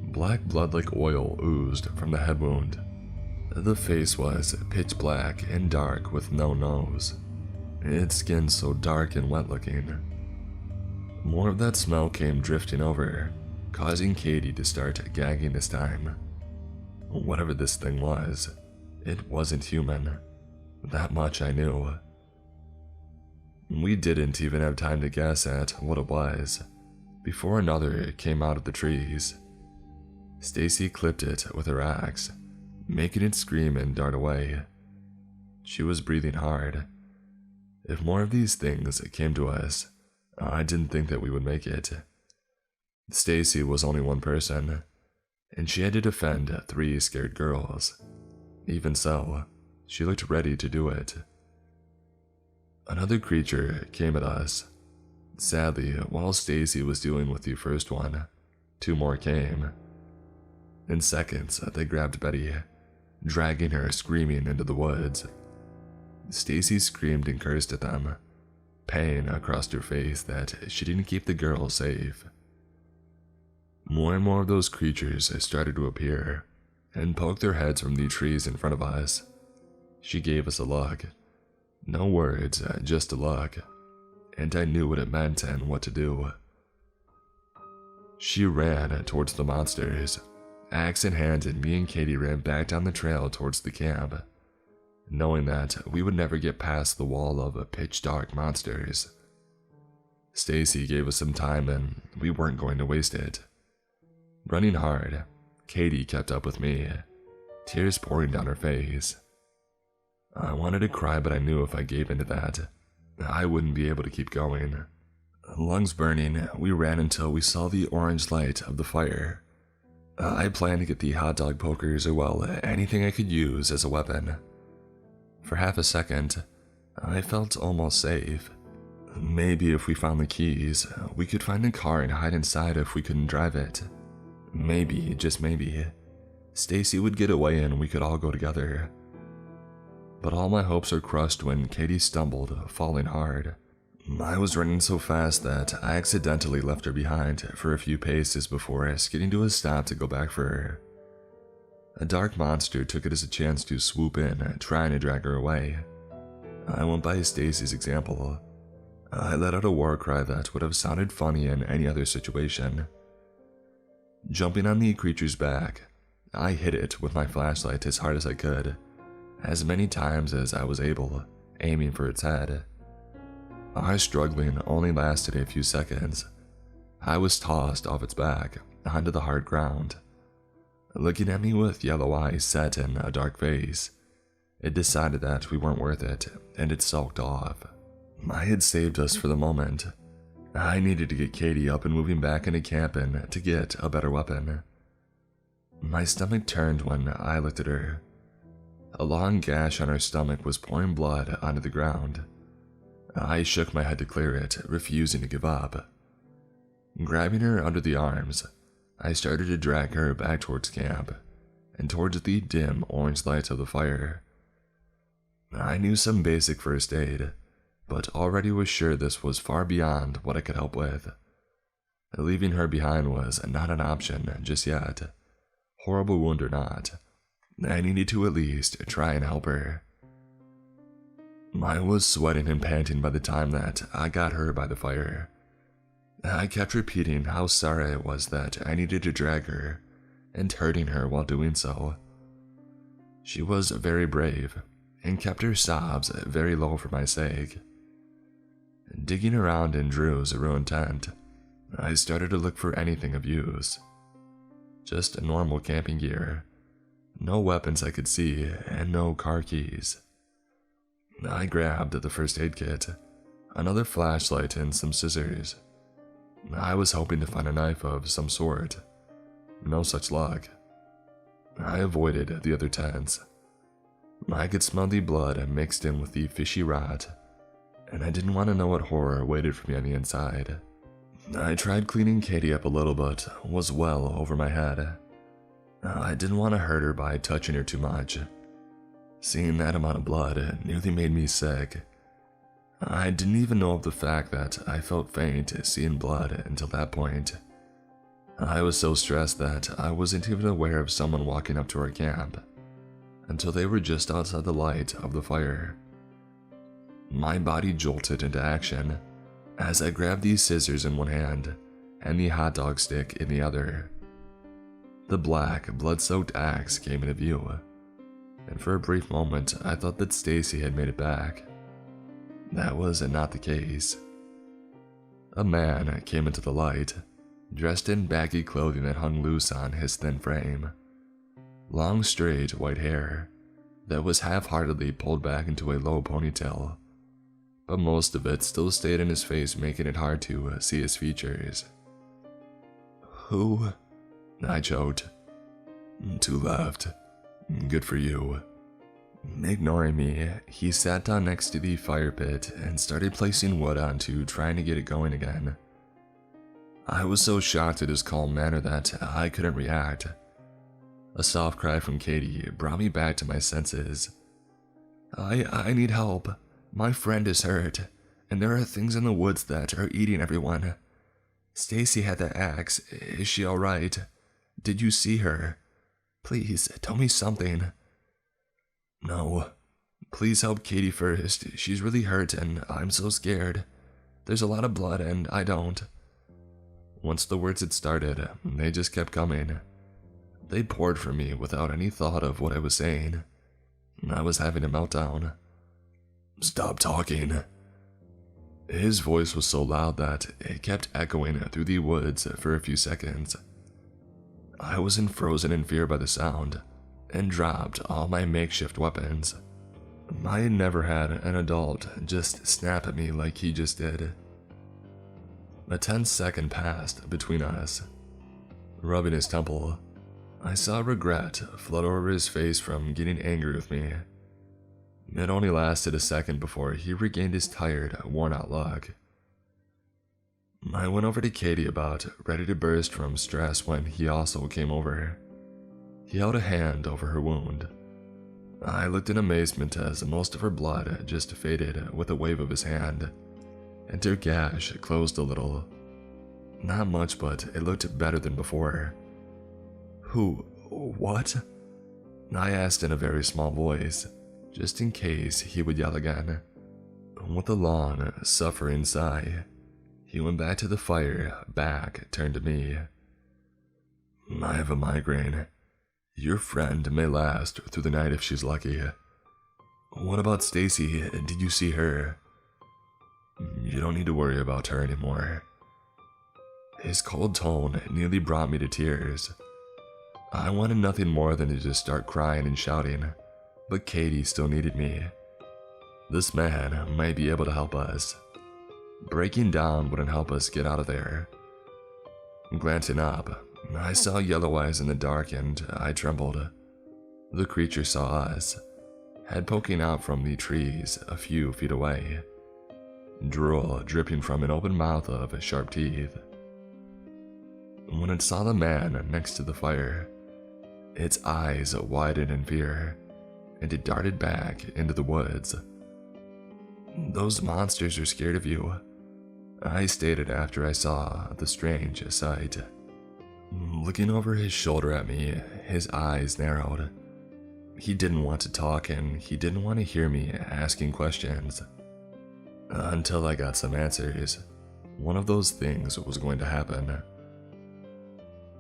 Black blood like oil oozed from the head wound. The face was pitch black and dark with no nose, its skin so dark and wet looking. More of that smell came drifting over, causing Katie to start gagging this time. Whatever this thing was, it wasn't human. That much I knew. We didn't even have time to guess at what it was before another came out of the trees. Stacy clipped it with her axe, making it scream and dart away. She was breathing hard. If more of these things came to us, I didn't think that we would make it. Stacy was only one person, and she had to defend 3 scared girls. Even so, she looked ready to do it. Another creature came at us. Sadly, while Stacy was dealing with the first one, 2 more came. In seconds, they grabbed Betty, dragging her screaming into the woods. Stacy screamed and cursed at them, pain across her face that she didn't keep the girl safe. More and more of those creatures started to appear and poke their heads from the trees in front of us. She gave us a look. No words, just a look, and I knew what it meant and what to do. She ran towards the monsters, axe in hand, and me and Katie ran back down the trail towards the camp, knowing that we would never get past the wall of pitch-dark monsters. Stacy gave us some time and we weren't going to waste it. Running hard, Katie kept up with me, tears pouring down her face. I wanted to cry, but I knew if I gave into that, I wouldn't be able to keep going. Lungs burning, we ran until we saw the orange light of the fire. I planned to get the hot dog pokers, or well, anything I could use as a weapon. For half a second, I felt almost safe. Maybe if we found the keys, we could find a car and hide inside if we couldn't drive it. Maybe, just maybe, Stacy would get away and we could all go together. But all my hopes are crushed when Katie stumbled, falling hard. I was running so fast that I accidentally left her behind for a few paces before skidding to a stop to go back for her. A dark monster took it as a chance to swoop in, trying to drag her away. I went by Stacy's example. I let out a war cry that would have sounded funny in any other situation. Jumping on the creature's back, I hit it with my flashlight as hard as I could, as many times as I was able, aiming for its head. Our struggling only lasted a few seconds. I was tossed off its back, onto the hard ground. Looking at me with yellow eyes set in a dark face, it decided that we weren't worth it, and it sulked off. I had saved us for the moment. I needed to get Katie up and moving back into camp and to get a better weapon. My stomach turned when I looked at her. A long gash on her stomach was pouring blood onto the ground. I shook my head to clear it, refusing to give up. Grabbing her under the arms, I started to drag her back towards camp, and towards the dim orange lights of the fire. I knew some basic first aid, but already was sure this was far beyond what I could help with. Leaving her behind was not an option just yet. Horrible wound or not, I needed to at least try and help her. I was sweating and panting by the time that I got her by the fire. I kept repeating how sorry I was that I needed to drag her, and hurting her while doing so. She was very brave, and kept her sobs very low for my sake. Digging around in Drew's ruined tent, I started to look for anything of use. Just normal camping gear, no weapons I could see, and no car keys. I grabbed the first aid kit, another flashlight, and some scissors. I was hoping to find a knife of some sort. No such luck. I avoided the other tents. I could smell the blood mixed in with the fishy rot, and I didn't want to know what horror waited for me on the inside. I tried cleaning Katie up a little, but was well over my head. I didn't want to hurt her by touching her too much. Seeing that amount of blood nearly made me sick. I didn't even know of the fact that I felt faint seeing blood until that point. I was so stressed that I wasn't even aware of someone walking up to our camp, until they were just outside the light of the fire. My body jolted into action as I grabbed these scissors in one hand and the hot dog stick in the other. The black, blood-soaked axe came into view, and for a brief moment I thought that Stacy had made it back. That was not the case. A man came into the light, dressed in baggy clothing that hung loose on his thin frame. Long, straight white hair that was half-heartedly pulled back into a low ponytail, but most of it still stayed in his face, making it hard to see his features. "Who?" I choked. "Two left. Good for you." Ignoring me, he sat down next to the fire pit and started placing wood onto trying to get it going again. I was so shocked at his calm manner that I couldn't react. A soft cry from Katie brought me back to my senses. I need help. My friend is hurt, and there are things in the woods that are eating everyone. Stacy had that axe. Is she alright? Did you see her? Please, tell me something." "No. Please help Katie first. She's really hurt and I'm so scared. There's a lot of blood and I don't." Once the words had started, they just kept coming. They poured from me without any thought of what I was saying. I was having a meltdown. "Stop talking." His voice was so loud that it kept echoing through the woods for a few seconds. I wasn't frozen in fear by the sound, and dropped all my makeshift weapons. I had never had an adult just snap at me like he just did. A tense second passed between us. Rubbing his temple, I saw regret flood over his face from getting angry with me. It only lasted a second before he regained his tired, worn-out look. I went over to Katie about ready to burst from stress when he also came over. He held a hand over her wound. I looked in amazement as most of her blood just faded with a wave of his hand, and her gash closed a little. Not much, but it looked better than before. What? I asked in a very small voice, just in case he would yell again. With a long, suffering sigh, he went back to the fire, back turned to me. I have a migraine. Your friend may last through the night if she's lucky. What about Stacy? Did you see her? You don't need to worry about her anymore. His cold tone nearly brought me to tears. I wanted nothing more than to just start crying and shouting, but Katie still needed me. This man might be able to help us. Breaking down wouldn't help us get out of there. Glancing up, I saw yellow eyes in the dark and I trembled. The creature saw us, head poking out from the trees a few feet away, drool dripping from an open mouth of sharp teeth. When it saw the man next to the fire, its eyes widened in fear, and it darted back into the woods. Those monsters are scared of you, I stated after I saw the strange sight. Looking over his shoulder at me, his eyes narrowed. He didn't want to talk and he didn't want to hear me asking questions. Until I got some answers, one of those things was going to happen.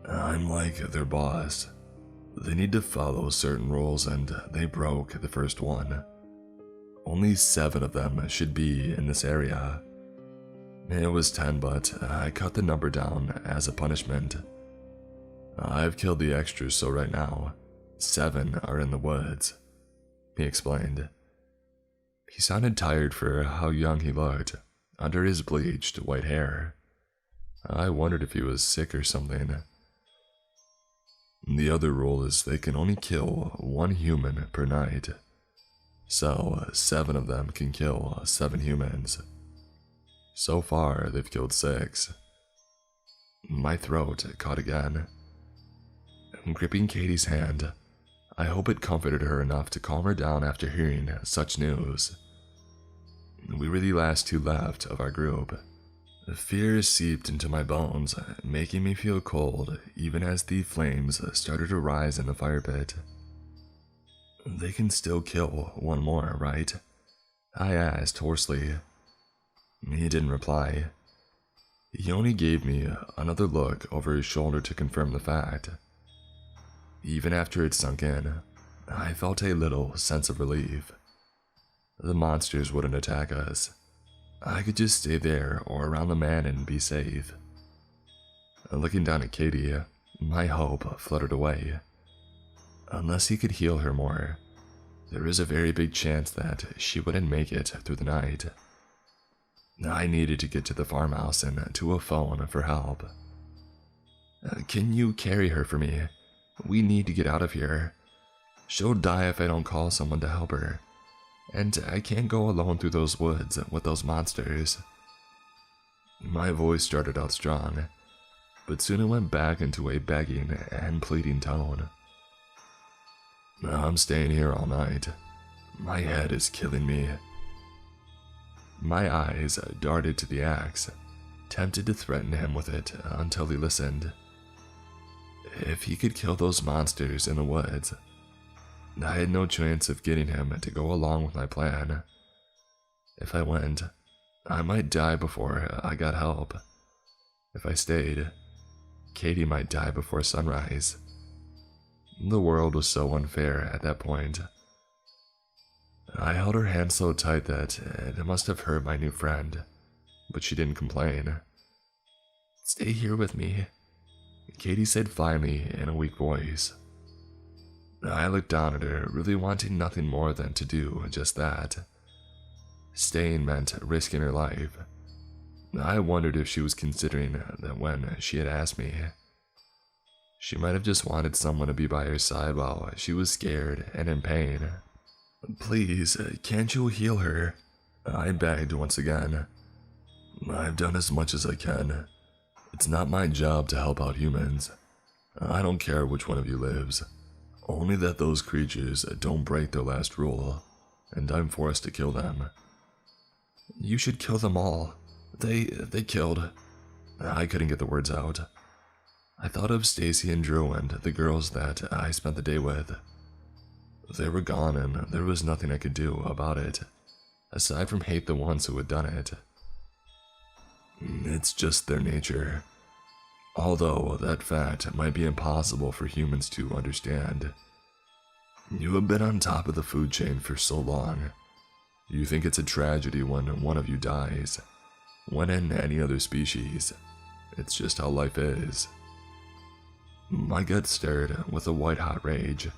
I'm like their boss. They need to follow certain rules and they broke the first one. Only 7 of them should be in this area. It was 10, but I cut the number down as a punishment. I've killed the extras, so right now, 7 are in the woods, he explained. He sounded tired for how young he looked, under his bleached white hair. I wondered if he was sick or something. The other rule is they can only kill 1 human per night. So 7 of them can kill 7 humans. So far, they've killed 6. My throat caught again. Gripping Katie's hand, I hope it comforted her enough to calm her down after hearing such news. We were the last 2 left of our group. Fear seeped into my bones, making me feel cold even as the flames started to rise in the fire pit. They can still kill 1 more, right? I asked hoarsely. He didn't reply. He only gave me another look over his shoulder to confirm the fact. Even after it sunk in, I felt a little sense of relief. The monsters wouldn't attack us. I could just stay there or around the man and be safe. Looking down at Katie, my hope fluttered away. Unless he could heal her more, there is a very big chance that she wouldn't make it through the night. I needed to get to the farmhouse and to a phone for help. Can you carry her for me? We need to get out of here. She'll die if I don't call someone to help her. And I can't go alone through those woods with those monsters. My voice started out strong, but soon it went back into a begging and pleading tone. I'm staying here all night. My head is killing me. My eyes darted to the axe, tempted to threaten him with it until he listened. If he could kill those monsters in the woods, I had no chance of getting him to go along with my plan. If I went, I might die before I got help. If I stayed, Katie might die before sunrise. The world was so unfair at that point. I held her hand so tight that it must have hurt my new friend, but she didn't complain. Stay here with me, Katie said finally in a weak voice. I looked down at her, really wanting nothing more than to do just that. Staying meant risking her life. I wondered if she was considering that when she had asked me. She might have just wanted someone to be by her side while she was scared and in pain. Please, can't you heal her? I begged once again. I've done as much as I can. It's not my job to help out humans. I don't care which one of you lives. Only that those creatures don't break their last rule, and I'm forced to kill them. You should kill them all. They killed... I couldn't get the words out. I thought of Stacy and Drew and the girls that I spent the day with. They were gone and there was nothing I could do about it, aside from hate the ones who had done it. It's just their nature. Although that fact might be impossible for humans to understand. You have been on top of the food chain for so long. You think it's a tragedy when one of you dies, when in any other species, it's just how life is. My gut stirred with a white-hot rage.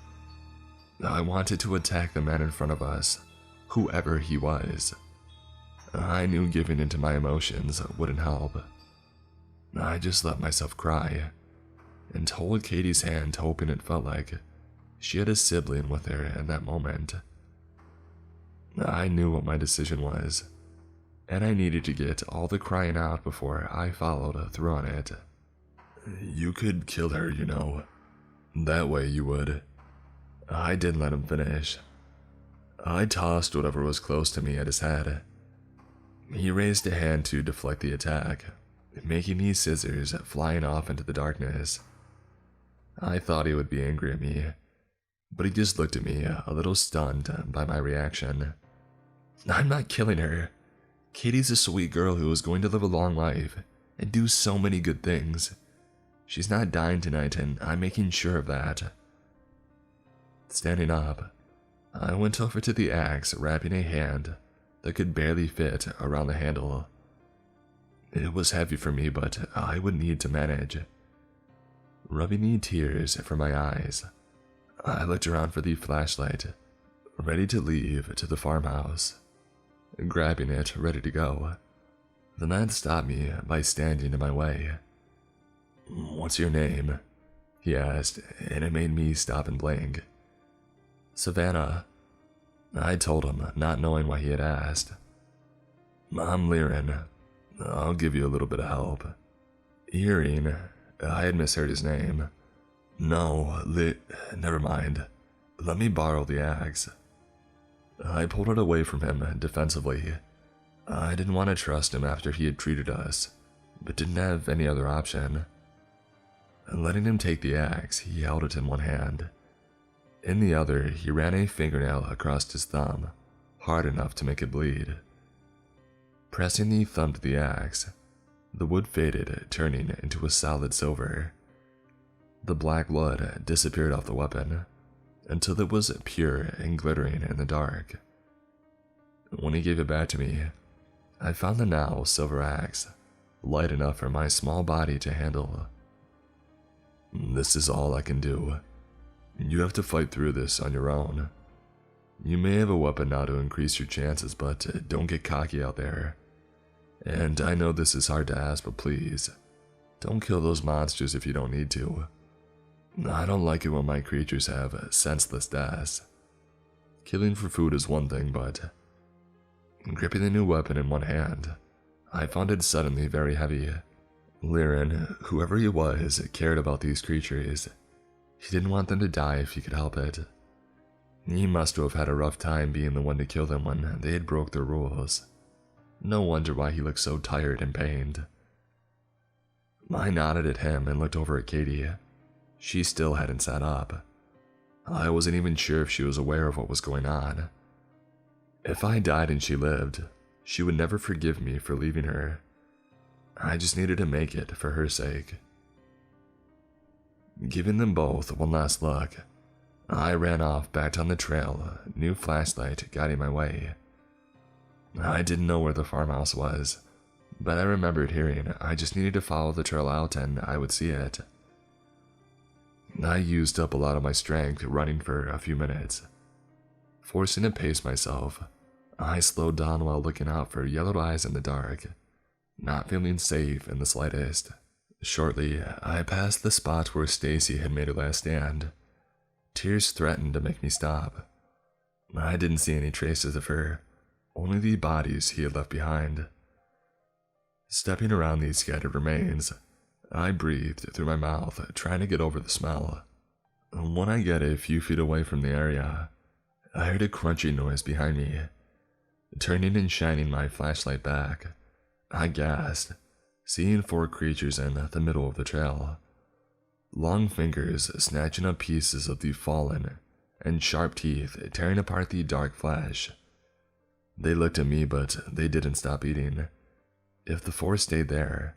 I wanted to attack the man in front of us, whoever he was. I knew giving into my emotions wouldn't help. I just let myself cry, and held Katie's hand hoping it felt like she had a sibling with her in that moment. I knew what my decision was, and I needed to get all the crying out before I followed through on it. You could kill her, you know. That way you would. I didn't let him finish. I tossed whatever was close to me at his head. He raised a hand to deflect the attack, making these scissors flying off into the darkness. I thought he would be angry at me, but he just looked at me, a little stunned by my reaction. I'm not killing her. Katie's a sweet girl who is going to live a long life and do so many good things. She's not dying tonight, and I'm making sure of that. Standing up, I went over to the axe, wrapping a hand that could barely fit around the handle. It was heavy for me, but I would need to manage. Rubbing the tears from my eyes, I looked around for the flashlight, ready to leave to the farmhouse. Grabbing it, ready to go, the man stopped me by standing in my way. What's your name? He asked, and it made me stop and blink. Savannah. I told him, not knowing why he had asked. I'm Liren. I'll give you a little bit of help. Earring. I had misheard his name. No, never mind. Let me borrow the axe. I pulled it away from him defensively. I didn't want to trust him after he had treated us, but didn't have any other option. Letting him take the axe, he held it in one hand. In the other, he ran a fingernail across his thumb, hard enough to make it bleed. Pressing the thumb to the axe, the wood faded, turning into a solid silver. The black blood disappeared off the weapon, until it was pure and glittering in the dark. When he gave it back to me, I found the now silver axe, light enough for my small body to handle. This is all I can do. You have to fight through this on your own. You may have a weapon now to increase your chances, but don't get cocky out there. And I know this is hard to ask, but please, don't kill those monsters if you don't need to. I don't like it when my creatures have senseless deaths. Killing for food is one thing, but gripping the new weapon in one hand, I found it suddenly very heavy. Liren, whoever he was, cared about these creatures. He didn't want them to die if he could help it. He must have had a rough time being the one to kill them when they had broke their rules. No wonder why he looked so tired and pained. I nodded at him and looked over at Katie. She still hadn't sat up. I wasn't even sure if she was aware of what was going on. If I died and she lived, she would never forgive me for leaving her. I just needed to make it for her sake. Giving them both one last look, I ran off back down the trail, new flashlight guiding my way. I didn't know where the farmhouse was, but I remembered hearing I just needed to follow the trail out and I would see it. I used up a lot of my strength running for a few minutes. Forcing to pace myself, I slowed down while looking out for yellowed eyes in the dark, not feeling safe in the slightest. Shortly, I passed the spot where Stacy had made her last stand. Tears threatened to make me stop. I didn't see any traces of her, only the bodies he had left behind. Stepping around these scattered remains, I breathed through my mouth, trying to get over the smell. When I get a few feet away from the area, I heard a crunchy noise behind me. Turning and shining my flashlight back, I gasped, seeing 4 creatures in the middle of the trail. Long fingers snatching up pieces of the fallen, and sharp teeth tearing apart the dark flesh. They looked at me, but they didn't stop eating. If the 4 stayed there,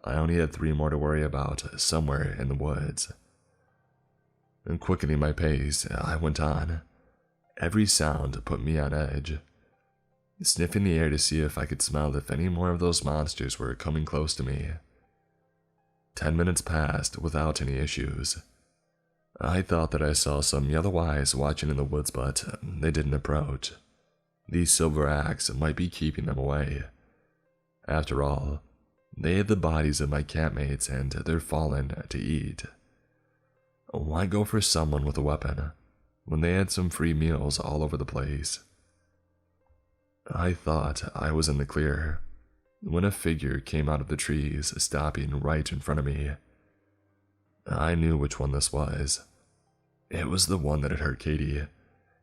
I only had 3 more to worry about somewhere in the woods. And quickening my pace, I went on. Every sound put me on edge. Sniffing the air to see if I could smell if any more of those monsters were coming close to me. 10 minutes passed without any issues. I thought that I saw some yellow eyes watching in the woods, but they didn't approach. The silver axe might be keeping them away. After all, they had the bodies of my campmates and their fallen to eat. Why go for someone with a weapon when they had some free meals all over the place? I thought I was in the clear when a figure came out of the trees, stopping right in front of me. I knew which one this was. It was the one that had hurt Katie,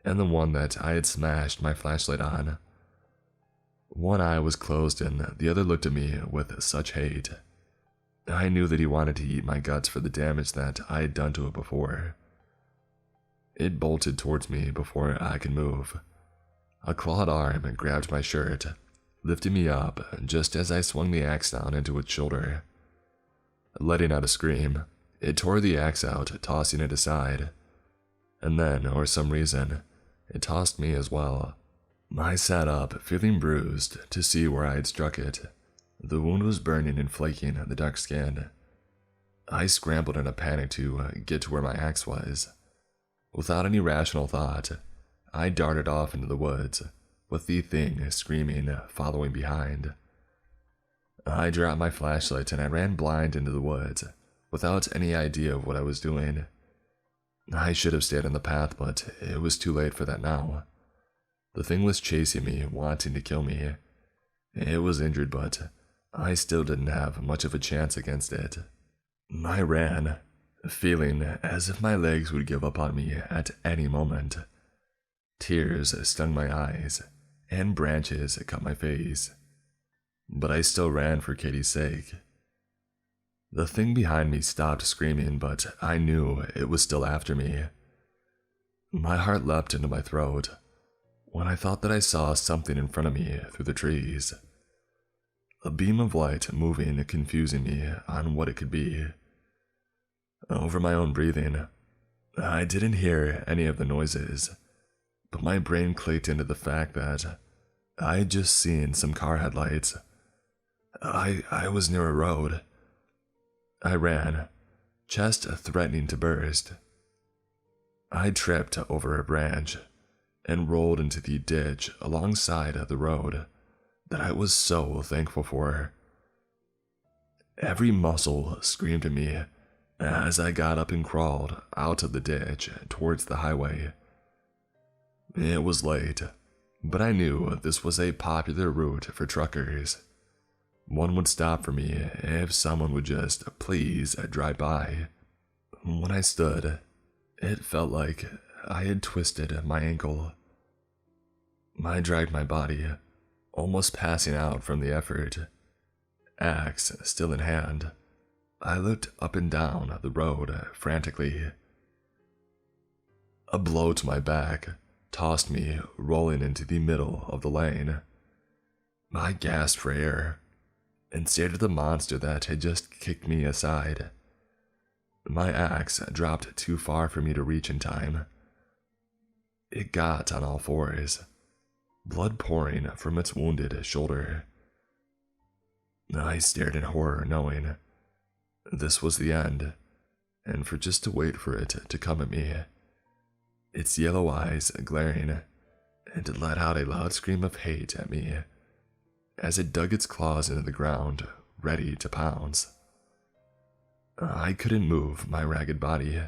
and the one that I had smashed my flashlight on. One eye was closed and the other looked at me with such hate. I knew that he wanted to eat my guts for the damage that I had done to it before. It bolted towards me before I could move. A clawed arm grabbed my shirt, lifting me up just as I swung the axe down into its shoulder. Letting out a scream, it tore the axe out, tossing it aside. And then, for some reason, it tossed me as well. I sat up, feeling bruised, to see where I had struck it. The wound was burning and flaking the dark skin. I scrambled in a panic to get to where my axe was. Without any rational thought, I darted off into the woods, with the thing screaming, following behind. I dropped my flashlight and I ran blind into the woods, without any idea of what I was doing. I should have stayed on the path, but it was too late for that now. The thing was chasing me, wanting to kill me. It was injured, but I still didn't have much of a chance against it. I ran, feeling as if my legs would give up on me at any moment. Tears stung my eyes, and branches cut my face. But I still ran for Katie's sake. The thing behind me stopped screaming, but I knew it was still after me. My heart leapt into my throat when I thought that I saw something in front of me through the trees. A beam of light moving, confusing me on what it could be. Over my own breathing, I didn't hear any of the noises, but my brain clicked into the fact that I had just seen some car headlights. I was near a road. I ran, chest threatening to burst. I tripped over a branch and rolled into the ditch alongside the road that I was so thankful for. Every muscle screamed at me as I got up and crawled out of the ditch towards the highway. It was late, but I knew this was a popular route for truckers. One would stop for me if someone would just please drive by. When I stood, it felt like I had twisted my ankle. I dragged my body, almost passing out from the effort. Axe still in hand, I looked up and down the road frantically. A blow to my back tossed me rolling into the middle of the lane. I gasped for air and stared at the monster that had just kicked me aside. My axe dropped too far for me to reach in time. It got on all fours, blood pouring from its wounded shoulder. I stared in horror, knowing this was the end, and for just to wait for it to come at me. Its yellow eyes glaring, and it let out a loud scream of hate at me as it dug its claws into the ground, ready to pounce. I couldn't move my ragged body,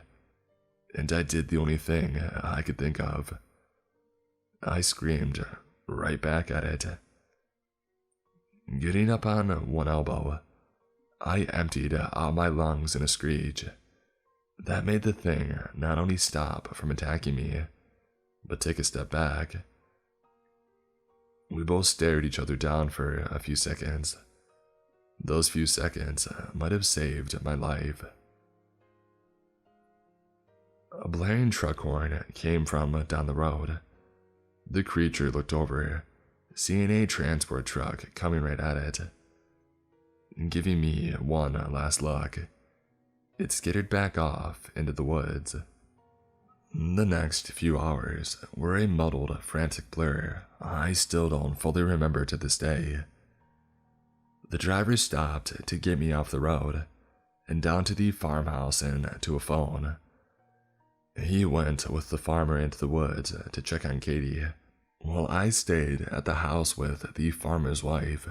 and I did the only thing I could think of. I screamed right back at it. Getting up on one elbow, I emptied out my lungs in a screech. That made the thing not only stop from attacking me, but take a step back. We both stared each other down for a few seconds. Those few seconds might have saved my life. A blaring truck horn came from down the road. The creature looked over, seeing a transport truck coming right at it. Giving me one last look, it skittered back off into the woods. The next few hours were a muddled, frantic blur I still don't fully remember to this day. The driver stopped to get me off the road and down to the farmhouse and to a phone. He went with the farmer into the woods to check on Katie, while I stayed at the house with the farmer's wife,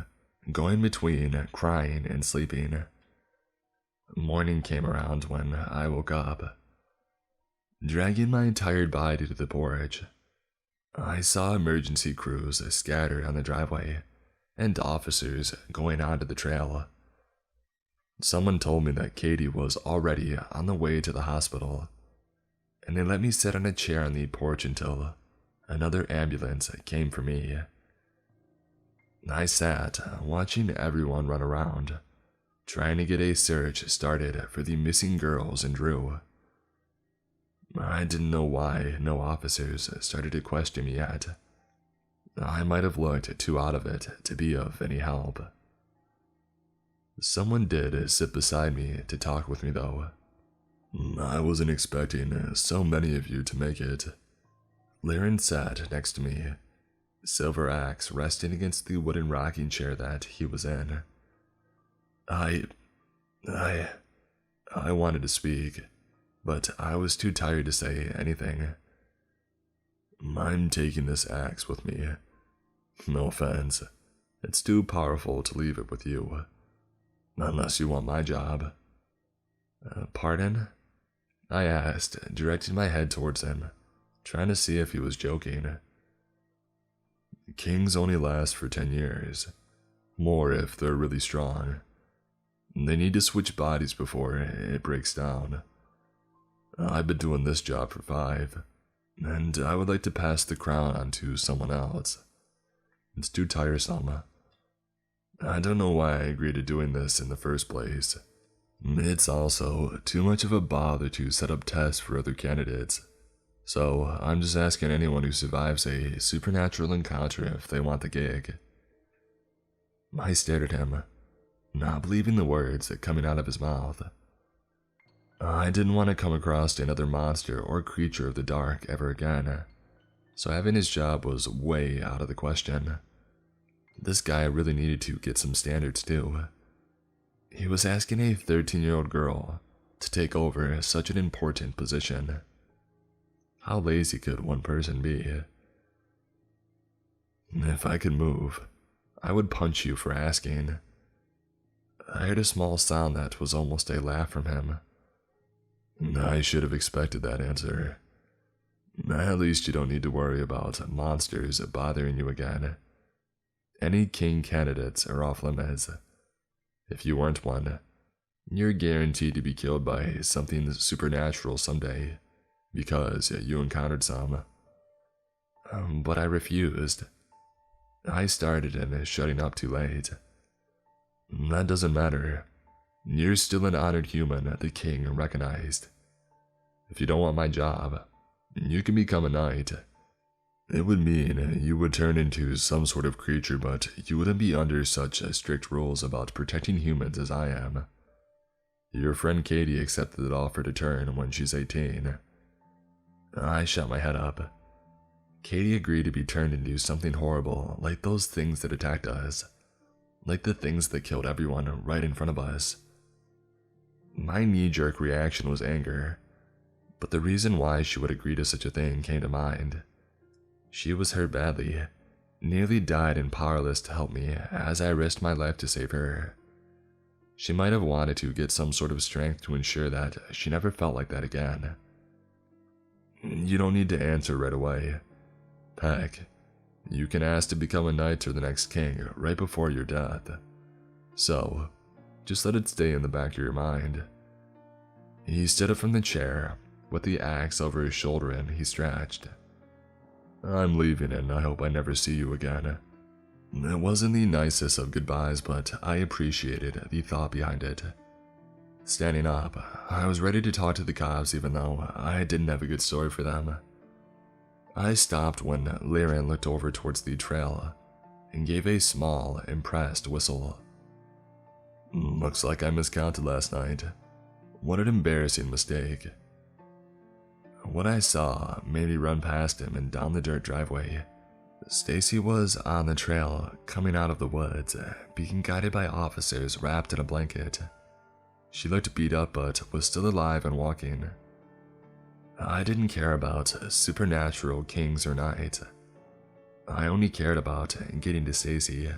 going between crying and sleeping. Morning came around when I woke up. Dragging my tired body to the porch, I saw emergency crews scattered on the driveway and officers going onto the trail. Someone told me that Katie was already on the way to the hospital, and they let me sit on a chair on the porch until another ambulance came for me. I sat watching everyone run around, trying to get a search started for the missing girls and Drew. I didn't know why no officers started to question me yet. I might have looked too out of it to be of any help. Someone did sit beside me to talk with me though. I wasn't expecting so many of you to make it. Laren sat next to me, silver axe resting against the wooden rocking chair that he was in. I wanted to speak, but I was too tired to say anything. I'm taking this axe with me. No offense, it's too powerful to leave it with you. Unless you want my job. Pardon? I asked, directing my head towards him, trying to see if he was joking. Kings only last for 10 years. More if they're really strong. They need to switch bodies before it breaks down. I've been doing this job for 5, and I would like to pass the crown on to someone else. It's too tiresome. I don't know why I agreed to doing this in the first place. It's also too much of a bother to set up tests for other candidates, so I'm just asking anyone who survives a supernatural encounter if they want the gig. I stared at him, not believing the words coming out of his mouth. I didn't want to come across another monster or creature of the dark ever again, so having his job was way out of the question. This guy really needed to get some standards too. He was asking a 13-year-old girl to take over such an important position. How lazy could one person be? If I could move, I would punch you for asking. I heard a small sound that was almost a laugh from him. I should have expected that answer. At least you don't need to worry about monsters bothering you again. Any king candidates are off limits. If you weren't one, you're guaranteed to be killed by something supernatural someday, because you encountered some. But I refused. I started and shutting up too late. That doesn't matter. You're still an honored human the king recognized. If you don't want my job, you can become a knight. It would mean you would turn into some sort of creature, but you wouldn't be under such strict rules about protecting humans as I am. Your friend Katie accepted the offer to turn when she's 18. I shot my head up. Katie agreed to be turned into something horrible, like those things that attacked us. Like the things that killed everyone right in front of us. My knee-jerk reaction was anger, but the reason why she would agree to such a thing came to mind. She was hurt badly, nearly died and powerless to help me as I risked my life to save her. She might have wanted to get some sort of strength to ensure that she never felt like that again. You don't need to answer right away. Heck, You can ask to become a knight or the next king right before your death. So, just let it stay in the back of your mind. He stood up from the chair, with the axe over his shoulder and he stretched. I'm leaving and I hope I never see you again. It wasn't the nicest of goodbyes, but I appreciated the thought behind it. Standing up, I was ready to talk to the cops even though I didn't have a good story for them. I stopped when Liran looked over towards the trail and gave a small, impressed whistle. Looks like I miscounted last night. What an embarrassing mistake. What I saw made me run past him and down the dirt driveway. Stacy was on the trail, coming out of the woods, being guided by officers wrapped in a blanket. She looked beat up but was still alive and walking. I didn't care about supernatural kings or knights. I only cared about getting to Stacy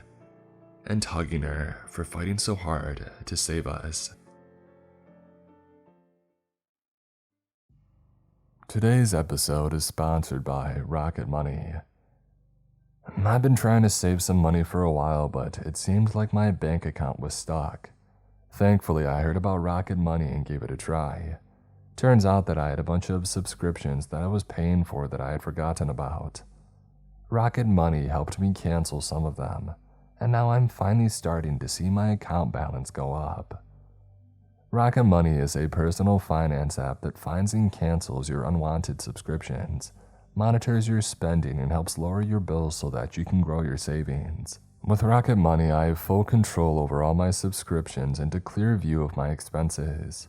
and hugging her for fighting so hard to save us. Today's episode is sponsored by Rocket Money. I've been trying to save some money for a while, but it seemed like my bank account was stuck. Thankfully, I heard about Rocket Money and gave it a try. Turns out that I had a bunch of subscriptions that I was paying for that I had forgotten about. Rocket Money helped me cancel some of them, and now I'm finally starting to see my account balance go up. Rocket Money is a personal finance app that finds and cancels your unwanted subscriptions, monitors your spending, and helps lower your bills so that you can grow your savings. With Rocket Money, I have full control over all my subscriptions and a clear view of my expenses.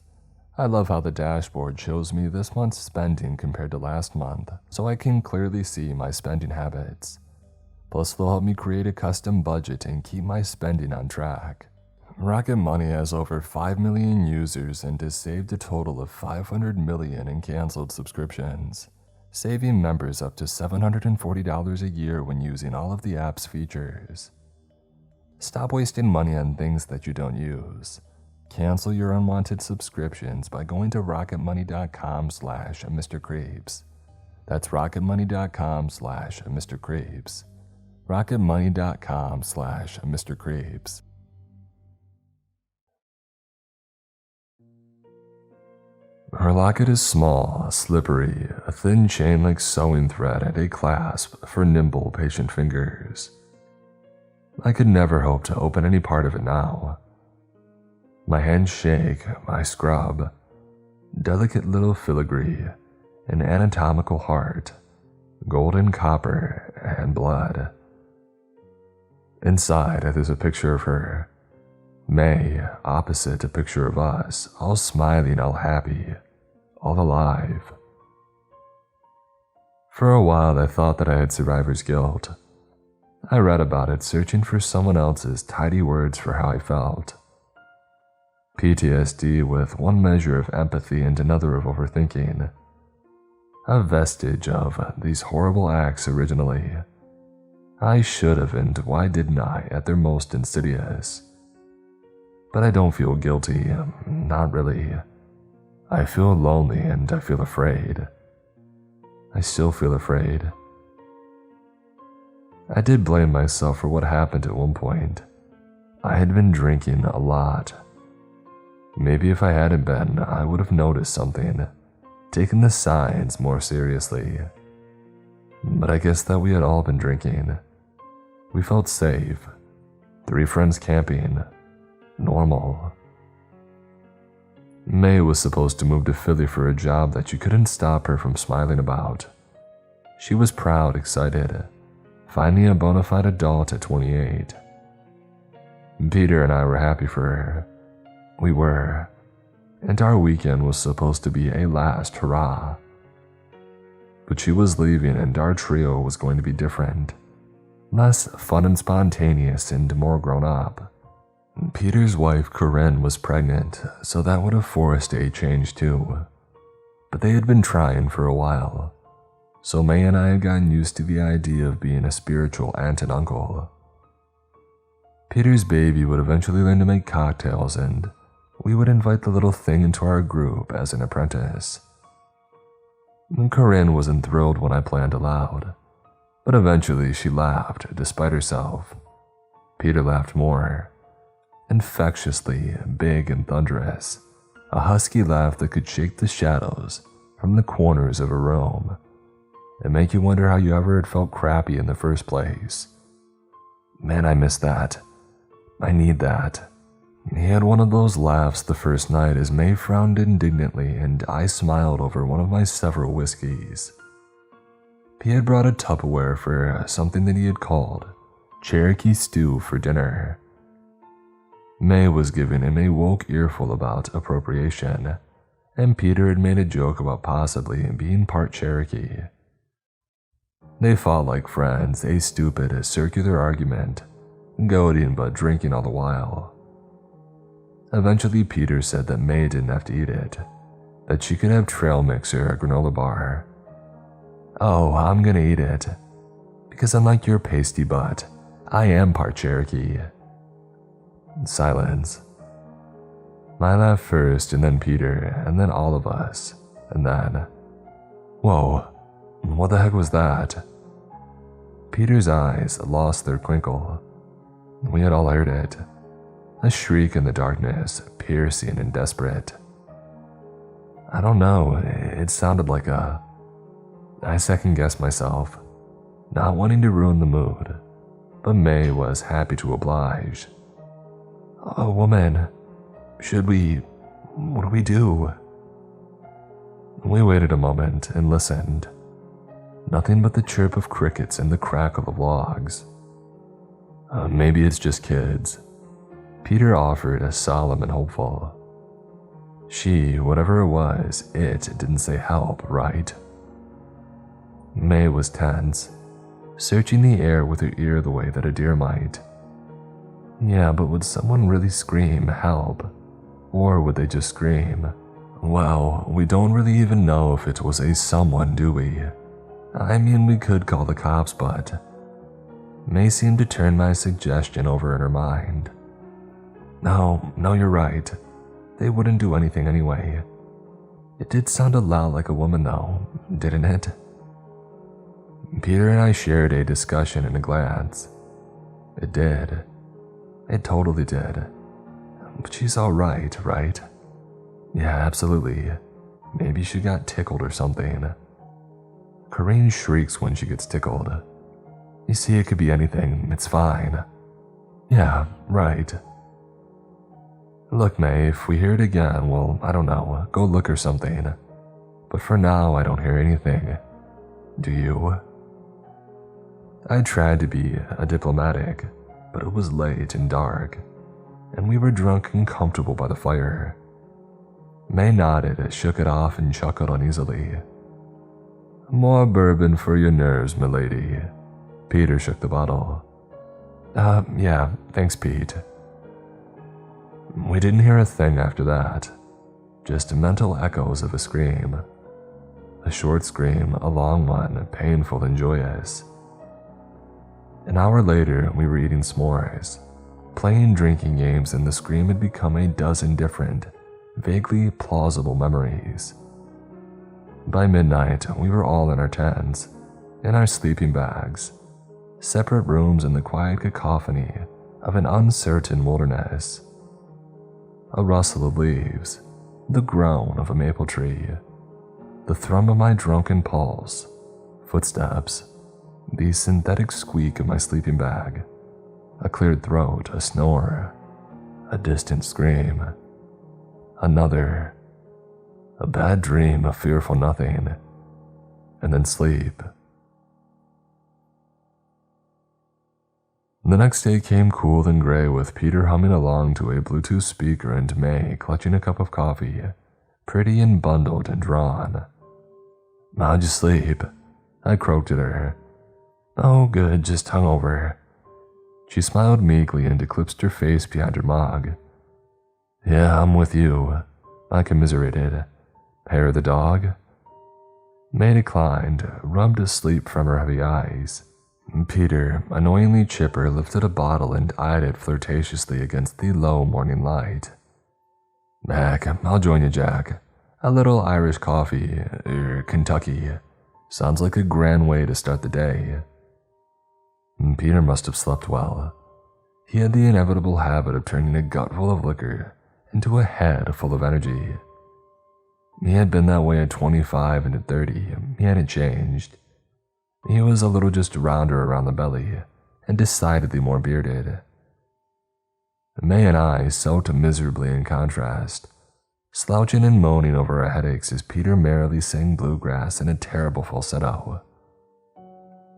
I love how the dashboard shows me this month's spending compared to last month, so I can clearly see my spending habits. Plus, they'll help me create a custom budget and keep my spending on track. Rocket Money has over 5 million users and has saved a total of 500 million in canceled subscriptions, saving members up to $740 a year when using all of the app's features. Stop wasting money on things that you don't use. Cancel your unwanted subscriptions by going to rocketmoney.com/MrCreeps. That's rocketmoney.com/MrCreeps. rocketmoney.com/MrCreeps. Her locket is small, slippery, a thin chain like sewing thread and a clasp for nimble, patient fingers. I could never hope to open any part of it now. My hands shake, I scrub. Delicate little filigree, an anatomical heart, golden copper, and blood. Inside, there's a picture of her. May, opposite a picture of us, all smiling, all happy, all alive. For a while, I thought that I had survivor's guilt. I read about it, searching for someone else's tidy words for how I felt. PTSD with one measure of empathy and another of overthinking. A vestige of these horrible acts originally. I should have, and why didn't I, at their most insidious? But I don't feel guilty, not really. I feel lonely and I feel afraid. I still feel afraid. I did blame myself for what happened at one point. I had been drinking a lot. Maybe if I hadn't been, I would have noticed something, taken the signs more seriously. But I guess that we had all been drinking. We felt safe. 3 friends camping. Normal. May was supposed to move to Philly for a job that you couldn't stop her from smiling about. She was proud, excited, finally a bona fide adult at 28. Peter and I were happy for her. We were, and our weekend was supposed to be a last hurrah. But she was leaving and our trio was going to be different. Less fun and spontaneous and more grown up. Peter's wife, Corinne, was pregnant, so that would have forced a change too. But they had been trying for a while, so May and I had gotten used to the idea of being a spiritual aunt and uncle. Peter's baby would eventually learn to make cocktails, and we would invite the little thing into our group as an apprentice. Corinne wasn't thrilled when I planned aloud. But eventually she laughed despite herself. Peter laughed more. Infectiously big and thunderous, a husky laugh that could shake the shadows from the corners of a room and make you wonder how you ever had felt crappy in the first place. Man, I miss that. I need that. He had one of those laughs the first night as May frowned indignantly and I smiled over one of my several whiskeys. He had brought a Tupperware for something that he had called Cherokee stew for dinner. May was giving him a woke earful about appropriation, and Peter had made a joke about possibly being part Cherokee. They fought like friends, a stupid, circular argument, goading but drinking all the while. Eventually Peter said that May didn't have to eat it, that she could have trail mix or a granola bar. Oh, I'm gonna eat it, because unlike your pasty butt, I am part Cherokee. Silence. I laughed first, and then Peter, and then all of us, and then, whoa, what the heck was that? Peter's eyes lost their twinkle. We had all heard it. A shriek in the darkness, piercing and desperate. I don't know, it sounded like a... I second-guessed myself, not wanting to ruin the mood, but May was happy to oblige. "Oh, woman, should we... what do we do?" We waited a moment and listened. Nothing but the chirp of crickets and the crackle of logs. Maybe it's just kids. Peter offered as solemn and hopeful. She, whatever it was, it didn't say help, right? May was tense, searching the air with her ear the way that a deer might. Yeah, but would someone really scream, help? Or would they just scream? Well, we don't really even know if it was a someone, do we? I mean, we could call the cops, but... May seemed to turn my suggestion over in her mind. No, you're right. They wouldn't do anything anyway. It did sound a lot like a woman though, didn't it? Peter and I shared a discussion and a glance. It did. It totally did. But she's alright, right? Yeah, absolutely. Maybe she got tickled or something. Corinne shrieks when she gets tickled. You see, it could be anything, it's fine. Yeah, right. Look, May, if we hear it again, well, I don't know, go look or something. But for now, I don't hear anything. Do you? I tried to be diplomatic, but it was late and dark, and we were drunk and comfortable by the fire. May nodded, shook it off, and chuckled uneasily. More bourbon for your nerves, milady. Peter shook the bottle. Yeah, thanks, Pete. We didn't hear a thing after that, just mental echoes of a scream. A short scream, a long one, painful and joyous. An hour later, we were eating s'mores, playing drinking games, and the scream had become a dozen different, vaguely plausible memories. By midnight, we were all in our tents, in our sleeping bags, separate rooms in the quiet cacophony of an uncertain wilderness. A rustle of leaves, the groan of a maple tree, the thrum of my drunken pulse, footsteps, the synthetic squeak of my sleeping bag, a cleared throat, a snore, a distant scream, another, a bad dream, a fearful nothing, and then sleep. The next day came cool and gray with Peter humming along to a Bluetooth speaker and May clutching a cup of coffee, pretty and bundled and drawn. How'd you sleep? I croaked at her. Oh, good, just hungover. She smiled meekly and eclipsed her face behind her mug. Yeah, I'm with you, I commiserated. Hair the dog? May declined, rubbed a sleep from her heavy eyes. Peter, annoyingly chipper, lifted a bottle and eyed it flirtatiously against the low morning light. Mac, I'll join you, Jack. A little Irish coffee, Kentucky. Sounds like a grand way to start the day. Peter must have slept well. He had the inevitable habit of turning a gut full of liquor into a head full of energy. He had been that way at 25 and at 30. He hadn't changed. He was a little just rounder around the belly and decidedly more bearded. May and I soaked miserably in contrast, slouching and moaning over our headaches as Peter merrily sang bluegrass in a terrible falsetto.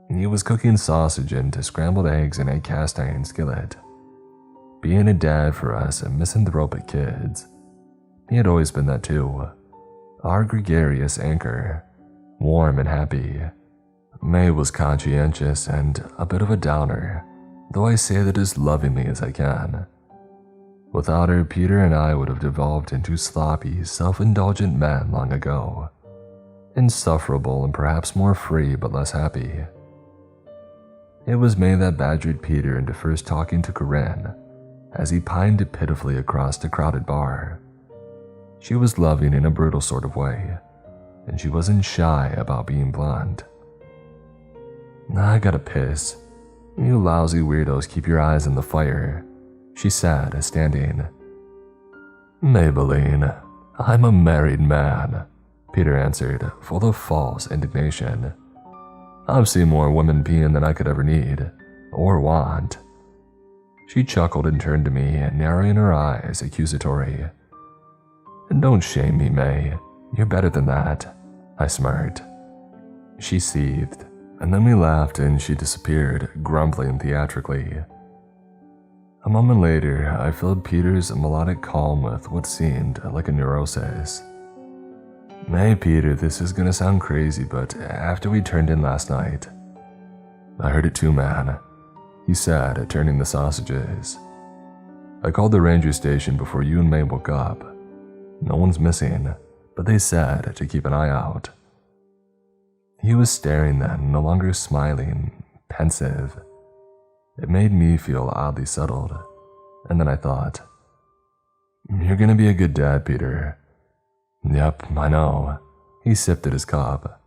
He was cooking sausage into scrambled eggs in a cast iron skillet. Being a dad for us misanthropic kids, he had always been that too. Our gregarious anchor, warm and happy. May was conscientious and a bit of a downer, though I say that as lovingly as I can. Without her, Peter and I would have devolved into sloppy, self-indulgent men long ago. Insufferable and perhaps more free but less happy. It was May that badgered Peter into first talking to Corinne, as he pined pitifully across a crowded bar. She was loving in a brutal sort of way, and she wasn't shy about being blunt. "I gotta piss. You lousy weirdos keep your eyes on the fire," she said, standing. "Maybelline, I'm a married man," Peter answered, full of false indignation. "I've seen more women peeing than I could ever need, or want." She chuckled and turned to me, narrowing her eyes, accusatory. "Don't shame me, May. You're better than that," I smirked. She seethed, and then we laughed and she disappeared, grumbling theatrically. A moment later, I filled Peter's melodic calm with what seemed like a neurosis. "Hey, Peter, this is gonna sound crazy, but after we turned in last night..." "I heard it too, man," he said, turning the sausages. "I called the ranger station before you and May woke up. No one's missing, but they said to keep an eye out." He was staring then, no longer smiling, pensive. It made me feel oddly settled, and then I thought, "You're gonna be a good dad, Peter." "Yep, I know." He sipped at his cup.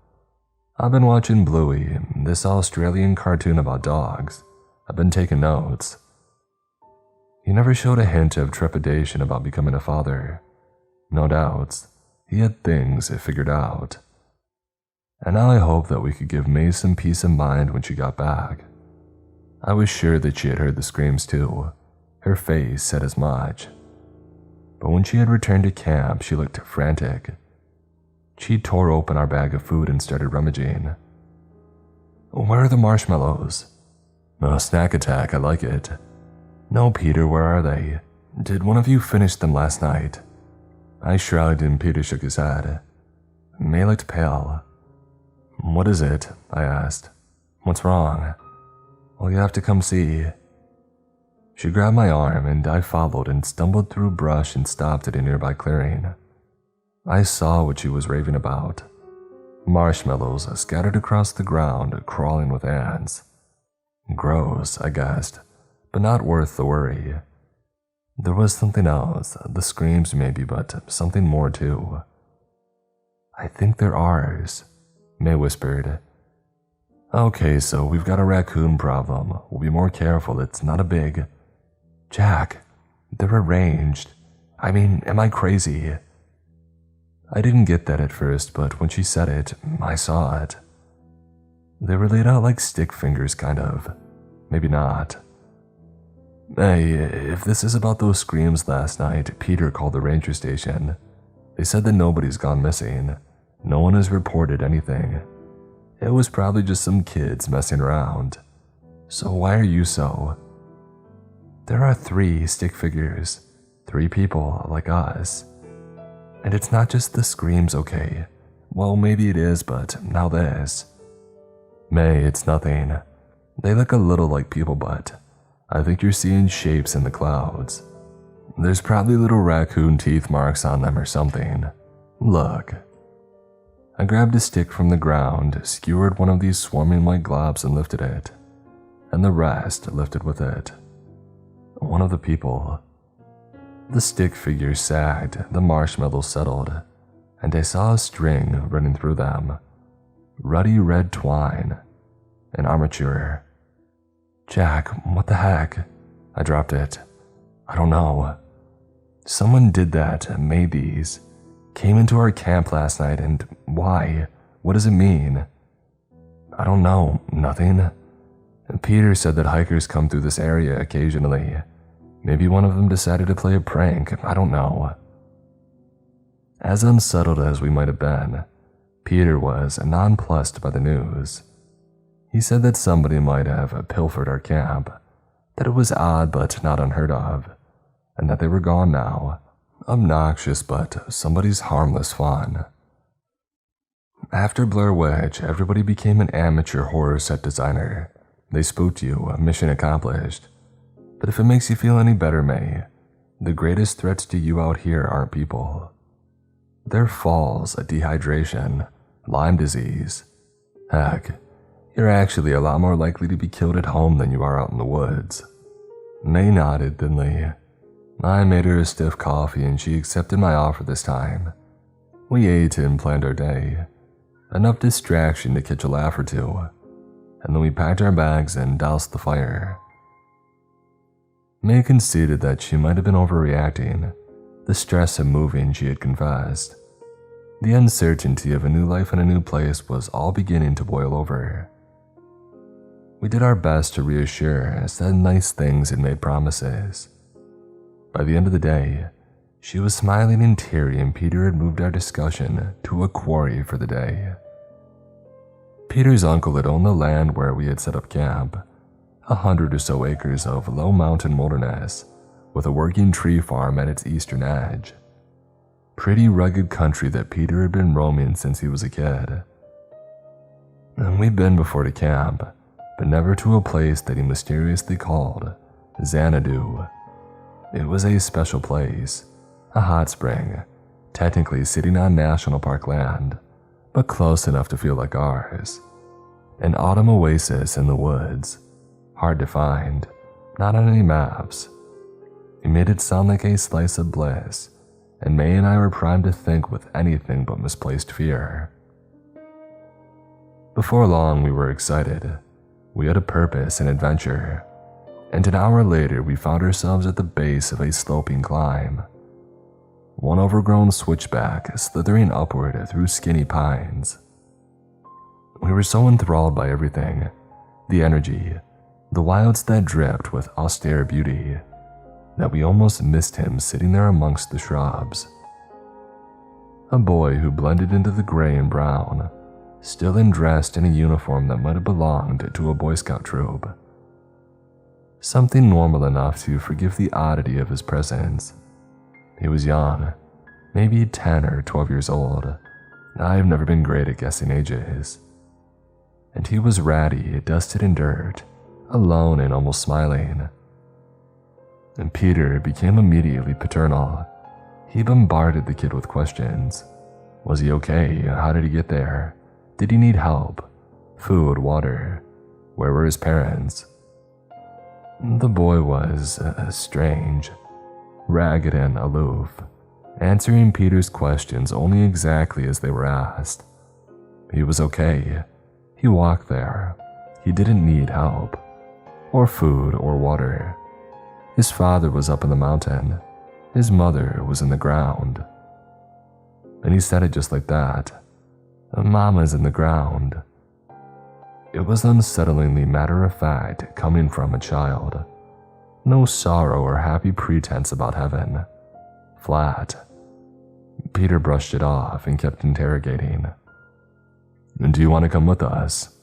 "I've been watching Bluey, this Australian cartoon about dogs. I've been taking notes." He never showed a hint of trepidation about becoming a father. No doubts, he had things figured out. And now I hoped that we could give May some peace of mind when she got back. I was sure that she had heard the screams too. Her face said as much. But when she had returned to camp, she looked frantic. She tore open our bag of food and started rummaging. "Where are the marshmallows?" "A snack attack, I like it." "No, Peter, where are they? Did one of you finish them last night?" I shrugged and Peter shook his head. May looked pale. "What is it?" I asked. "What's wrong?" "Well, you have to come see." She grabbed my arm and I followed and stumbled through brush and stopped at a nearby clearing. I saw what she was raving about. Marshmallows scattered across the ground, crawling with ants. Gross, I guessed, but not worth the worry. There was something else, the screams maybe, but something more too. "I think they're ours," May whispered. "Okay, so we've got a raccoon problem. We'll be more careful, it's not a big..." "Jack, they're arranged. I mean, am I crazy?" I didn't get that at first, but when she said it, I saw it. They were laid out like stick fingers, kind of. Maybe not. "Hey, if this is about those screams last night, Peter called the ranger station. They said that nobody's gone missing. No one has reported anything. It was probably just some kids messing around. So why are you so..." "There are 3 stick figures. 3 people like us. And it's not just the screams, okay? Well, maybe it is, but now this." "May, it's nothing. They look a little like people, but I think you're seeing shapes in the clouds. There's probably little raccoon teeth marks on them or something. Look." I grabbed a stick from the ground, skewered one of these swarming white globs and lifted it, and the rest lifted with it. One of the people. The stick figure sagged, the marshmallows settled, and I saw a string running through them. Ruddy red twine. An armature. Jack, what the heck? I dropped it. I don't know. Someone did that, made these. Came into our camp last night, and why? What does it mean? I don't know, nothing. Peter said that hikers come through this area occasionally. Maybe one of them decided to play a prank, I don't know. As unsettled as we might have been, Peter was nonplussed by the news. He said that somebody might have pilfered our camp, that it was odd but not unheard of, and that they were gone now. Obnoxious, but somebody's harmless fun. After Blair Witch, everybody became an amateur horror set designer. They spooked you, mission accomplished. But if it makes you feel any better, May, the greatest threats to you out here aren't people. They're falls, dehydration, Lyme disease. Heck, you're actually a lot more likely to be killed at home than you are out in the woods. May nodded thinly. I made her a stiff coffee and she accepted my offer this time. We ate and planned our day. Enough distraction to catch a laugh or two. And then we packed our bags and doused the fire. May conceded that she might have been overreacting. The stress of moving, she had confessed. The uncertainty of a new life in a new place was all beginning to boil over. We did our best to reassure, said nice things and made promises. By the end of the day, she was smiling and teary, and Peter had moved our discussion to a quarry for the day. Peter's uncle had owned the land where we had set up camp, 100 or so acres of low mountain wilderness, with a working tree farm at its eastern edge. Pretty rugged country that Peter had been roaming since he was a kid. And we'd been before to camp, but never to a place that he mysteriously called Xanadu. It was a special place, a hot spring, technically sitting on national park land, but close enough to feel like ours. An autumn oasis in the woods, hard to find, not on any maps. He made it sound like a slice of bliss, and May and I were primed to think with anything but misplaced fear. Before long, we were excited. We had a purpose and adventure, and an hour later we found ourselves at the base of a sloping climb. One overgrown switchback slithering upward through skinny pines. We were so enthralled by everything, the energy, the wilds that dripped with austere beauty, that we almost missed him sitting there amongst the shrubs. A boy who blended into the gray and brown, still dressed in a uniform that might have belonged to a Boy Scout troop. Something normal enough to forgive the oddity of his presence. He was young, maybe 10 or 12 years old. I've never been great at guessing ages. And he was ratty, dusted in dirt, alone and almost smiling. And Peter became immediately paternal. He bombarded the kid with questions. Was he okay? How did he get there? Did he need help? Food, water? Where were his parents? The boy was strange, ragged and aloof, answering Peter's questions only exactly as they were asked. He was okay. He walked there. He didn't need help, or food or water. His father was up in the mountain. His mother was in the ground. And he said it just like that. Mama's in the ground. It was unsettlingly matter-of-fact coming from a child. No sorrow or happy pretense about heaven. Flat. Peter brushed it off and kept interrogating. Do you want to come with us?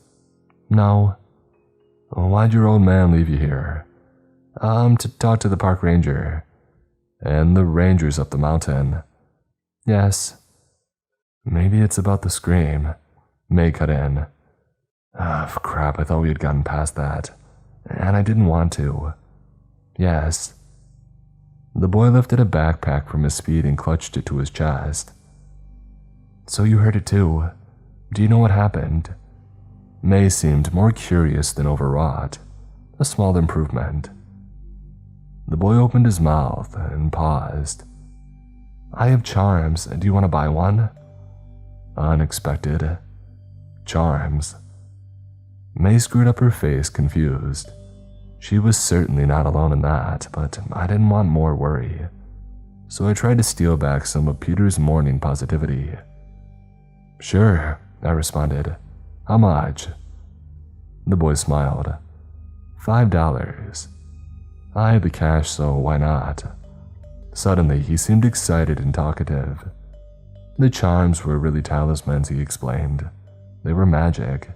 No. Why'd your old man leave you here? To talk to the park ranger. And the ranger's up the mountain. Yes. Maybe it's about the scream. May cut in. Crap, I thought we had gotten past that. And I didn't want to. Yes. The boy lifted a backpack from his feet and clutched it to his chest. So you heard it too. Do you know what happened? May seemed more curious than overwrought. A small improvement. The boy opened his mouth and paused. I have charms. Do you want to buy one? Unexpected. Charms. May screwed up her face, confused. She was certainly not alone in that, but I didn't want more worry. So I tried to steal back some of Peter's morning positivity. "Sure," I responded. "How much?" The boy smiled. $5. I had the cash, so why not? Suddenly, he seemed excited and talkative. The charms were really talismans, he explained. They were magic.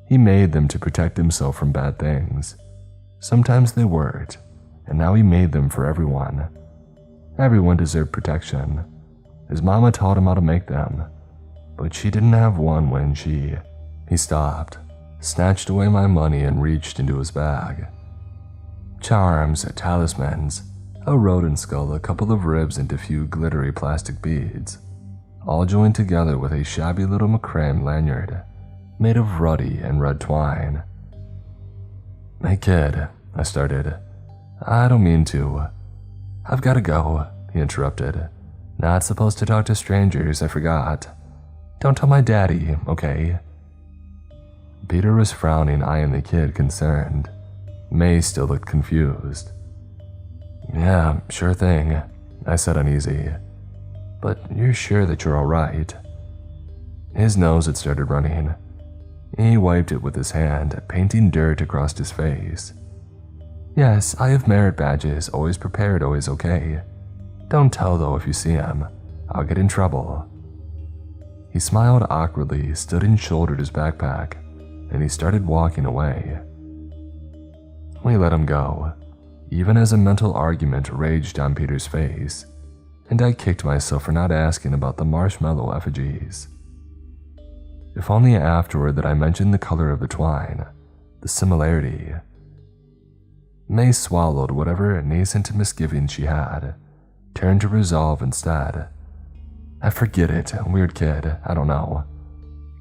He made them to protect himself from bad things. Sometimes they worked, and now he made them for everyone. Everyone deserved protection. His mama taught him how to make them, but she didn't have one when she... He stopped, snatched away my money and reached into his bag. Charms, talismans, a rodent skull, a couple of ribs, and a few glittery plastic beads, all joined together with a shabby little macrame lanyard made of ruddy and red twine. "Hey kid," I started. "I don't mean to." "I've gotta go," he interrupted. "Not supposed to talk to strangers, I forgot. Don't tell my daddy, okay?" Peter was frowning, eyeing the kid, concerned. May still looked confused. "Yeah, sure thing," I said, uneasy. "But you're sure that you're alright?" His nose had started running. He wiped it with his hand, painting dirt across his face. "Yes, I have merit badges, always prepared, always okay. Don't tell though if you see him. I'll get in trouble." He smiled awkwardly, stood and shouldered his backpack, and he started walking away. We let him go, even as a mental argument raged on Peter's face, and I kicked myself for not asking about the marshmallow effigies. If only afterward that I mentioned the color of the twine, the similarity. May swallowed whatever nascent misgivings she had, turned to resolve instead. "I forget it, weird kid, I don't know.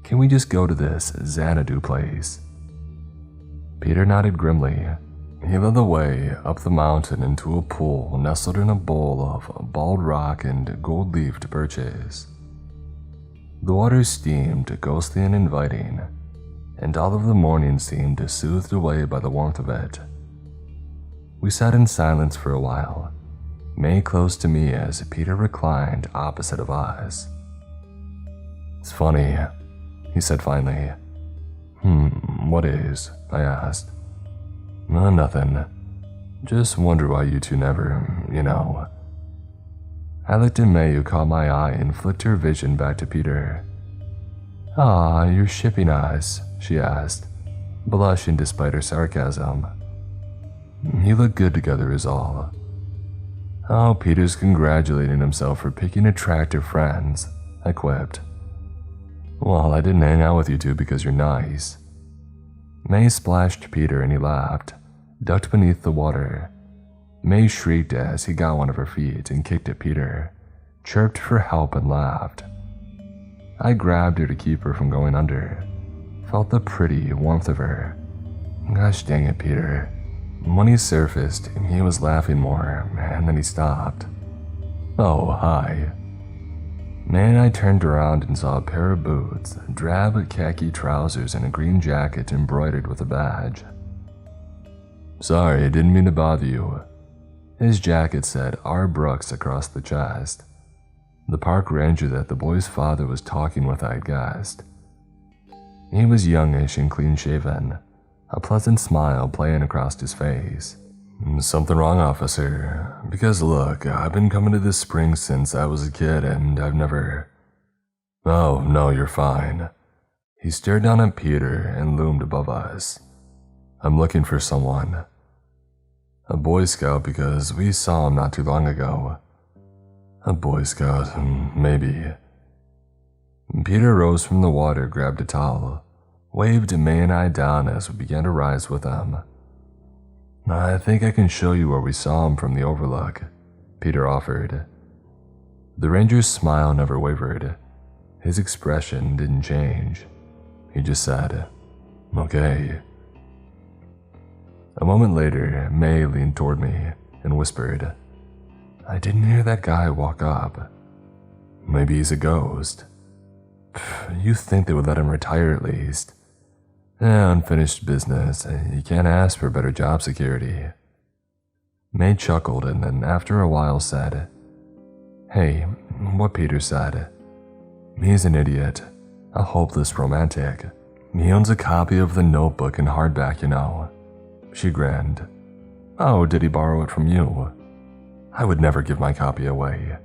Can we just go to this Xanadu place?" Peter nodded grimly. He led the way up the mountain into a pool nestled in a bowl of bald rock and gold-leafed birches. The water steamed ghostly and inviting, and all of the morning seemed soothed away by the warmth of it. We sat in silence for a while, May close to me as Peter reclined opposite of us. "It's funny," he said finally. What is?" I asked. Nothing. Just wonder why you two never, I looked at May, who caught my eye and flicked her vision back to Peter. "Ah, you're shipping us?" she asked, blushing despite her sarcasm. "You look good together is all." "Oh, Peter's congratulating himself for picking attractive friends," I quipped. "Well, I didn't hang out with you two because you're nice." May splashed Peter and he laughed, ducked beneath the water. May shrieked as he got one of her feet and kicked at Peter, chirped for help and laughed. I grabbed her to keep her from going under, felt the pretty warmth of her. Gosh dang it, Peter. When he surfaced, he was laughing more, and then he stopped. "Oh, hi." May and I turned around and saw a pair of boots, drab khaki trousers, and a green jacket embroidered with a badge. "Sorry, I didn't mean to bother you." His jacket said R. Brooks across the chest. The park ranger that the boy's father was talking with, I guessed. He was youngish and clean-shaven, a pleasant smile playing across his face. "Something wrong, officer? Because look, I've been coming to this spring since I was a kid and I've never..." "Oh, no, you're fine." He stared down at Peter and loomed above us. "I'm looking for someone. A Boy Scout, because we saw him not too long ago." "A Boy Scout, maybe." Peter rose from the water, grabbed a towel, waved May and I down as we began to rise with him. "I think I can show you where we saw him from the overlook," Peter offered. The ranger's smile never wavered. His expression didn't change. He just said, "Okay." A moment later, May leaned toward me and whispered, "I didn't hear that guy walk up. Maybe he's a ghost." "You think they would let him retire at least?" Unfinished business. You can't ask for better job security. May chuckled and then after a while said, "Hey, what Peter said. He's an idiot. A hopeless romantic. He owns a copy of the Notebook in hardback, you know." She grinned. "Oh, did he borrow it from you?" "I would never give my copy away."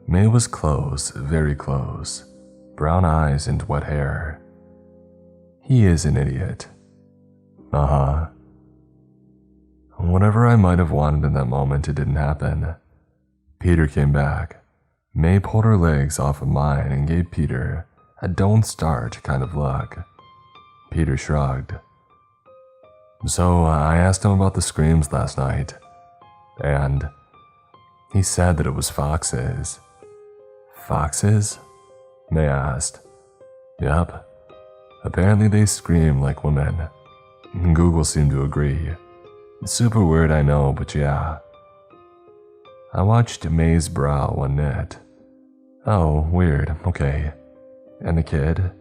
May was close, very close. Brown eyes and wet hair. "He is an idiot." "Uh-huh." Whatever I might have wanted in that moment, it didn't happen. Peter came back. May pulled her legs off of mine and gave Peter a "don't start" kind of look. Peter shrugged. "So I asked him about the screams last night, and he said that it was foxes." "Foxes?" May asked. "Yep. Apparently they scream like women." Google seemed to agree. Super weird, I know, but yeah. I watched May's brow unknit. "Oh, weird, okay. And the kid?"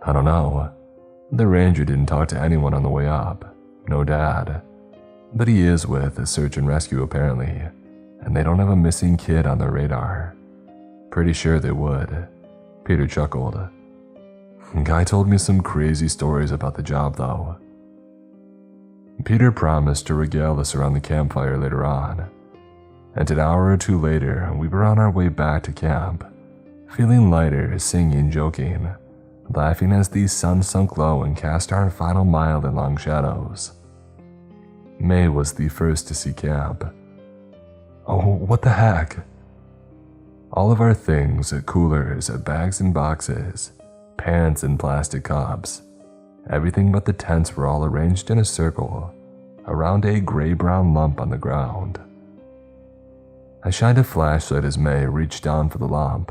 "I don't know. The ranger didn't talk to anyone on the way up. No dad. But he is with a search and rescue apparently, and they don't have a missing kid on their radar. Pretty sure they would." Peter chuckled. "Guy told me some crazy stories about the job though." Peter promised to regale us around the campfire later on, and an hour or two later we were on our way back to camp, feeling lighter, singing, joking, laughing as the sun sunk low and cast our final mile in long shadows. May was the first to see camp. "Oh, what the heck?" All of our things, coolers, bags and boxes, pans and plastic cups, everything but the tents were all arranged in a circle around a gray-brown lump on the ground. I shined a flashlight as May reached down for the lump,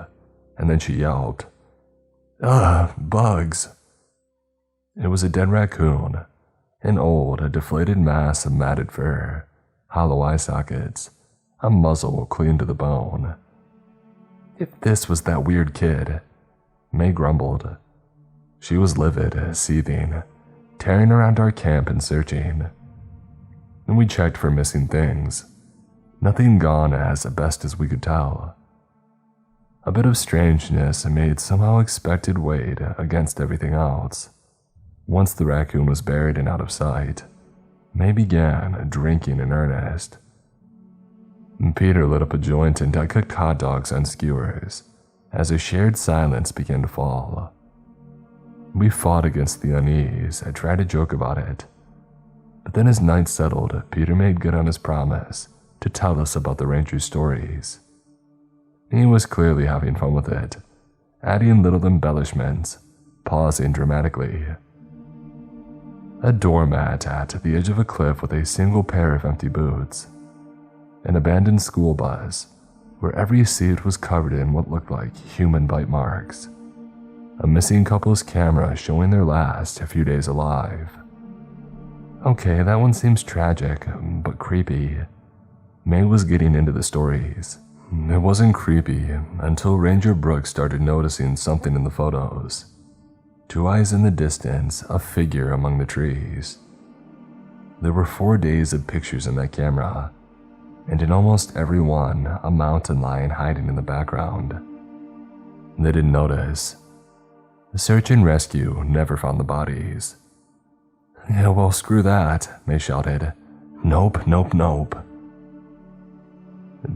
and then she yelped, "Ugh, bugs." It was a dead raccoon, an old, deflated mass of matted fur, hollow eye sockets, a muzzle clean to the bone. "If this was that weird kid," May grumbled. She was livid, seething, tearing around our camp and searching. And we checked for missing things. Nothing gone as best as we could tell. A bit of strangeness made somehow expected weight against everything else. Once the raccoon was buried and out of sight, May began drinking in earnest. Peter lit up a joint and I cooked hot dogs on skewers as a shared silence began to fall. We fought against the unease. I tried to joke about it. But then as night settled, Peter made good on his promise to tell us about the ranger's stories. He was clearly having fun with it, adding little embellishments, pausing dramatically. A doormat at the edge of a cliff with a single pair of empty boots. An abandoned school bus, where every seat was covered in what looked like human bite marks. A missing couple's camera showing their last few days alive. Okay, that one seems tragic, but creepy. May was getting into the stories. It wasn't creepy until Ranger Brooks started noticing something in the photos. 2 eyes in the distance, a figure among the trees. There were 4 days of pictures in that camera, and in almost every one, a mountain lion hiding in the background. They didn't notice. The search and rescue never found the bodies. "Yeah, well, screw that," May shouted. "Nope, nope, nope."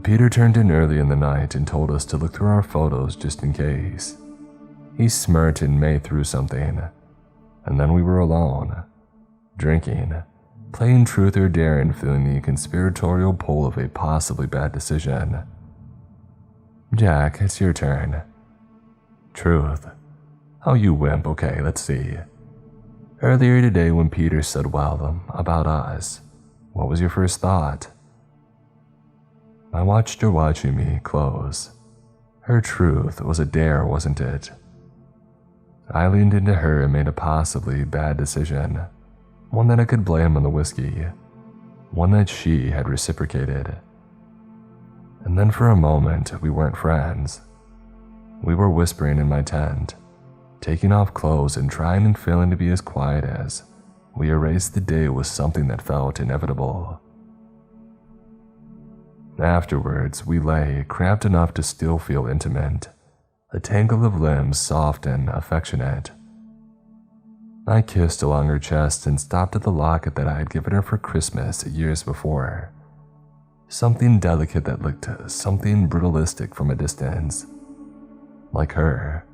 Peter turned in early in the night and told us to look through our photos just in case. He smirked and May threw something, and then we were alone, drinking, playing truth or dare and feeling the conspiratorial pull of a possibly bad decision. "Jack, it's your turn." "Truth. Oh, you wimp. Okay, let's see. Earlier today when Peter said, well, about us, what was your first thought?" I watched her watching me close. Her truth was a dare, wasn't it? I leaned into her and made a possibly bad decision. One that I could blame on the whiskey. One that she had reciprocated. And then for a moment, we weren't friends. We were whispering in my tent. taking off clothes and trying and failing to be as quiet as we erased the day with something that felt inevitable. Afterwards, we lay, cramped enough to still feel intimate, a tangle of limbs soft and affectionate. I kissed along her chest and stopped at the locket that I had given her for Christmas years before. Something delicate that looked something brutalistic from a distance, like her.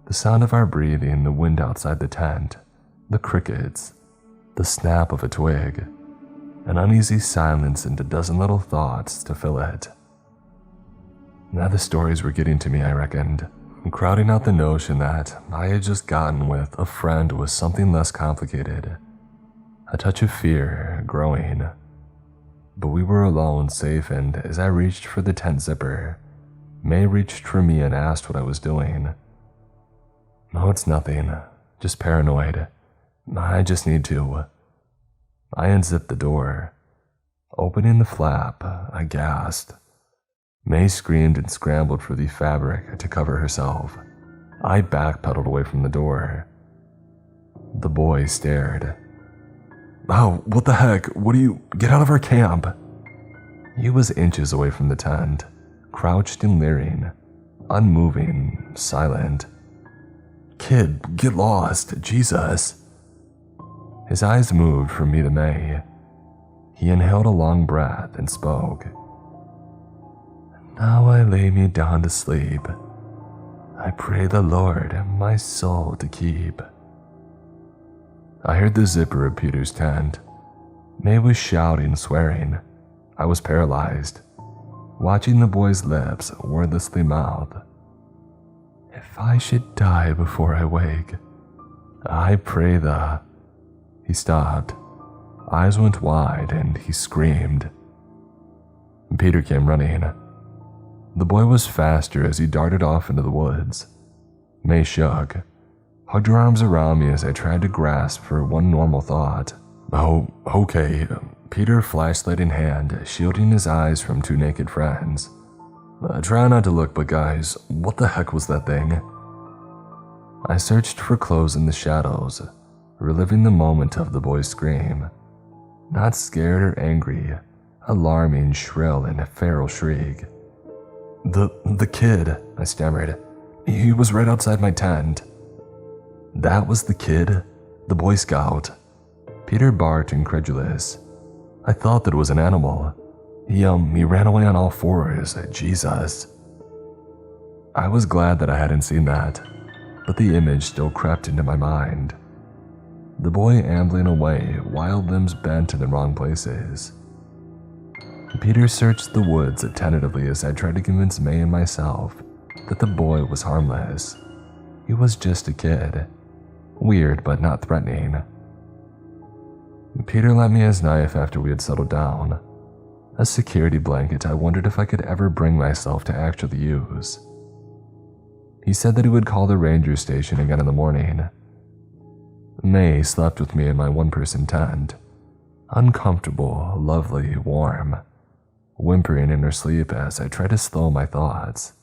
The sound of our breathing, the wind outside the tent, the crickets, the snap of a twig, an uneasy silence and a dozen little thoughts to fill it. Now the stories were getting to me, I reckoned, crowding out the notion that I had just gotten with a friend was something less complicated, a touch of fear growing. But we were alone, safe, and as I reached for the tent zipper, May reached for me and asked what I was doing. "Oh, it's nothing, just paranoid. I just need to." I unzipped the door. Opening the flap, I gasped. May screamed and scrambled for the fabric to cover herself. I backpedaled away from the door. The boy stared. "Oh, what the heck? Get out of our camp!" He was inches away from the tent, crouched and leering, unmoving, silent. "Kid, get lost, Jesus!" His eyes moved from me to May. He inhaled a long breath and spoke. "Now I lay me down to sleep. I pray the Lord my soul to keep." I heard the zipper of Peter's tent. May was shouting, swearing. I was paralyzed, watching the boy's lips wordlessly mouth. "If I should die before I wake, I pray the..." He stopped. Eyes went wide and he screamed. Peter came running. The boy was faster as he darted off into the woods. May shook, hugged her arms around me as I tried to grasp for one normal thought. "Oh, okay," Peter, flashlight in hand, shielding his eyes from two naked friends. "Try not to look, but guys, what the heck was that thing?" I searched for clothes in the shadows, reliving the moment of the boy's scream. Not scared or angry, alarming, shrill, and feral shriek. The kid," I stammered. "He was right outside my tent." "That was the kid? The Boy Scout?" Peter barked, incredulous. "I thought that it was an animal. He ran away on all fours, Jesus." I was glad that I hadn't seen that, but the image still crept into my mind. The boy ambling away, wild limbs bent in the wrong places. Peter searched the woods attentively as I tried to convince May and myself that the boy was harmless. He was just a kid. Weird, but not threatening. Peter lent me his knife after we had settled down. A security blanket I wondered if I could ever bring myself to actually use. He said that he would call the ranger station again in the morning. May slept with me in my one-person tent. Uncomfortable, lovely, warm, whimpering in her sleep as I tried to slow my thoughts.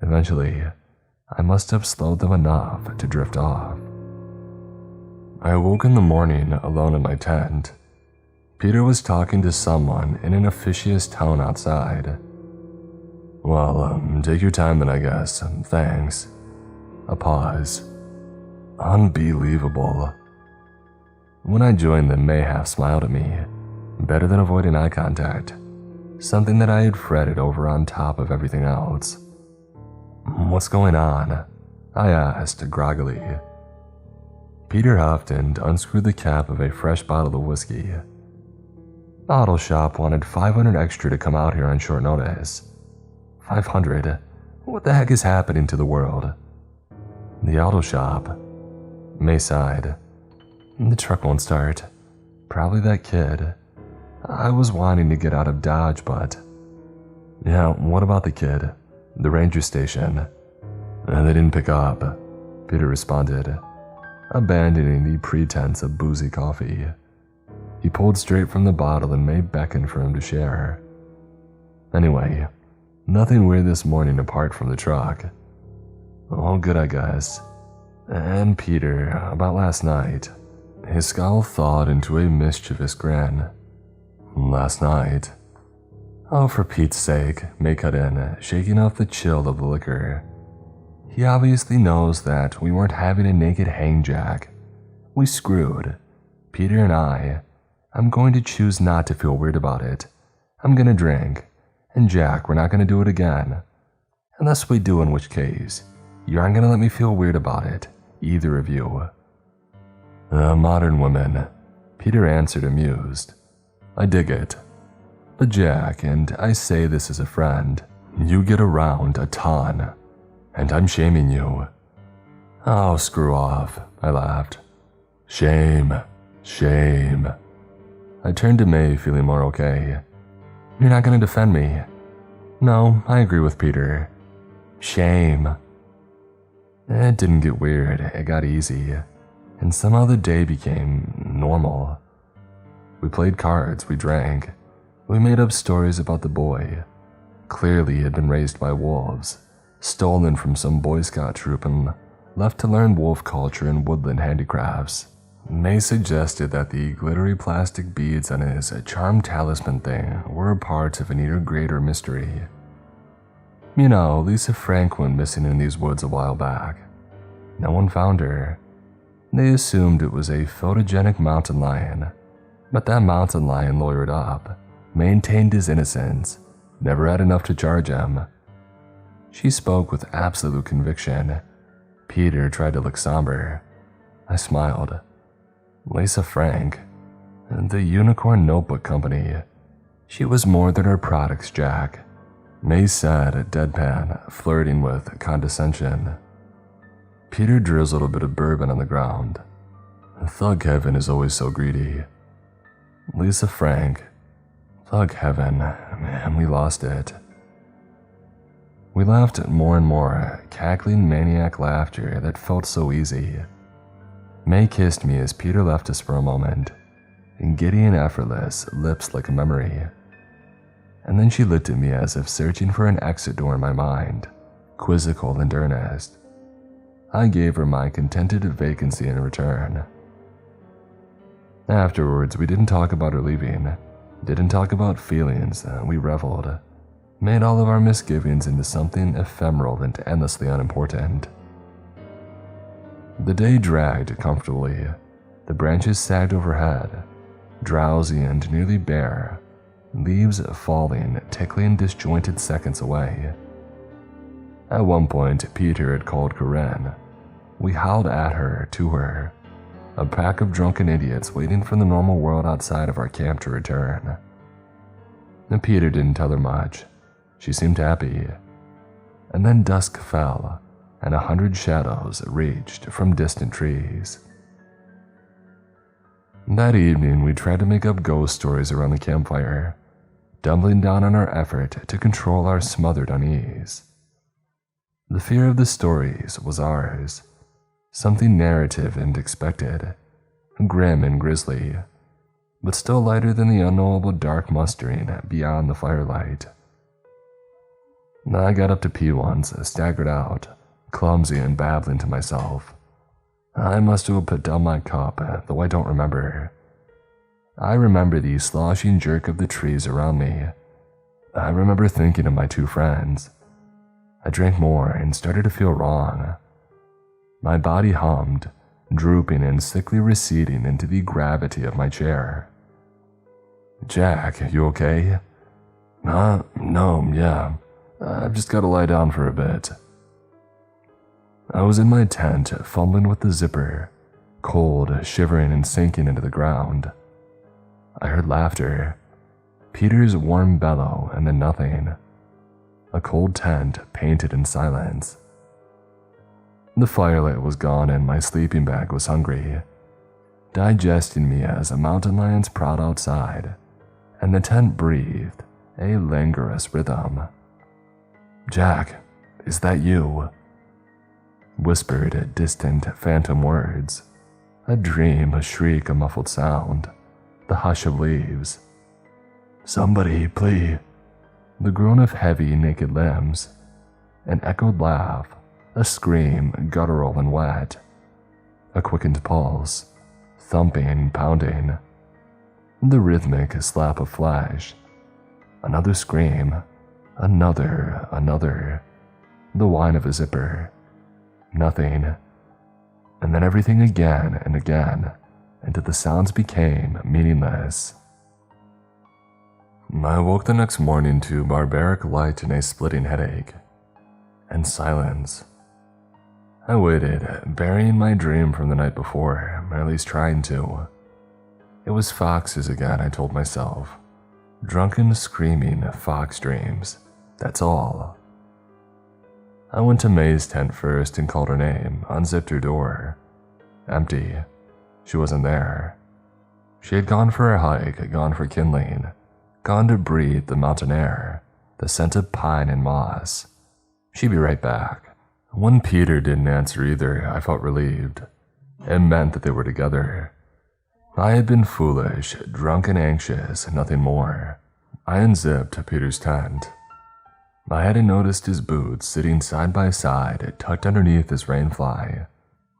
Eventually, I must have slowed them enough to drift off. I awoke in the morning alone in my tent. Peter was talking to someone in an officious tone outside. "Well, take your time then, I guess. Thanks." A pause. Unbelievable. When I joined them, May half smiled at me, better than avoiding eye contact, something that I had fretted over on top of everything else. "What's going on?" I asked groggily. Peter huffed and unscrewed the cap of a fresh bottle of whiskey. "Bottle shop wanted 500 extra to come out here on short notice." 500? What the heck is happening to the world? "The auto shop." May sighed. "The truck won't start. Probably that kid. I was wanting to get out of Dodge, but..." "Yeah, what about the kid? The ranger station?" "They didn't pick up," Peter responded, abandoning the pretense of boozy coffee. He pulled straight from the bottle and May beckoned for him to share. "Anyway, nothing weird this morning apart from the truck." All good, I guess. And Peter, about last night. His scowl thawed into a mischievous grin. Last night? Oh, for Pete's sake, May cut in, shaking off the chill of the liquor. He obviously knows that we weren't having a naked hang, Jack. We screwed. Peter and I. I'm going to choose not to feel weird about it. I'm gonna drink. And Jack, we're not gonna do it again. Unless we do, in which case, you aren't gonna let me feel weird about it, either of you. Modern women, Peter answered, amused. I dig it. But Jack, and I say this as a friend, you get around a ton. And I'm shaming you. Oh, screw off, I laughed. Shame. Shame. I turned to May, feeling more okay. You're not going to defend me. No, I agree with Peter. Shame. It didn't get weird, it got easy. And somehow the day became normal. We played cards, we drank. We made up stories about the boy. Clearly he had been raised by wolves, stolen from some Boy Scout troop and left to learn wolf culture and woodland handicrafts. May suggested that the glittery plastic beads on his charm talisman thing were a part of an even greater mystery. You know, Lisa Frank went missing in these woods a while back. No one found her. They assumed it was a photogenic mountain lion, but that mountain lion lawyered up, maintained his innocence, never had enough to charge him. She spoke with absolute conviction. Peter tried to look somber. I smiled. Lisa Frank, the Unicorn Notebook Company. She was more than her products, Jack. May said, deadpan, flirting with condescension. Peter drizzled a bit of bourbon on the ground. Thug Heaven is always so greedy. Lisa Frank. Thug Heaven. Man, we lost it. We laughed more and more, cackling maniac laughter that felt so easy. May kissed me as Peter left us for a moment, giddy and effortless, lips like a memory. And then she looked at me as if searching for an exit door in my mind, quizzical and earnest. I gave her my contented vacancy in return. Afterwards, we didn't talk about her leaving, didn't talk about feelings, we reveled, made all of our misgivings into something ephemeral and endlessly unimportant. The day dragged comfortably. The branches sagged overhead, drowsy and nearly bare, leaves falling, tickling disjointed seconds away. At one point, Peter had called Corinne. We howled at her, to her, a pack of drunken idiots waiting for the normal world outside of our camp to return. And Peter didn't tell her much. She seemed happy. And then dusk fell, and 100 shadows reached from distant trees. That evening, we tried to make up ghost stories around the campfire, doubling down on our effort to control our smothered unease. The fear of the stories was ours, something narrative and expected, grim and grisly, but still lighter than the unknowable dark mustering beyond the firelight. I got up to pee once, staggered out, clumsy and babbling to myself. I must have put down my cup, though I don't remember. I remember the sloshing jerk of the trees around me. I remember thinking of my two friends. I drank more and started to feel wrong. My body hummed, drooping and sickly receding into the gravity of my chair. Jack, you okay? No, yeah. I've just got to lie down for a bit. I was in my tent, fumbling with the zipper, cold, shivering and sinking into the ground. I heard laughter, Peter's warm bellow, and then nothing. A cold tent painted in silence. The firelight was gone and my sleeping bag was hungry, digesting me as a mountain lions prowled outside, and the tent breathed a languorous rhythm. Jack, is that you? Whispered distant phantom words. A dream, a shriek, a muffled sound. The hush of leaves. Somebody, please. The groan of heavy, naked limbs. An echoed laugh. a scream, guttural and wet, a quickened pulse, thumping, pounding, the rhythmic slap of flesh, another scream, another, the whine of a zipper, nothing, and then everything again and again, until the sounds became meaningless. I woke the next morning to barbaric light and a splitting headache, and silence. I waited, burying my dream from the night before, or at least trying to. It was foxes again, I told myself. Drunken, screaming fox dreams, that's all. I went to May's tent first and called her name, unzipped her door. Empty. She wasn't there. She had gone for a hike, gone for kindling, gone to breathe the mountain air, the scent of pine and moss. She'd be right back. When Peter didn't answer either, I felt relieved. It meant that they were together. I had been foolish, drunk and anxious, nothing more. I unzipped Peter's tent. I hadn't noticed his boots sitting side by side, tucked underneath his rainfly,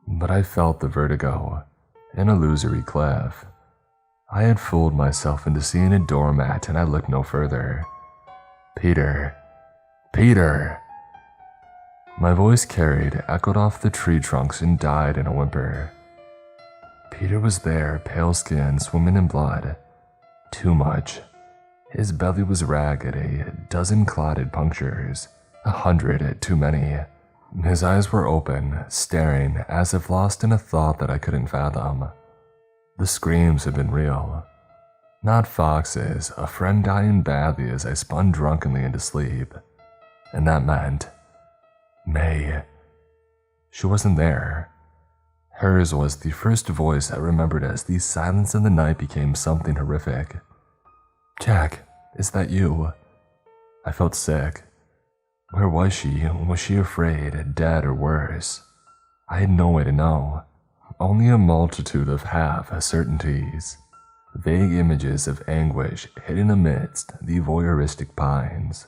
but I felt the vertigo, an illusory cliff. I had fooled myself into seeing a doormat, and I looked no further. Peter. Peter! My voice carried, echoed off the tree trunks, and died in a whimper. Peter was there, pale skin, swimming in blood. Too much. His belly was ragged, a dozen clotted punctures, 100 too many. His eyes were open, staring, as if lost in a thought that I couldn't fathom. The screams had been real. Not foxes, a friend dying badly as I spun drunkenly into sleep. And that meant May. She wasn't there. Hers was the first voice I remembered as the silence in the night became something horrific. Jack, is that you? I felt sick. Where was she? Was she afraid, dead, or worse? I had no way to know. Only a multitude of half-certainties, vague images of anguish hidden amidst the voyeuristic pines.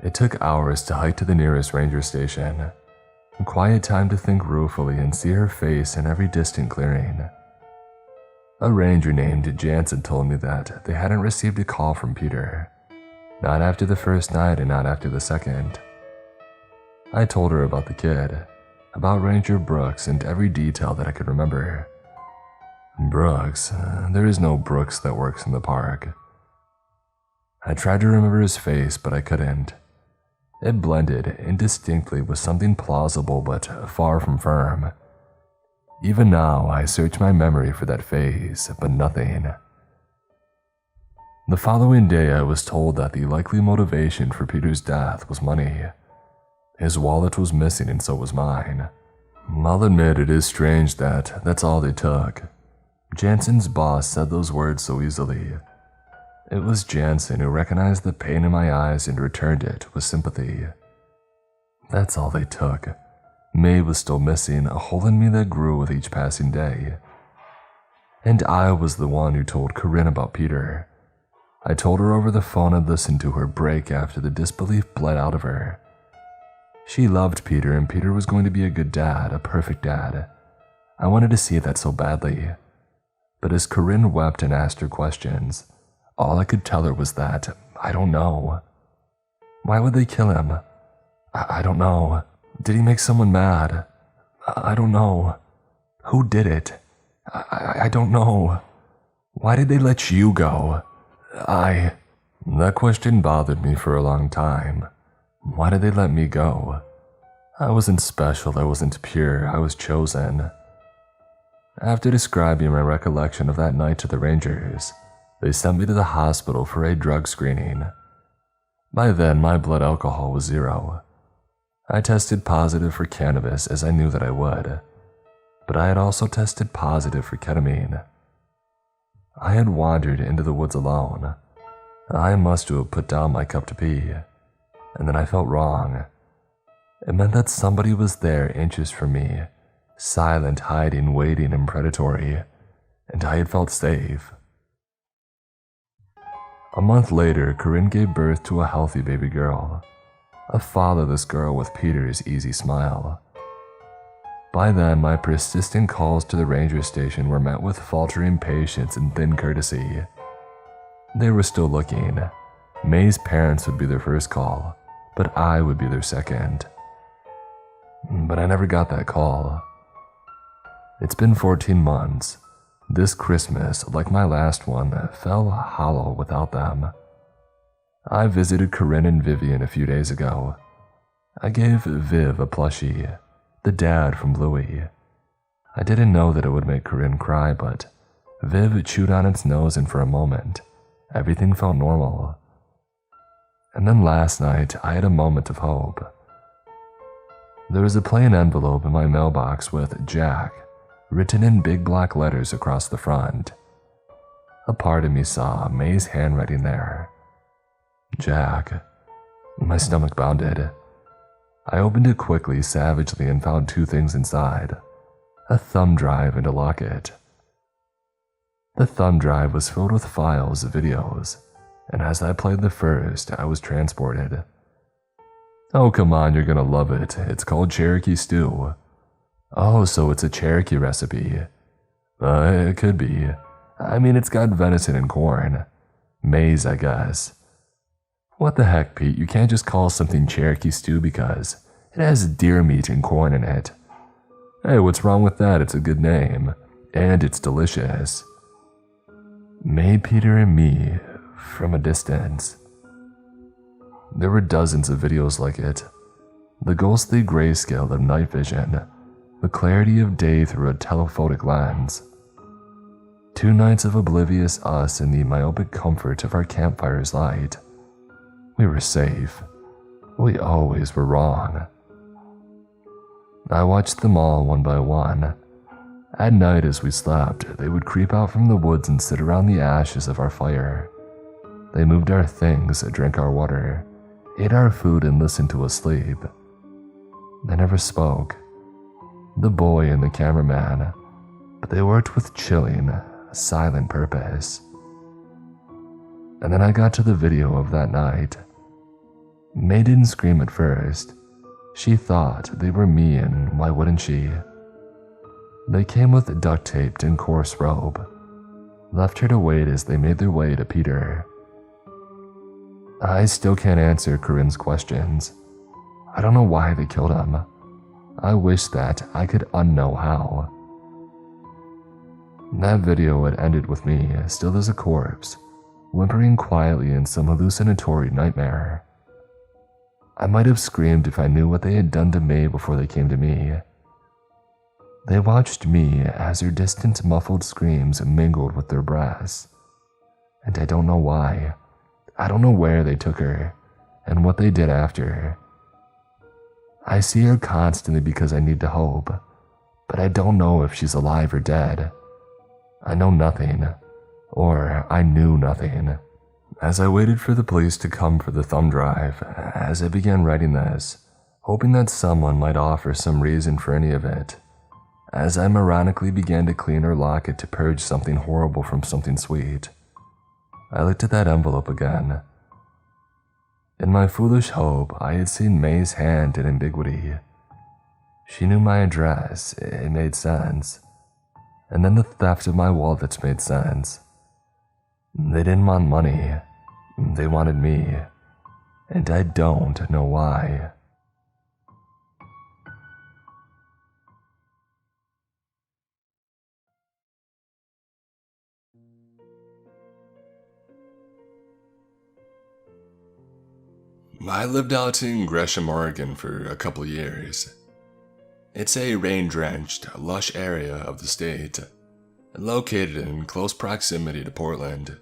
It took hours to hike to the nearest ranger station. Quiet time to think ruefully and see her face in every distant clearing. A ranger named Jansen told me that they hadn't received a call from Peter. Not after the first night and not after the second. I told her about the kid, about Ranger Brooks, and every detail that I could remember. Brooks? There is no Brooks that works in the park. I tried to remember his face, but I couldn't. It blended indistinctly with something plausible but far from firm. Even now, I search my memory for that face, but nothing. The following day, I was told that the likely motivation for Peter's death was money. His wallet was missing and so was mine. I'll admit it is strange that that's all they took. Jansen's boss said those words so easily. It was Jansen who recognized the pain in my eyes and returned it with sympathy. That's all they took. May was still missing, a hole in me that grew with each passing day. And I was the one who told Corinne about Peter. I told her over the phone I'd listened to her break after the disbelief bled out of her. She loved Peter, and Peter was going to be a good dad, a perfect dad. I wanted to see that so badly. But as Corinne wept and asked her questions, all I could tell her was that, I don't know. Why would they kill him? I don't know. Did he make someone mad? I don't know. Who did it? I don't know. Why did they let you go? That question bothered me for a long time. Why did they let me go? I wasn't special, I wasn't pure, I was chosen. After describing my recollection of that night to the Rangers, they sent me to the hospital for a drug screening. By then, my blood alcohol was 0. I tested positive for cannabis as I knew that I would, but I had also tested positive for ketamine. I had wandered into the woods alone. I must have put down my cup to pee, and then I felt wrong. It meant that somebody was there inches from me, silent, hiding, waiting, and predatory, and I had felt safe. A month later, Corinne gave birth to a healthy baby girl. a fatherless girl with Peter's easy smile. By then, my persistent calls to the ranger station were met with faltering patience and thin courtesy. They were still looking. May's parents would be their first call, but I would be their second. But I never got that call. It's been 14 months. This Christmas, like my last one, fell hollow without them. I visited Corinne and Vivian a few days ago. I gave Viv a plushie, the dad from Bluey. I didn't know that it would make Corinne cry, but Viv chewed on its nose, and for a moment, everything felt normal. And then last night, I had a moment of hope. There was a plain envelope in my mailbox with Jack written in big black letters across the front. A part of me saw May's handwriting there. Jack. My stomach bounded. I opened it quickly, savagely, and found two things inside: a thumb drive and a locket. The thumb drive was filled with files of videos, and as I played the first, I was transported. Oh, come on, you're gonna love it. It's called Cherokee Stew. Oh, so it's a Cherokee recipe. It could be. I mean, it's got venison and corn. Maize, I guess. What the heck, Pete? You can't just call something Cherokee Stew because it has deer meat and corn in it. Hey, what's wrong with that? It's a good name. And it's delicious. May, Peter, and me from a distance. There were dozens of videos like it. The ghostly grayscale of night vision, the clarity of day through a telephotic lens. 2 nights of oblivious us in the myopic comfort of our campfire's light. We were safe. We always were wrong. I watched them all one by one. At night as we slept, they would creep out from the woods and sit around the ashes of our fire. They moved our things, drank our water, ate our food, and listened to us sleep. They never spoke. The boy and the cameraman, but they worked with chilling, silent purpose. And then I got to the video of that night. May didn't scream at first. She thought they were me, and why wouldn't she? They came with duct taped and coarse robe, left her to wait as they made their way to Peter. I still can't answer Corinne's questions. I don't know why they killed him. I wish that I could unknow how. That video had ended with me, still as a corpse, whimpering quietly in some hallucinatory nightmare. I might have screamed if I knew what they had done to May before they came to me. They watched me as her distant muffled screams mingled with their breaths. And I don't know why. I don't know where they took her, and what they did after her. I see her constantly because I need to hope, but I don't know if she's alive or dead. I know nothing, or I knew nothing. As I waited for the police to come for the thumb drive, as I began writing this, hoping that someone might offer some reason for any of it, as I ironically began to clean her locket to purge something horrible from something sweet, I looked at that envelope again. In my foolish hope, I had seen May's hand in ambiguity. She knew my address, it made sense. And then the theft of my wallets made sense. They didn't want money, they wanted me, and I don't know why. I lived out in Gresham, Oregon for a couple years. It's a rain-drenched, lush area of the state, located in close proximity to Portland.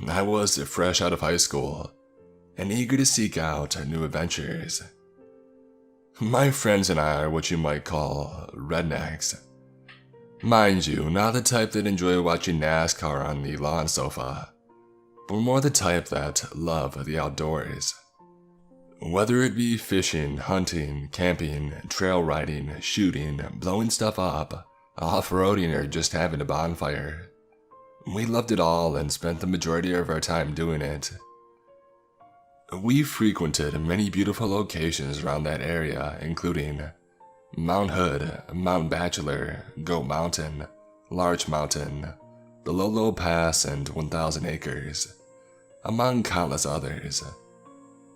I was fresh out of high school and eager to seek out new adventures. My friends and I are what you might call rednecks. Mind you, not the type that enjoy watching NASCAR on the lawn sofa, but more the type that love the outdoors. Whether it be fishing, hunting, camping, trail riding, shooting, blowing stuff up, off-roading, or just having a bonfire, we loved it all and spent the majority of our time doing it. We frequented many beautiful locations around that area, including Mount Hood, Mount Bachelor, Goat Mountain, Larch Mountain, the Lolo Pass, and 1,000 Acres, among countless others.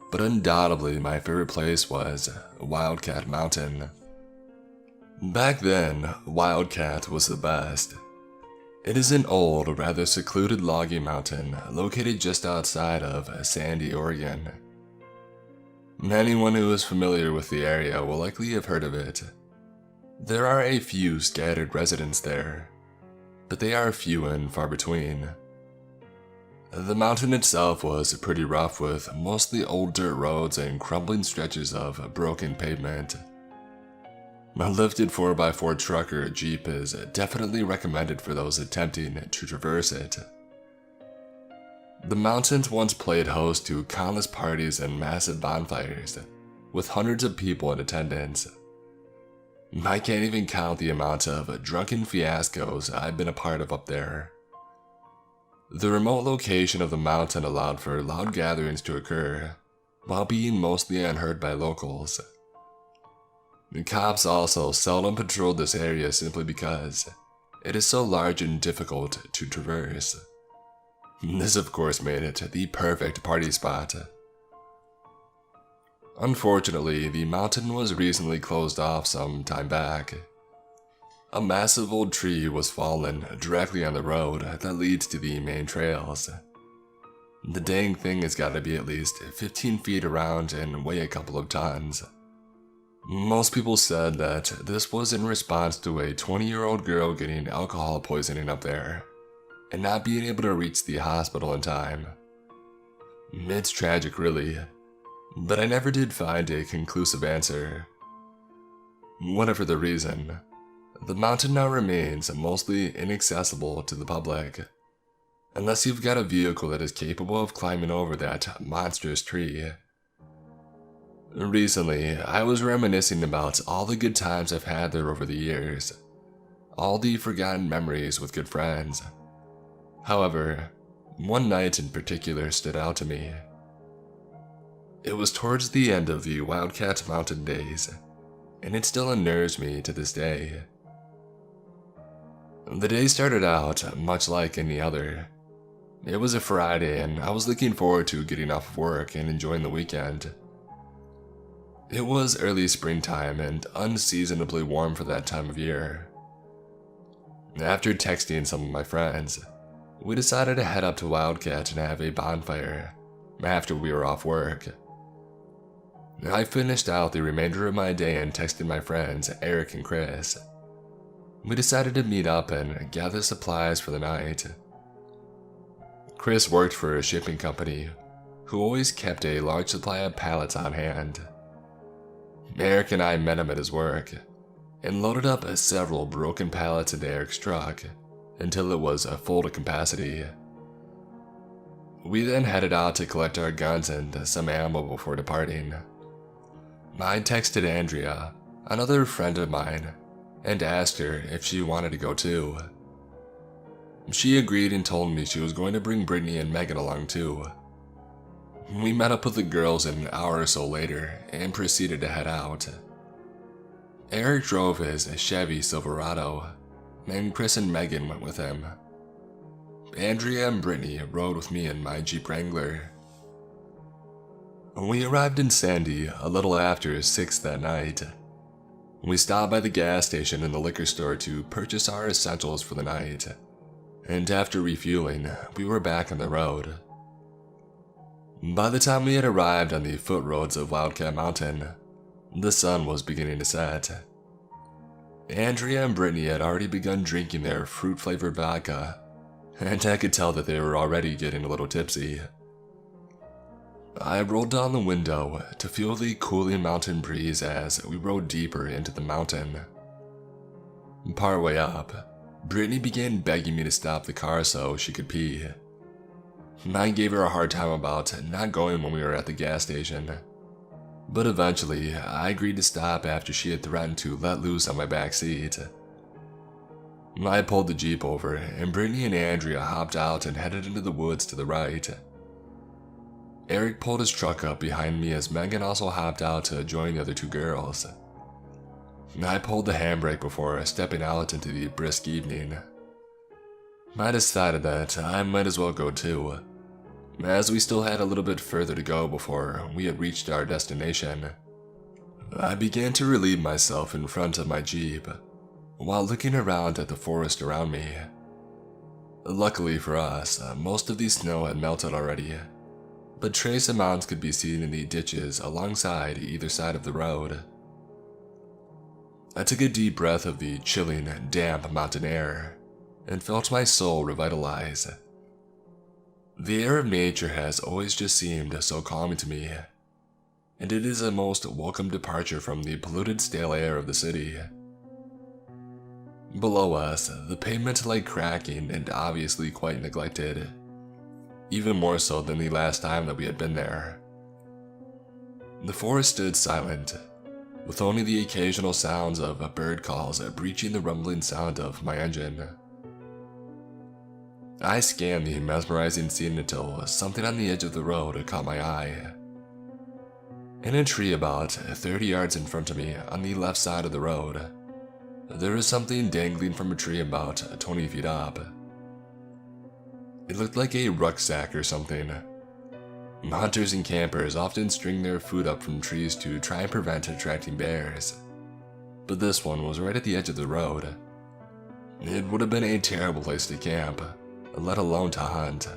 But undoubtedly my favorite place was Wildcat Mountain. Back then, Wildcat was the best. It is an old, rather secluded logging mountain located just outside of Sandy, Oregon. Anyone who is familiar with the area will likely have heard of it. There are a few scattered residents there, but they are few and far between. The mountain itself was pretty rough, with mostly old dirt roads and crumbling stretches of broken pavement. A lifted 4x4 truck or Jeep is definitely recommended for those attempting to traverse it. The mountains once played host to countless parties and massive bonfires, with hundreds of people in attendance. I can't even count the amount of drunken fiascos I've been a part of up there. The remote location of the mountain allowed for loud gatherings to occur, while being mostly unheard by locals. The cops also seldom patrolled this area simply because it is so large and difficult to traverse. This of course made it the perfect party spot. Unfortunately, the mountain was recently closed off some time back. A massive old tree was fallen directly on the road that leads to the main trails. The dang thing has got to be at least 15 feet around and weigh a couple of tons. Most people said that this was in response to a 20-year-old girl getting alcohol poisoning up there and not being able to reach the hospital in time. It's tragic, really, but I never did find a conclusive answer. Whatever the reason, the mountain now remains mostly inaccessible to the public, unless you've got a vehicle that is capable of climbing over that monstrous tree. Recently, I was reminiscing about all the good times I've had there over the years, all the forgotten memories with good friends. However, one night in particular stood out to me. It was towards the end of the Wildcat Mountain days, and it still unnerves me to this day. The day started out much like any other. It was a Friday, and I was looking forward to getting off of work and enjoying the weekend. It was early springtime and unseasonably warm for that time of year. After texting some of my friends, we decided to head up to Wildcat and have a bonfire after we were off work. I finished out the remainder of my day and texted my friends Eric and Chris. We decided to meet up and gather supplies for the night. Chris worked for a shipping company who always kept a large supply of pallets on hand. Eric and I met him at his work and loaded up several broken pallets into Eric's truck until it was full to capacity. We then headed out to collect our guns and some ammo before departing. I texted Andrea, another friend of mine, and asked her if she wanted to go too. She agreed and told me she was going to bring Brittany and Megan along too. We met up with the girls an hour or so later and proceeded to head out. Eric drove his Chevy Silverado, and Chris and Megan went with him. Andrea and Brittany rode with me in my Jeep Wrangler. We arrived in Sandy a little after 6 that night. We stopped by the gas station and the liquor store to purchase our essentials for the night, and after refueling, we were back on the road. By the time we had arrived on the footroads of Wildcat Mountain, the sun was beginning to set. Andrea and Brittany had already begun drinking their fruit-flavored vodka, and I could tell that they were already getting a little tipsy. I rolled down the window to feel the cooling mountain breeze as we rode deeper into the mountain. Partway up, Brittany began begging me to stop the car so she could pee. I gave her a hard time about not going when we were at the gas station, but eventually I agreed to stop after she had threatened to let loose on my back seat. I pulled the Jeep over and Brittany and Andrea hopped out and headed into the woods to the right. Eric pulled his truck up behind me as Megan also hopped out to join the other two girls. I pulled the handbrake before stepping out into the brisk evening. I decided that I might as well go too, as we still had a little bit further to go before we had reached our destination. I began to relieve myself in front of my Jeep, while looking around at the forest around me. Luckily for us, most of the snow had melted already, but trace amounts could be seen in the ditches alongside either side of the road. I took a deep breath of the chilling, damp mountain air, and felt my soul revitalize. The air of nature has always just seemed so calming to me, and it is a most welcome departure from the polluted, stale air of the city. Below us, the pavement lay cracking and obviously quite neglected, even more so than the last time that we had been there. The forest stood silent, with only the occasional sounds of bird calls breaching the rumbling sound of my engine. I scanned the mesmerizing scene until something on the edge of the road caught my eye. In a tree about 30 yards in front of me on the left side of the road, there was something dangling from a tree about 20 feet up. It looked like a rucksack or something. Hunters and campers often string their food up from trees to try and prevent attracting bears, but this one was right at the edge of the road. It would have been a terrible place to camp, let alone to hunt.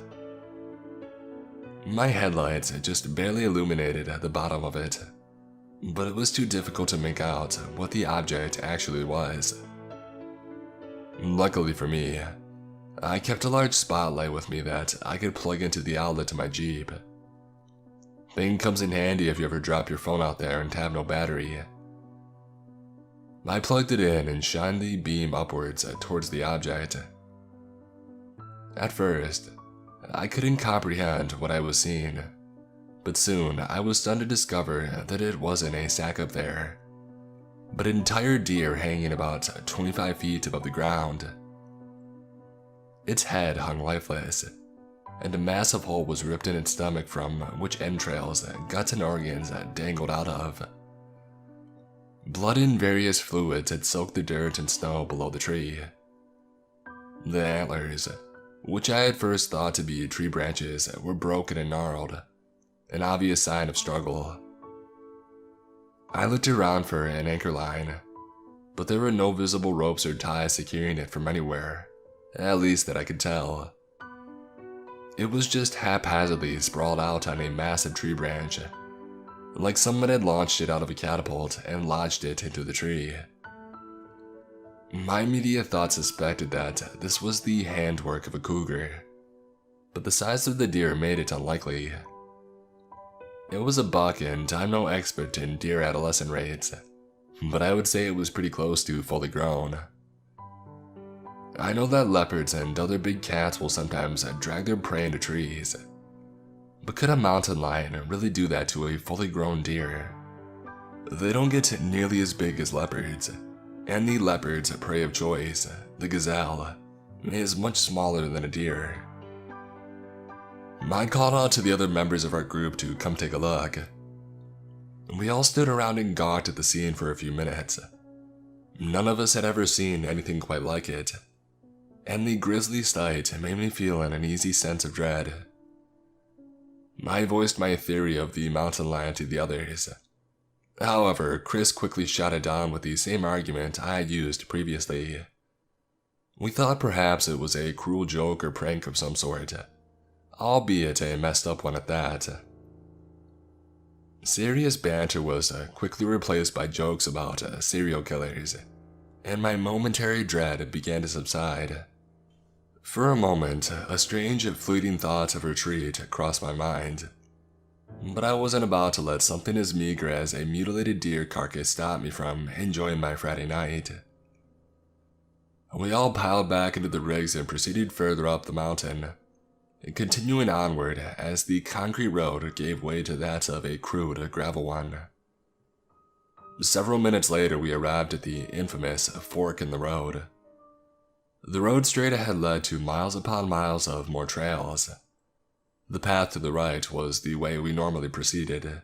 My headlights just barely illuminated the bottom of it, but it was too difficult to make out what the object actually was. Luckily for me, I kept a large spotlight with me that I could plug into the outlet to my Jeep. Thing comes in handy if you ever drop your phone out there and have no battery. I plugged it in and shined the beam upwards towards the object. At first, I couldn't comprehend what I was seeing, but soon I was stunned to discover that it wasn't a sack up there, but an entire deer hanging about 25 feet above the ground. Its head hung lifeless, and a massive hole was ripped in its stomach from which entrails, guts, and organs dangled out of. Blood and various fluids had soaked the dirt and snow below the tree. The antlers, which I had first thought to be tree branches, were broken and gnarled, an obvious sign of struggle. I looked around for an anchor line, but there were no visible ropes or ties securing it from anywhere, at least that I could tell. It was just haphazardly sprawled out on a massive tree branch, like someone had launched it out of a catapult and lodged it into the tree. My immediate thought suspected that this was the handwork of a cougar, but the size of the deer made it unlikely. It was a buck, and I'm no expert in deer adolescent rates, but I would say it was pretty close to fully grown. I know that leopards and other big cats will sometimes drag their prey into trees, but could a mountain lion really do that to a fully grown deer? They don't get nearly as big as leopards, and the leopard's prey of choice, the gazelle, is much smaller than a deer. I called out to the other members of our group to come take a look. We all stood around and gawked at the scene for a few minutes. None of us had ever seen anything quite like it, and the grisly sight made me feel an uneasy sense of dread. I voiced my theory of the mountain lion to the others. However, Chris quickly shot it down with the same argument I had used previously. We thought perhaps it was a cruel joke or prank of some sort, albeit a messed up one at that. Serious banter was quickly replaced by jokes about serial killers, and my momentary dread began to subside. For a moment, a strange, fleeting thought of retreat crossed my mind, but I wasn't about to let something as meager as a mutilated deer carcass stop me from enjoying my Friday night. We all piled back into the rigs and proceeded further up the mountain, continuing onward as the concrete road gave way to that of a crude gravel one. Several minutes later, we arrived at the infamous fork in the road. The road straight ahead led to miles upon miles of more trails. The path to the right was the way we normally proceeded,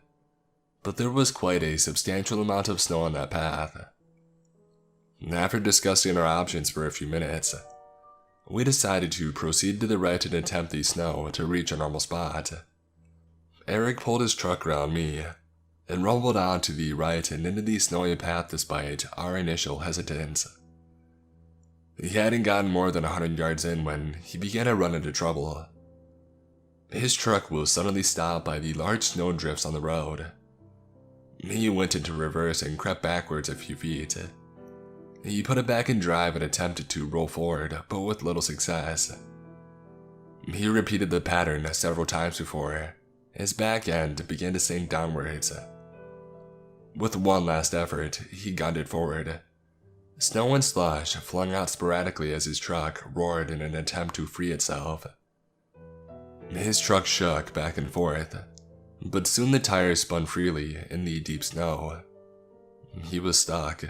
but there was quite a substantial amount of snow on that path. After discussing our options for a few minutes, we decided to proceed to the right and attempt the snow to reach a normal spot. Eric pulled his truck around me and rumbled on to the right and into the snowy path despite our initial hesitance. He hadn't gotten more than 100 yards in when he began to run into trouble. His truck was suddenly stopped by the large snow drifts on the road. He went into reverse and crept backwards a few feet. He put it back in drive and attempted to roll forward, but with little success. He repeated the pattern several times before his back end began to sink downwards. With one last effort, he gunned it forward. Snow and slush flung out sporadically as his truck roared in an attempt to free itself. His truck shook back and forth, but soon the tires spun freely in the deep snow. He was stuck.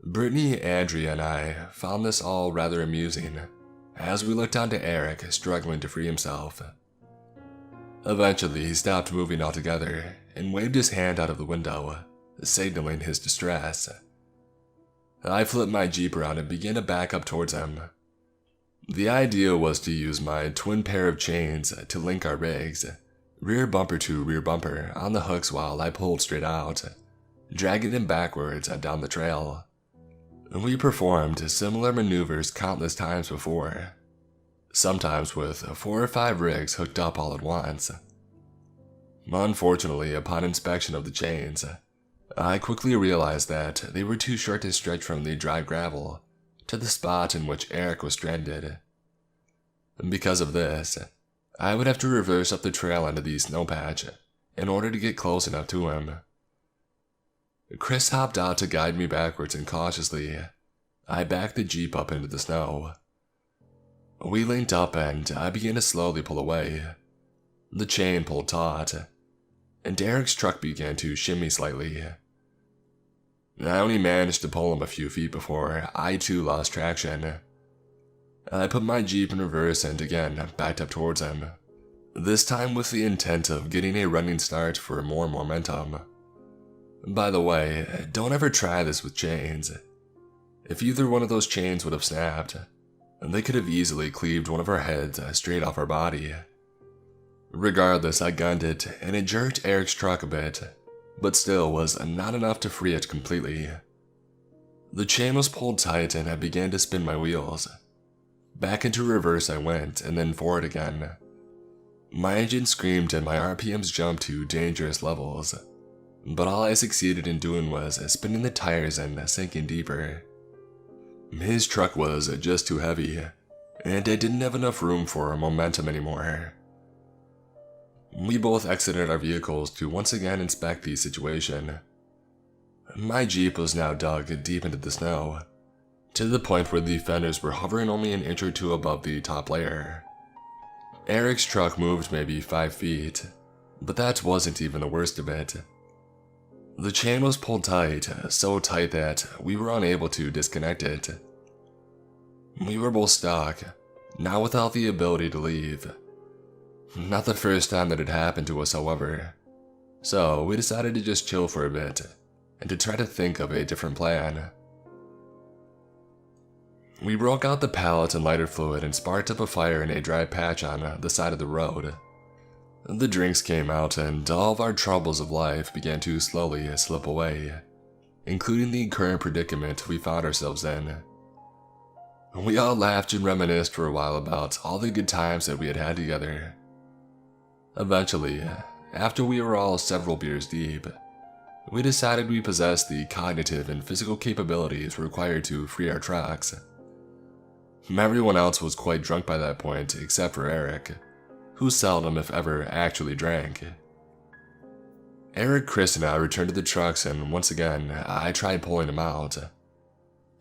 Brittany, Andrea, and I found this all rather amusing as we looked down to Eric struggling to free himself. Eventually, he stopped moving altogether and waved his hand out of the window, signaling his distress. I flipped my Jeep around and began to back up towards him. The idea was to use my twin pair of chains to link our rigs, rear bumper to rear bumper, on the hooks while I pulled straight out, dragging them backwards down the trail. We performed similar maneuvers countless times before, sometimes with 4 or 5 rigs hooked up all at once. Unfortunately, upon inspection of the chains, I quickly realized that they were too short to stretch from the dry gravel to the spot in which Eric was stranded. Because of this, I would have to reverse up the trail into the snow patch in order to get close enough to him. Chris hopped out to guide me backwards, and cautiously, I backed the Jeep up into the snow. We linked up and I began to slowly pull away. The chain pulled taut, and Eric's truck began to shimmy slightly. I only managed to pull him a few feet before I too lost traction. I put my Jeep in reverse and again backed up towards him, this time with the intent of getting a running start for more momentum. By the way, don't ever try this with chains. If either one of those chains would have snapped, they could have easily cleaved one of our heads straight off our body. Regardless, I gunned it and it jerked Eric's truck a bit, but still was not enough to free it completely. The chain was pulled tight and I began to spin my wheels. Back into reverse I went, and then forward again. My engine screamed and my RPMs jumped to dangerous levels, but all I succeeded in doing was spinning the tires and sinking deeper. His truck was just too heavy, and I didn't have enough room for momentum anymore. We both exited our vehicles to once again inspect the situation. My Jeep was now dug deep into the snow, to the point where the fenders were hovering only an inch or two above the top layer. Eric's truck moved maybe 5 feet, but that wasn't even the worst of it. The chain was pulled tight, so tight that we were unable to disconnect it. We were both stuck, now without the ability to leave. Not the first time that had happened to us, however, so we decided to just chill for a bit and to try to think of a different plan. We broke out the pallet and lighter fluid and sparked up a fire in a dry patch on the side of the road. The drinks came out and all of our troubles of life began to slowly slip away, including the current predicament we found ourselves in. We all laughed and reminisced for a while about all the good times that we had had together. Eventually, after we were all several beers deep, we decided we possessed the cognitive and physical capabilities required to free our trucks. Everyone else was quite drunk by that point except for Eric, who seldom if ever actually drank. Eric, Chris, and I returned to the trucks, and once again, I tried pulling them out.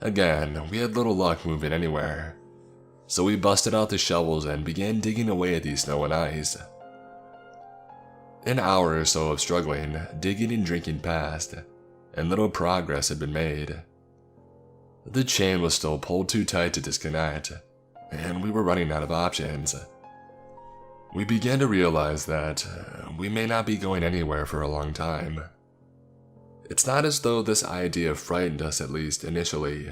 Again, we had little luck moving anywhere, so we busted out the shovels and began digging away at the snow and ice. An hour or so of struggling, digging and drinking passed, and little progress had been made. The chain was still pulled too tight to disconnect, and we were running out of options. we began to realize that we may not be going anywhere for a long time. It's not as though this idea frightened us, at least initially.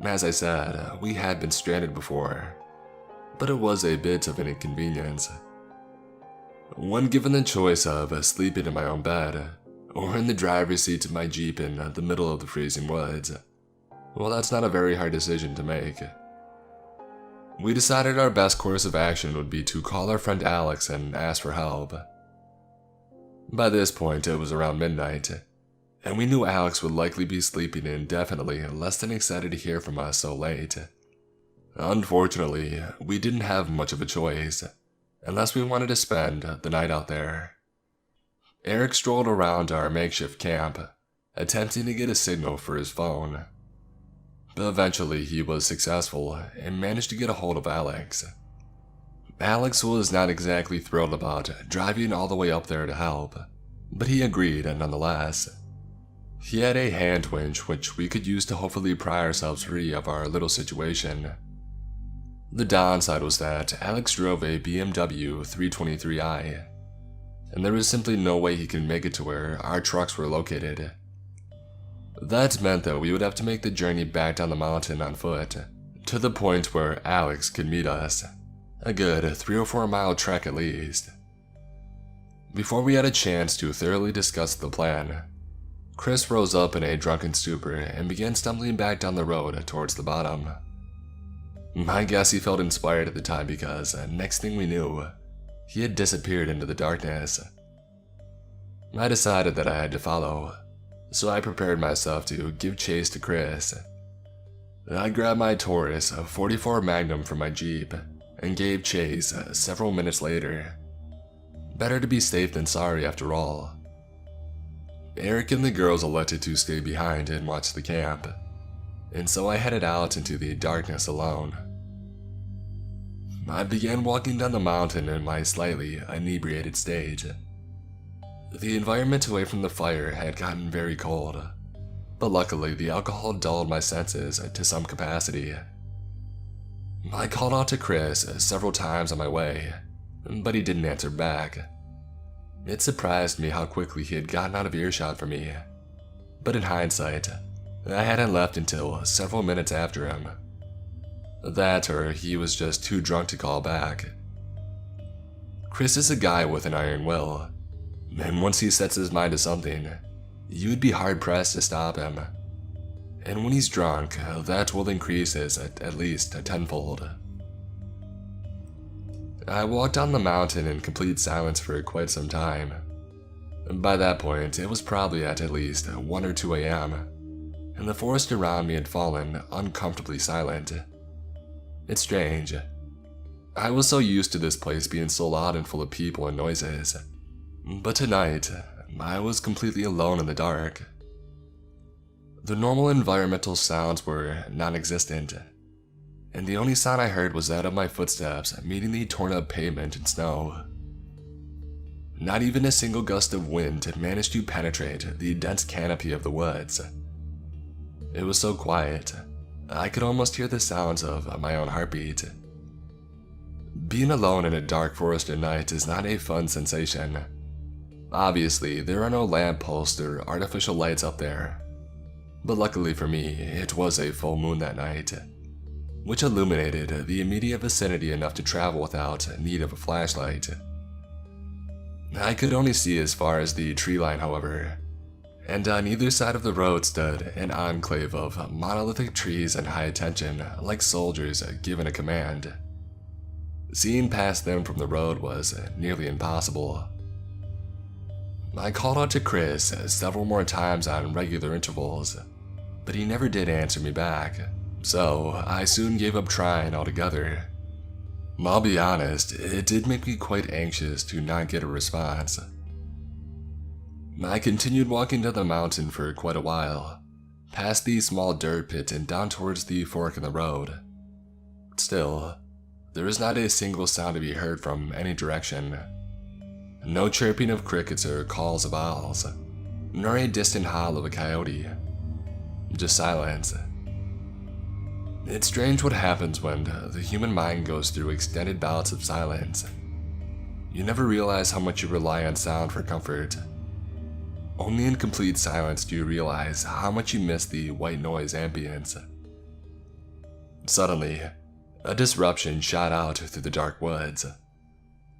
As I said, we had been stranded before, but it was a bit of an inconvenience. When given the choice of sleeping in my own bed, or in the driver's seat of my Jeep in the middle of the freezing woods, well, that's not a very hard decision to make. We decided our best course of action would be to call our friend Alex and ask for help. By this point, it was around midnight, and we knew Alex would likely be sleeping indefinitely, less than excited to hear from us so late. Unfortunately, we didn't have much of a choice, unless we wanted to spend the night out there. Eric strolled around our makeshift camp, attempting to get a signal for his phone. But eventually he was successful and managed to get a hold of Alex. Alex was not exactly thrilled about driving all the way up there to help, but he agreed nonetheless. He had a hand winch which we could use to hopefully pry ourselves free of our little situation. The downside was that Alex drove a BMW 323i, and there was simply no way he could make it to where our trucks were located. That meant that we would have to make the journey back down the mountain on foot, to the point where Alex could meet us, a good 3 or 4 mile trek at least. Before we had a chance to thoroughly discuss the plan, Chris rose up in a drunken stupor and began stumbling back down the road towards the bottom. I guess he felt inspired at the time because, next thing we knew, he had disappeared into the darkness. I decided that I had to follow, so I prepared myself to give chase to Chris. I grabbed my Taurus 44 Magnum from my Jeep and gave chase several minutes later. Better to be safe than sorry after all. Eric and the girls elected to stay behind and watch the camp, and so I headed out into the darkness alone. I began walking down the mountain in my slightly inebriated state. The environment away from the fire had gotten very cold, but luckily the alcohol dulled my senses to some capacity. I called out to Chris several times on my way, but he didn't answer back. It surprised me how quickly he had gotten out of earshot for me, but in hindsight, I hadn't left until several minutes after him. That or he was just too drunk to call back. Chris is a guy with an iron will, and once he sets his mind to something, you would be hard-pressed to stop him. And when he's drunk, that will increase at least tenfold. I walked down the mountain in complete silence for quite some time. By that point, it was probably at least 1 or 2 a.m., and the forest around me had fallen uncomfortably silent. It's strange. I was so used to this place being so loud and full of people and noises. But tonight, I was completely alone in the dark. The normal environmental sounds were non-existent, and the only sound I heard was that of my footsteps meeting the torn-up pavement and snow. Not even a single gust of wind managed to penetrate the dense canopy of the woods. It was so quiet, I could almost hear the sounds of my own heartbeat. Being alone in a dark forest at night is not a fun sensation. Obviously, there are no lampposts or artificial lights up there, but luckily for me, it was a full moon that night, which illuminated the immediate vicinity enough to travel without need of a flashlight. I could only see as far as the tree line, however, and on either side of the road stood an enclave of monolithic trees and high attention, like soldiers given a command. Seeing past them from the road was nearly impossible. I called out to Chris several more times on regular intervals, but he never did answer me back, so I soon gave up trying altogether. I'll be honest, it did make me quite anxious to not get a response. I continued walking down the mountain for quite a while, past the small dirt pit and down towards the fork in the road. Still, there was not a single sound to be heard from any direction. No chirping of crickets or calls of owls, nor a distant howl of a coyote. Just silence. It's strange what happens when the human mind goes through extended bouts of silence. you never realize how much you rely on sound for comfort. Only in complete silence do you realize how much you miss the white noise ambience. Suddenly, a disruption shot out through the dark woods.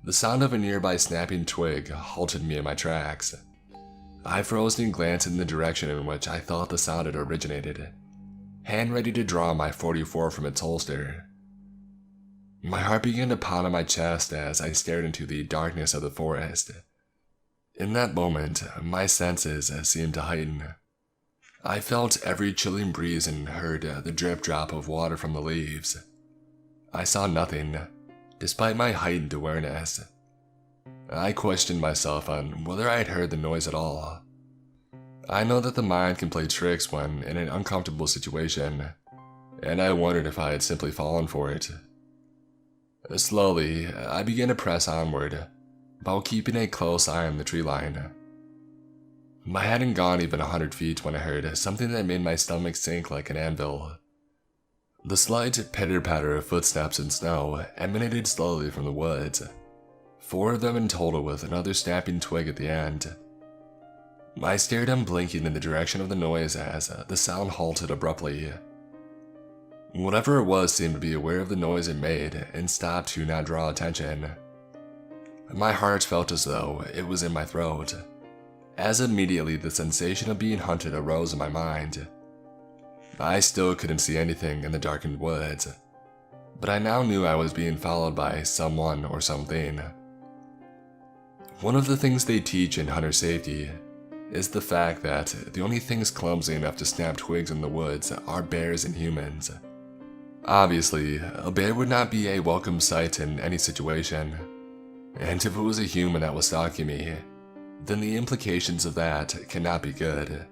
The sound of a nearby snapping twig halted me in my tracks. I froze and glanced in the direction in which I thought the sound had originated, hand ready to draw my .44 from its holster. My heart began to pound on my chest as I stared into the darkness of the forest. In that moment, my senses seemed to heighten. I felt every chilling breeze and heard the drip-drop of water from the leaves. I saw nothing, despite my heightened awareness. I questioned myself on whether I had heard the noise at all. I know that the mind can play tricks when in an uncomfortable situation, and I wondered if I had simply fallen for it. Slowly, I began to press onward, while keeping a close eye on the tree line. I hadn't gone even 100 feet when I heard something that made my stomach sink like an anvil. The slight pitter-patter of footsteps in snow emanated slowly from the woods, 4 of them in total with another snapping twig at the end. I stared unblinking in the direction of the noise as the sound halted abruptly. Whatever it was seemed to be aware of the noise it made and stopped to not draw attention. My heart felt as though it was in my throat, as immediately the sensation of being hunted arose in my mind. I still couldn't see anything in the darkened woods, but I now knew I was being followed by someone or something. One of the things they teach in hunter safety is the fact that the only things clumsy enough to snap twigs in the woods are bears and humans. Obviously, a bear would not be a welcome sight in any situation, and if it was a human that was stalking me, then the implications of that cannot be good.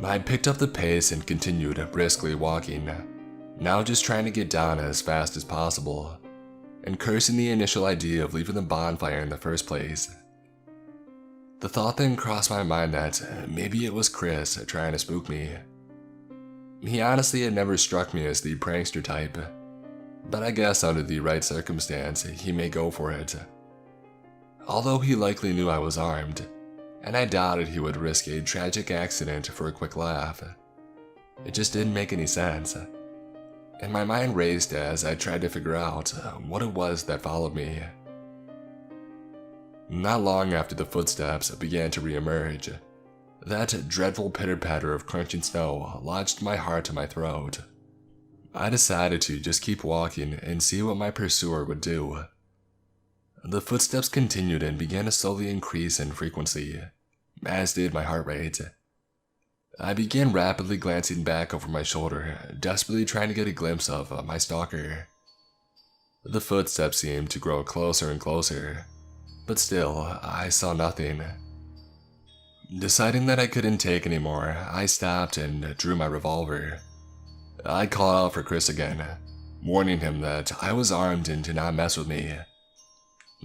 I picked up the pace and continued briskly walking, now just trying to get down as fast as possible, and cursing the initial idea of leaving the bonfire in the first place. The thought then crossed my mind that maybe it was Chris trying to spook me. He honestly had never struck me as the prankster type, but I guess under the right circumstance he may go for it. Although he likely knew I was armed, and I doubted he would risk a tragic accident for a quick laugh. It just didn't make any sense, and my mind raced as I tried to figure out what it was that followed me. Not long after the footsteps began to re-emerge, that dreadful pitter-patter of crunching snow lodged my heart to my throat. I decided to just keep walking and see what my pursuer would do. The footsteps continued and began to slowly increase in frequency, as did my heart rate. I began rapidly glancing back over my shoulder, desperately trying to get a glimpse of my stalker. The footsteps seemed to grow closer and closer, but still, I saw nothing. Deciding that I couldn't take anymore, I stopped and drew my revolver. I called out for Chris again, warning him that I was armed and to not mess with me.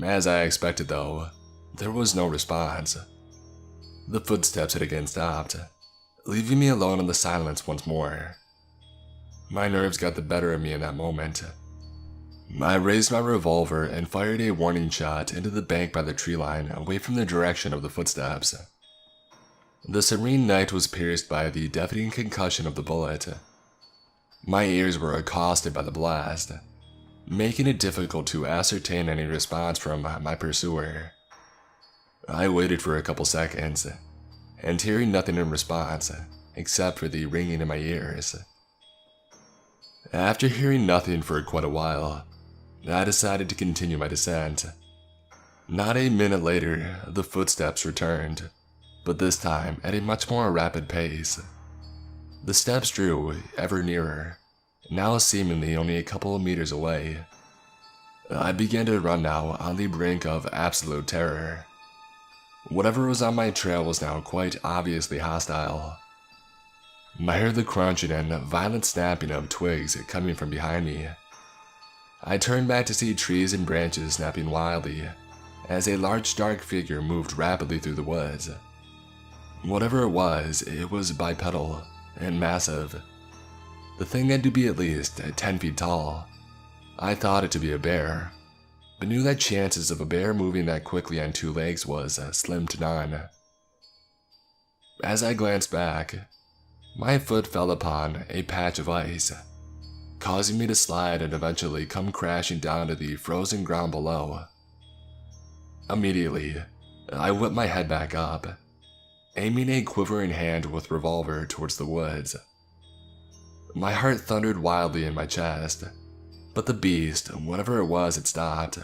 As I expected though, there was no response. The footsteps had again stopped, leaving me alone in the silence once more. My nerves got the better of me in that moment. I raised my revolver and fired a warning shot into the bank by the tree line away from the direction of the footsteps. The serene night was pierced by the deafening concussion of the bullet. My ears were accosted by the blast, making it difficult to ascertain any response from my pursuer. I waited for a couple seconds, and hearing nothing in response, except for the ringing in my ears. After hearing nothing for quite a while, I decided to continue my descent. Not a minute later, the footsteps returned, but this time at a much more rapid pace. The steps drew ever nearer, now seemingly only a couple of meters away. I began to run now on the brink of absolute terror. Whatever was on my trail was now quite obviously hostile. I heard the crunching and violent snapping of twigs coming from behind me. I turned back to see trees and branches snapping wildly as a large dark figure moved rapidly through the woods. Whatever it was bipedal and massive. The thing had to be at least 10 feet tall. I thought it to be a bear. but knew that chances of a bear moving that quickly on two legs was slim to none. As I glanced back, my foot fell upon a patch of ice, causing me to slide and eventually come crashing down to the frozen ground below. Immediately, I whipped my head back up, aiming a quivering hand with revolver towards the woods. My heart thundered wildly in my chest, but the beast, whatever it was, had stopped.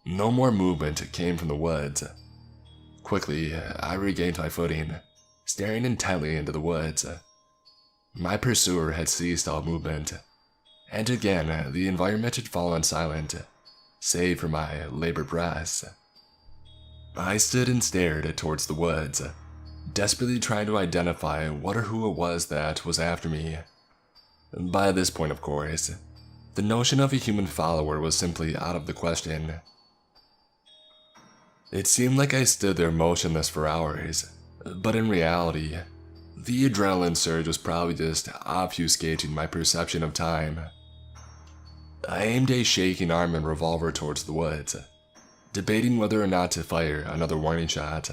No more movement came from the woods. Quickly, I regained my footing, staring intently into the woods. My pursuer had ceased all movement, and again the environment had fallen silent, save for my labored breaths. I stood and stared towards the woods, desperately trying to identify what or who it was that was after me. By this point, of course, the notion of a human follower was simply out of the question. It seemed like I stood there motionless for hours, but in reality, the adrenaline surge was probably just obfuscating my perception of time. I aimed a shaking arm and revolver towards the woods, debating whether or not to fire another warning shot.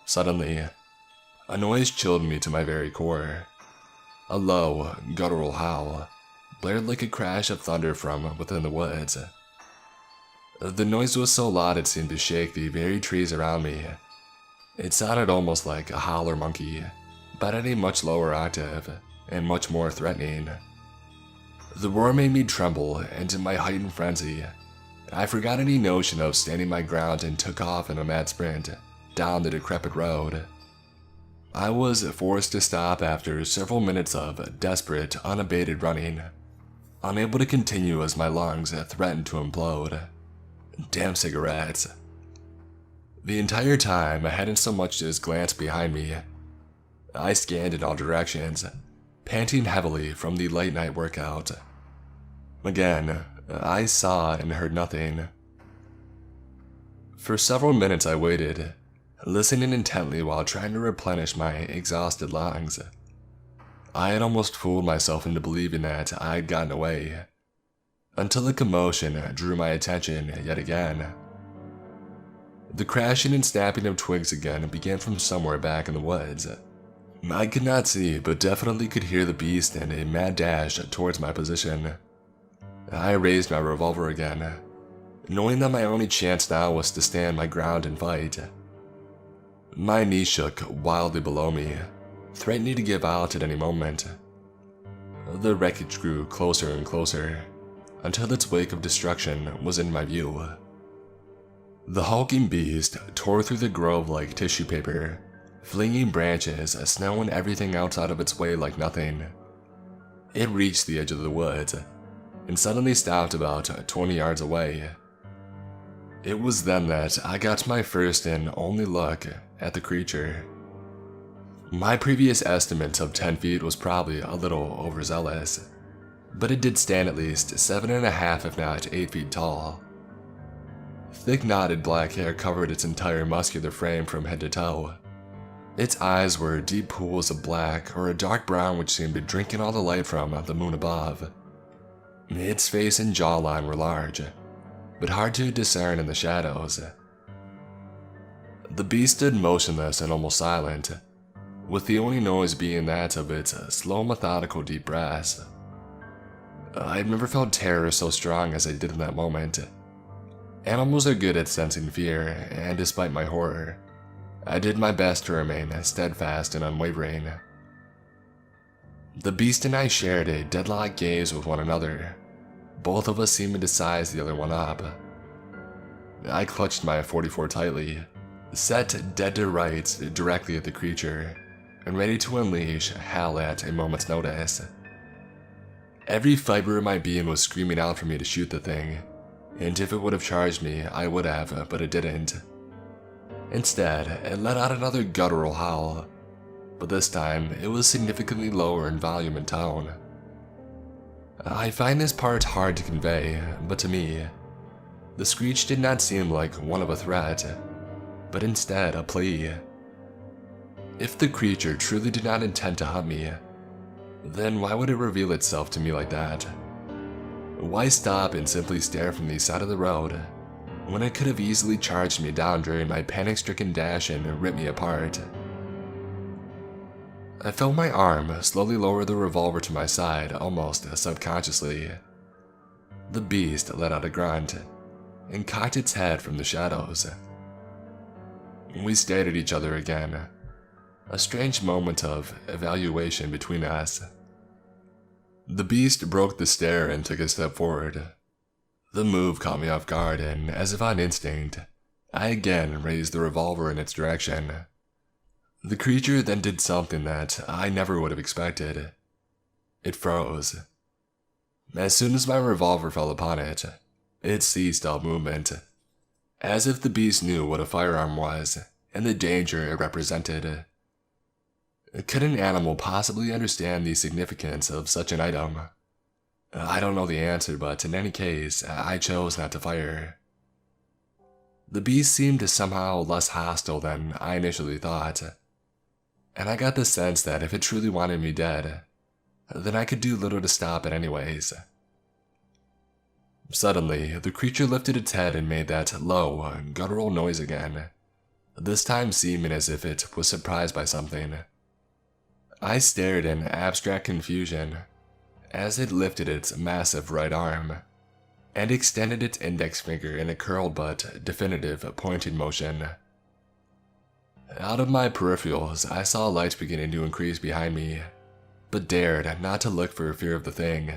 Suddenly, a noise chilled me to my very core. A low, guttural howl blared like a crash of thunder from within the woods. The noise was so loud it seemed to shake the very trees around me. It sounded almost like a howler monkey, but at a much lower octave and much more threatening. The roar made me tremble, and in my heightened frenzy, I forgot any notion of standing my ground and took off in a mad sprint down the decrepit road. I was forced to stop after several minutes of desperate, unabated running, unable to continue as my lungs threatened to implode. Damn cigarettes. The entire time, I hadn't so much as glanced behind me. I scanned in all directions, panting heavily from the late night workout. Again, I saw and heard nothing. For several minutes I waited, listening intently while trying to replenish my exhausted lungs. I had almost fooled myself into believing that I had gotten away, until a commotion drew my attention yet again. The crashing and snapping of twigs again began from somewhere back in the woods. I could not see, but definitely could hear the beast in a mad dash towards my position. I raised my revolver again, knowing that my only chance now was to stand my ground and fight. My knees shook wildly below me, threatening to give out at any moment. The wreckage grew closer and closer, until its wake of destruction was in my view. The hulking beast tore through the grove like tissue paper, flinging branches, snow and everything else out of its way like nothing. It reached the edge of the woods, and suddenly stopped about 20 yards away. It was then that I got my first and only look at the creature. My previous estimate of 10 feet was probably a little overzealous, but it did stand at least 7.5 if not 8 feet tall. Thick knotted black hair covered its entire muscular frame from head to toe. Its eyes were deep pools of black or a dark brown which seemed to be drinking all the light from the moon above. Its face and jawline were large, but hard to discern in the shadows. The beast stood motionless and almost silent, with the only noise being that of its slow, methodical deep breaths. I've never felt terror so strong as I did in that moment. Animals are good at sensing fear, and despite my horror, I did my best to remain steadfast and unwavering. The beast and I shared a deadlocked gaze with one another, both of us seeming to size the other one up. I clutched my .44 tightly, set dead to rights directly at the creature, and ready to unleash hell at a moment's notice. Every fiber of my being was screaming out for me to shoot the thing, and if it would have charged me, I would have, but it didn't. Instead, it let out another guttural howl, but this time it was significantly lower in volume and tone. I find this part hard to convey, but to me, the screech did not seem like one of a threat, but instead a plea. If the creature truly did not intend to hunt me, then why would it reveal itself to me like that? Why stop and simply stare from the side of the road when it could have easily charged me down during my panic-stricken dash and ripped me apart? I felt my arm slowly lower the revolver to my side, almost subconsciously. The beast let out a grunt and cocked its head from the shadows. We stared at each other again, a strange moment of evaluation between us. The beast broke the stare and took a step forward. The move caught me off guard, and as if on instinct, I again raised the revolver in its direction. The creature then did something that I never would have expected. It froze. As soon as my revolver fell upon it, it ceased all movement, as if the beast knew what a firearm was and the danger it represented. Could an animal possibly understand the significance of such an item? I don't know the answer, but in any case, I chose not to fire. The beast seemed somehow less hostile than I initially thought, and I got the sense that if it truly wanted me dead, then I could do little to stop it anyways. Suddenly, the creature lifted its head and made that low, guttural noise again, this time seeming as if it was surprised by something. I stared in abstract confusion as it lifted its massive right arm and extended its index finger in a curled but definitive pointed motion. Out of my peripherals, I saw lights beginning to increase behind me, but dared not to look for fear of the thing.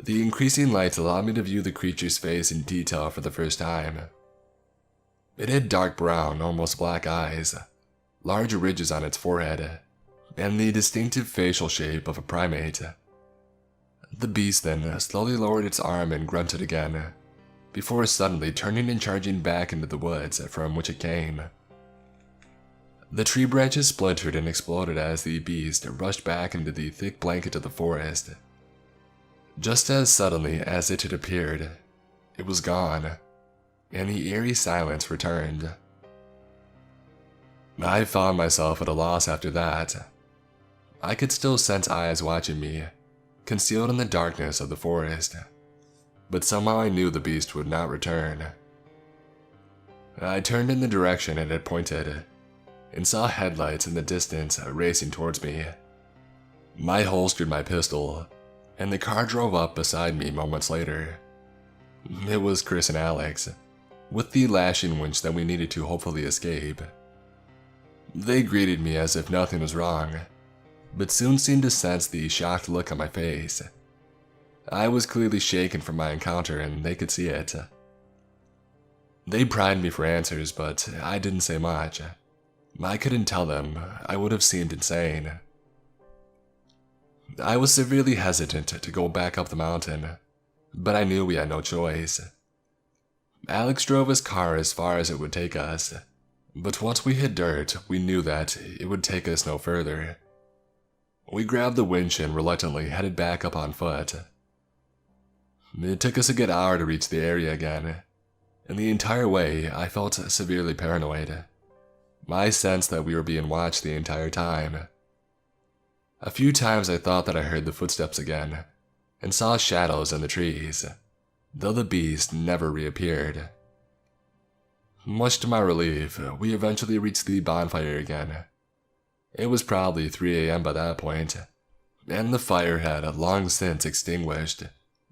The increasing lights allowed me to view the creature's face in detail for the first time. It had dark brown, almost black eyes, large ridges on its forehead, and the distinctive facial shape of a primate. The beast then slowly lowered its arm and grunted again, before suddenly turning and charging back into the woods from which it came. The tree branches splintered and exploded as the beast rushed back into the thick blanket of the forest. Just as suddenly as it had appeared, it was gone, and the eerie silence returned. I found myself at a loss after that. I could still sense eyes watching me, concealed in the darkness of the forest, but somehow I knew the beast would not return. I turned in the direction it had pointed, and saw headlights in the distance racing towards me. I holstered my pistol, and the car drove up beside me moments later. It was Chris and Alex, with the lashing winch that we needed to hopefully escape. They greeted me as if nothing was wrong, but soon seemed to sense the shocked look on my face. I was clearly shaken from my encounter, and they could see it. They pried me for answers, but I didn't say much. I couldn't tell them. I would have seemed insane. I was severely hesitant to go back up the mountain, but I knew we had no choice. Alex drove his car as far as it would take us, but once we hit dirt, we knew that it would take us no further. We grabbed the winch and reluctantly headed back up on foot. It took us a good hour to reach the area again, and the entire way I felt severely paranoid. I sensed that we were being watched the entire time. A few times I thought that I heard the footsteps again, and saw shadows in the trees, though the beast never reappeared. Much to my relief, we eventually reached the bonfire again. It was probably 3 a.m. by that point, and the fire had long since extinguished,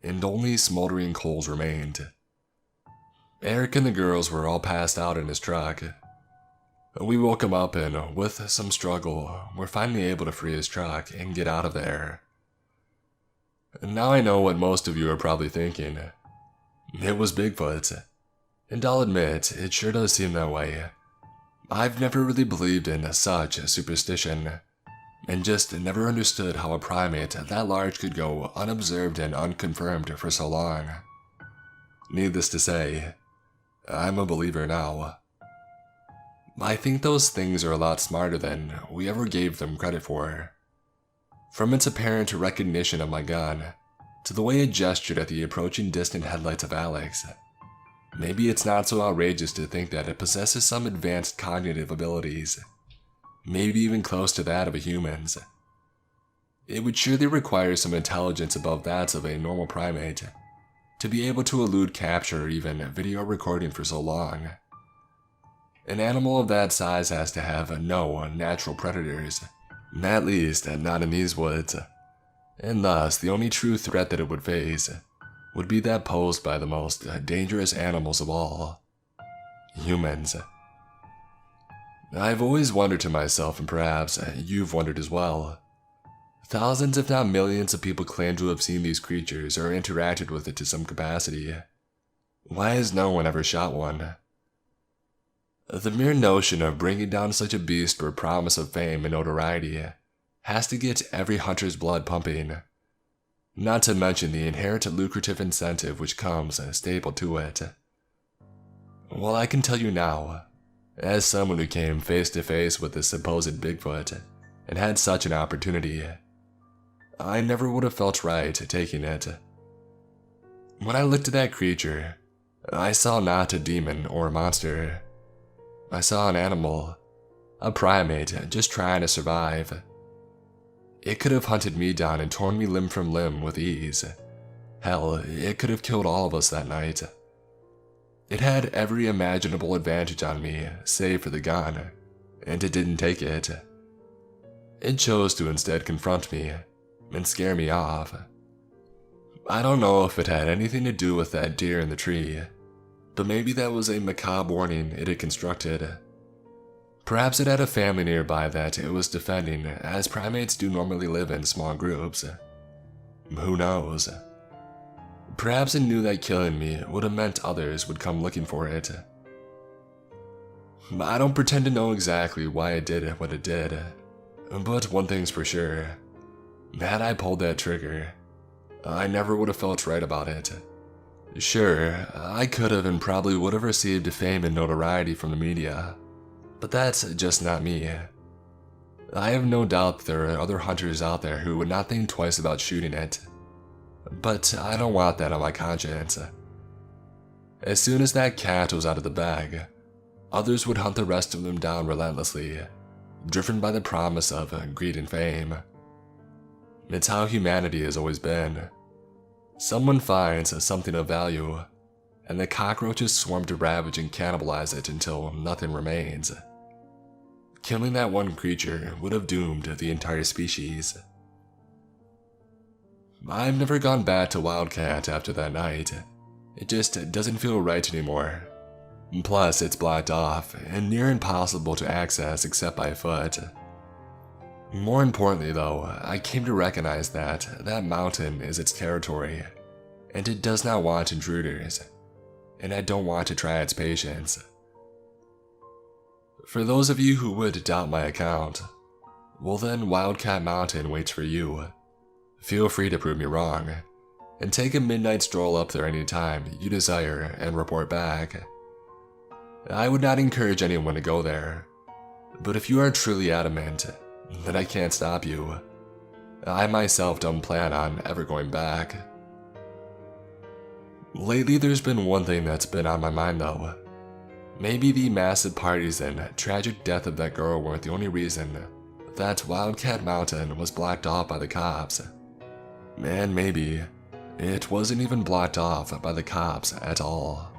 and only smoldering coals remained. Eric and the girls were all passed out in his truck. We woke him up and, with some struggle, were finally able to free his truck and get out of there. Now I know what most of you are probably thinking. It was Bigfoot. And I'll admit, it sure does seem that way. I've never really believed in such superstition, and just never understood how a primate that large could go unobserved and unconfirmed for so long. Needless to say, I'm a believer now. I think those things are a lot smarter than we ever gave them credit for. From its apparent recognition of my gun, to the way it gestured at the approaching distant headlights of Alex, maybe it's not so outrageous to think that it possesses some advanced cognitive abilities, maybe even close to that of a human's. It would surely require some intelligence above that of a normal primate to be able to elude capture or even video recording for so long. An animal of that size has to have no natural predators, at least not in these woods, and thus the only true threat that it would face would be that posed by the most dangerous animals of all, humans. I've always wondered to myself, and perhaps you've wondered as well. Thousands if not millions of people claim to have seen these creatures or interacted with it to some capacity. Why has no one ever shot one? The mere notion of bringing down such a beast for a promise of fame and notoriety has to get every hunter's blood pumping, not to mention the inherent lucrative incentive which comes stapled to it. Well, I can tell you now, as someone who came face to face with this supposed Bigfoot and had such an opportunity, I never would have felt right taking it. When I looked at that creature, I saw not a demon or a monster. I saw an animal, a primate just trying to survive. It could have hunted me down and torn me limb from limb with ease. Hell, it could have killed all of us that night. It had every imaginable advantage on me, save for the gun, and it didn't take it. It chose to instead confront me and scare me off. I don't know if it had anything to do with that deer in the tree, but maybe that was a macabre warning it had constructed. Perhaps it had a family nearby that it was defending, as primates do normally live in small groups. Who knows? Perhaps it knew that killing me would have meant others would come looking for it. I don't pretend to know exactly why it did what it did, but one thing's for sure. Had I pulled that trigger, I never would have felt right about it. Sure, I could have and probably would have received fame and notoriety from the media, but that's just not me. I have no doubt that there are other hunters out there who would not think twice about shooting it, but I don't want that on my conscience. As soon as that cat was out of the bag, others would hunt the rest of them down relentlessly, driven by the promise of greed and fame. It's how humanity has always been. Someone finds something of value, and the cockroaches swarm to ravage and cannibalize it until nothing remains. Killing that one creature would have doomed the entire species. I've never gone back to Wildcat after that night. It just doesn't feel right anymore. Plus, it's blocked off and near impossible to access except by foot. More importantly though, I came to recognize that that mountain is its territory, and it does not want intruders, and I don't want to try its patience. For those of you who would doubt my account, well then Wildcat Mountain waits for you. Feel free to prove me wrong, and take a midnight stroll up there anytime you desire and report back. I would not encourage anyone to go there, but if you are truly adamant, then I can't stop you. I myself don't plan on ever going back. Lately there's been one thing that's been on my mind though. Maybe the massive parties and tragic death of that girl weren't the only reason that Wildcat Mountain was blocked off by the cops. And maybe it wasn't even blocked off by the cops at all.